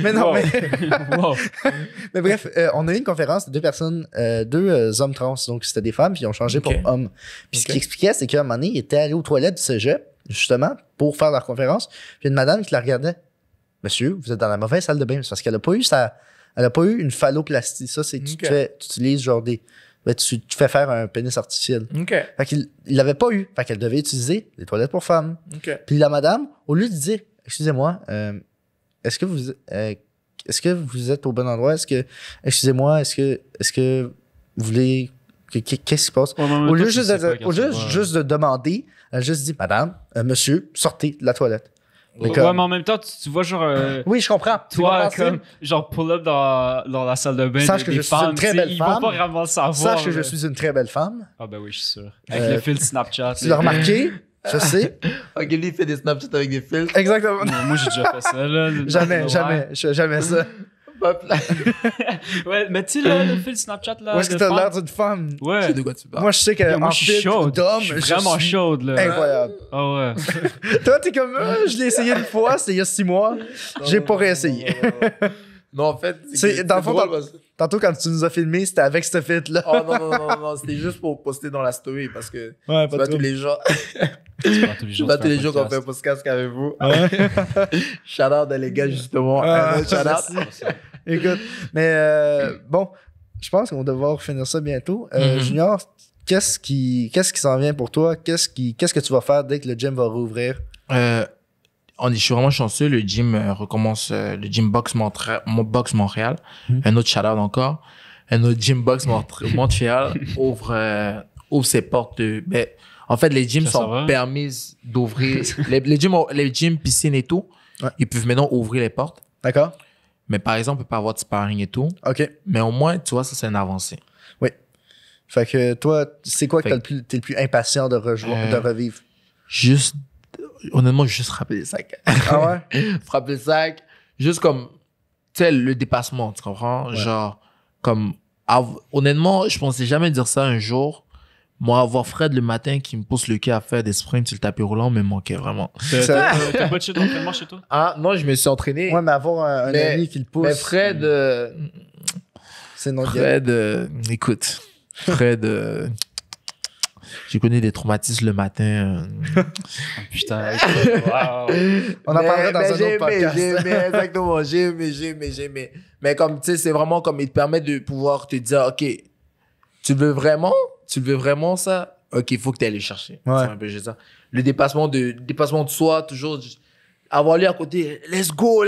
Mais non, mais bref, on a eu une conférence de deux personnes, deux hommes trans, donc c'était des femmes, puis ils ont changé pour hommes. Puis ce qu'il expliquait, c'est qu'à un moment donné, ils étaient allés aux toilettes du cégep, justement, pour faire leur conférence. Puis une madame qui la regardait. Monsieur, vous êtes dans la mauvaise salle de bain. C'est parce qu'elle a pas eu une phalloplastie. Ça, c'est tu utilises genre des. Tu fais faire un pénis artificiel. Fait qu'il l'avait pas eu. Fait qu'elle devait utiliser les toilettes pour femmes. Puis la madame, au lieu de dire, excusez-moi, est-ce que vous êtes au bon endroit? Excusez-moi, est-ce que vous voulez. Qu'est-ce qui se passe? Au lieu juste de demander, elle a juste dit, madame, monsieur, sortez de la toilette. Mais mais en même temps, tu vois, genre. Oui, je comprends. Toi, comme, genre, pull-up dans la salle de bain. Sache que je suis une très belle femme. Ils vont pas vraiment le savoir. Sache que je suis une très belle femme. Ah, ben oui, je suis sûr. Avec le fil Snapchat. Tu l'as remarqué? Je sais. Ok, lui, il fait des Snapchats avec des fils. Exactement. Moi, j'ai déjà fait ça, là. Jamais ça. Ouais, mais tu sais, le fil Snapchat, là. Où est-ce que t'as l'air d'une femme? Ouais. C'est de quoi tu parles? Moi, je sais que moi, je suis chaude. d'homme, je suis vraiment chaude, là. Incroyable. Ah ouais. Toi, t'es comme, je l'ai essayé une fois, c'était il y a 6 mois. J'ai pas réessayé. Non, en fait, c'est dans le fond, tantôt, quand tu nous as filmé, c'était avec ce fit-là. Oh non, c'était juste pour poster dans la story parce que c'est pas tous les jours. C'est pas tous les jours. Pas tous les jours qu'on fait un podcast avec vous. Shout-out les gars, justement. Shout-out. Écoute, mais bon, je pense qu'on va devoir finir ça bientôt. Junior, qu'est-ce qui s'en vient pour toi? Qu'est-ce que tu vas faire dès que le gym va rouvrir? Je suis vraiment chanceux. Le gym recommence, le gym Box Montréal. Un autre shout-out encore. Un autre gym Box Montréal ouvre ses portes. En fait, les gyms sont permis d'ouvrir. les gyms piscine et tout, ils peuvent maintenant ouvrir les portes. D'accord. Mais par exemple, on peut pas avoir de sparring et tout. OK. Mais au moins, tu vois, ça, c'est une avancée. Oui. Fait que toi, c'est quoi que t'es le plus impatient de revivre? Juste, honnêtement, juste frapper les sacs. Ah ouais? Frapper les sacs, juste comme, tu sais, le dépassement, tu comprends? Ouais. Genre, comme, honnêtement, je pensais jamais dire ça un jour. Moi, avoir Fred le matin qui me pousse le cul à faire des sprints sur le tapis roulant me manquait vraiment. T'as pas de shit d'entraînement chez toi? Ah, non, je me suis entraîné. Ouais, mais avoir un ami qui le pousse. Mais Fred, c'est notre Fred, écoute, Fred, j'ai connu des traumatismes le matin. Putain, wow. On en parlera dans un autre podcast. J'ai aimé, exactement, j'ai aimé. Mais comme, tu sais, c'est vraiment comme il te permet de pouvoir te dire, OK, tu veux vraiment ça? OK, il faut que tu ailles le chercher. Ouais. C'est un peu juste ça. Le dépassement de soi, toujours avoir lui à côté, let's go.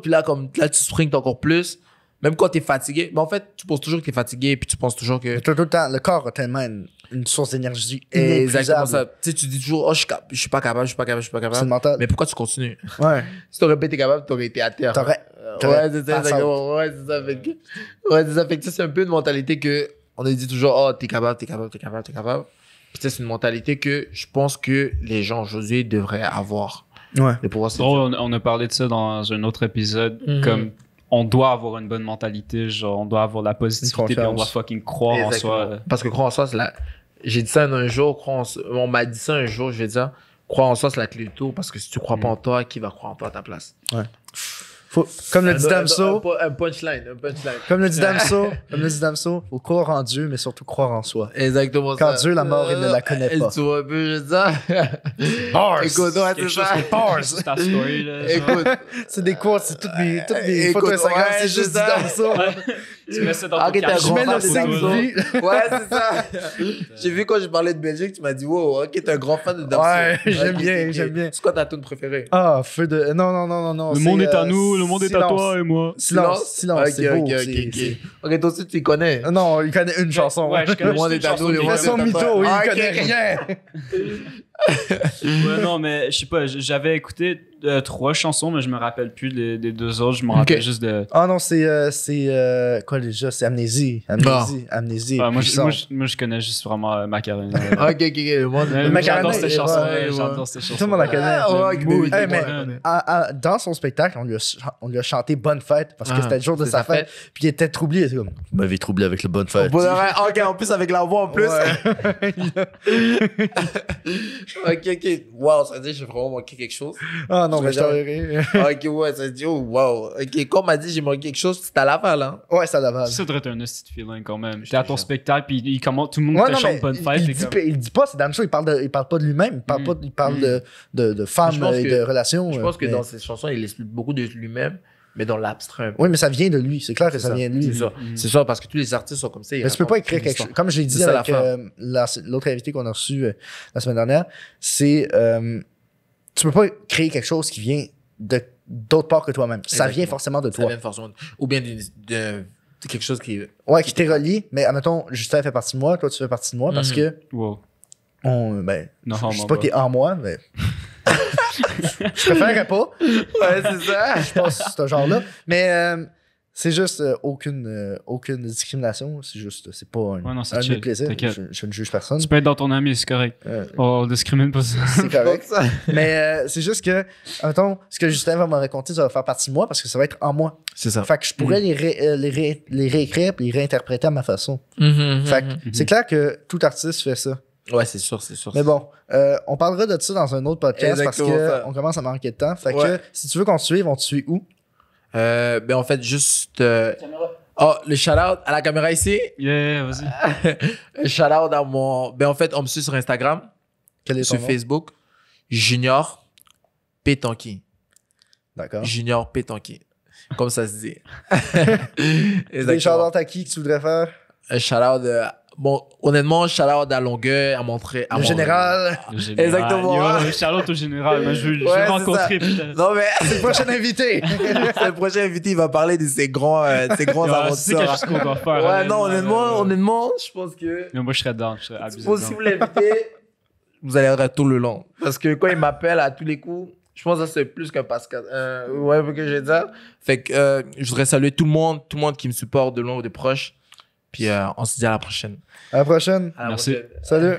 Puis là, tu sprints encore plus. Même quand t'es fatigué. Mais en fait, tu penses toujours que t'es fatigué, puis tu penses toujours que... Tout le temps, le corps a tellement une source d'énergie exactement ça. Tu sais, tu dis toujours, oh, je suis pas capable. C'est mental. Mais pourquoi tu continues? Ouais. Si t'aurais pas été capable, t'aurais été à terre. Ouais, c'est ça, exactement. Ouais, c'est ça. Fait que c'est un peu une mentalité que on a dit toujours, oh, t'es capable. Puis c'est une mentalité que je pense que les gens aujourd'hui devraient avoir. Ouais. De pouvoir on a parlé de ça dans un autre épisode, comme on doit avoir une bonne mentalité, genre on doit avoir la positivité, puis on doit fucking croire exactement. En soi. Parce que croire en soi, j'ai dit ça un jour, on m'a dit ça un jour, je vais dire, croire en soi, c'est la clé de tout, parce que si tu crois pas en toi, qui va croire en toi à ta place? Ouais. Comme le dit Damso. Un punchline. Comme le dit Damso, faut croire en Dieu, mais surtout croire en soi. Exactement quand ça. Dieu, la mort, il ne la connaît pas. Tu vois un peu, je dis ça. Bars! Écoute, ouais, c'est ça. Bars! C'est ta story, là. Écoute. C'est des quotes, c'est toutes mes photos Instagram, c'est juste du Damso. Tu mets ça dans ton carte. Je mets le signe de vie. Ouais, c'est ça. J'ai vu quand je parlais de Belgique, tu m'as dit, wow, ok, t'es un grand fan de Damso. Ouais, j'aime bien. C'est quoi ta tune préférée? Ah, feu de... Non. Le monde est à nous, le monde est à toi et moi. Silence, c'est beau. Ok, toi aussi, tu connais. Non, il connaît une chanson. Ouais, je connais le monde est à nous, le monde est à toi. Son mytho, il connaît rien. Ouais, non, mais je sais pas, j'avais écouté 3 chansons, mais je me rappelle plus des 2 autres. Je me rappelle juste de. Ah non, c'est quoi déjà? C'est Amnésie. Amnésie. Moi, je connais juste vraiment Macarena. Ok. J'adore cette chanson. Tout le monde la connaît. Mais dans son spectacle, on lui a chanté Bonne Fête parce que c'était le jour de sa fête. Puis il était troublé. Il était comme, vous m'avez troublé avec le Bonne Fête. Ok, en plus avec la voix en plus. Ok. Wow, ça veut dire que j'ai vraiment manqué quelque chose. Ah non, mais je t'enverrai. Ok, ouais, ça veut dire, oh, wow. Ok, quand on m'a dit j'ai manqué quelque chose, c'était à Laval, hein? Ouais, c'est à Laval. Ça devrait être un petit feeling quand même. T'es à ton spectacle, puis tout le monde te chante Bonne Fête. Il dit pas, c'est Damso, il parle pas de lui-même. Il parle de femmes et de relations. Je pense que dans ses chansons, il explique beaucoup de lui-même. Mais dans l'abstrait. Oui, mais ça vient de lui. C'est clair que ça vient de lui. C'est ça, parce que tous les artistes sont comme ça. Mais tu peux pas écrire quelque chose. Comme j'ai dit avec l'autre invité qu'on a reçu la semaine dernière, c'est tu peux pas créer quelque chose qui vient d'autre part que toi-même. Ça vient forcément de toi. Ça vient forcément. Ou bien de quelque chose qui. Ouais, qui t'est relié. Mais admettons, Justin fait partie de moi, toi tu fais partie de moi parce que. Wow. Je sais pas que t'es en moi, mais. Je préférerais pas. Ouais, c'est ça. Je pense que c'est ce genre-là. Mais c'est juste aucune discrimination. C'est juste, c'est pas un de mes plaisirs. Je ne juge personne. Tu peux être dans ton ami, c'est correct. On discrimine pas ça. C'est correct. Mais c'est juste que, mettons, ce que Justin va me raconter, ça va faire partie de moi parce que ça va être en moi. C'est ça. Fait que je pourrais les réécrire et les réinterpréter à ma façon. Fait que c'est clair que tout artiste fait ça. Ouais, c'est sûr. Mais bon, on parlera de ça dans un autre podcast parce qu'on commence à manquer de temps. Fait que si tu veux qu'on te suive, on te suit où? Ben en fait, juste... Oh, le shout-out à la caméra ici. Yeah, vas-y. Shout-out à mon... Ben en fait, on me suit sur Instagram. Quel est ton sur nom? Facebook. Junior Pétanqui. D'accord. Junior Pétanqui. Comme ça se dit. Des shout-out à qui que tu voudrais faire? Un shout-out bon, honnêtement, shout-out à Longueuil, à Montréal. Le général. Exactement. Shout-out au général. Je vais rencontrer, putain. Non, mais c'est le prochain invité. C'est le prochain invité, il va parler de ses grands aventures. C'est quelque chose qu'on doit faire. Ouais, non, honnêtement, je pense que... Mais moi, je serais dedans. Si vous l'invitez, vous allez être tout le long. Parce que quand il m'appelle à tous les coups, je pense que ça, c'est plus qu'un Pascal. Ouais, que je vais dire. Fait que je voudrais saluer tout le monde qui me supporte de loin ou de proche. Puis on se dit à la prochaine. À la prochaine. À la Merci. prochaine. Salut.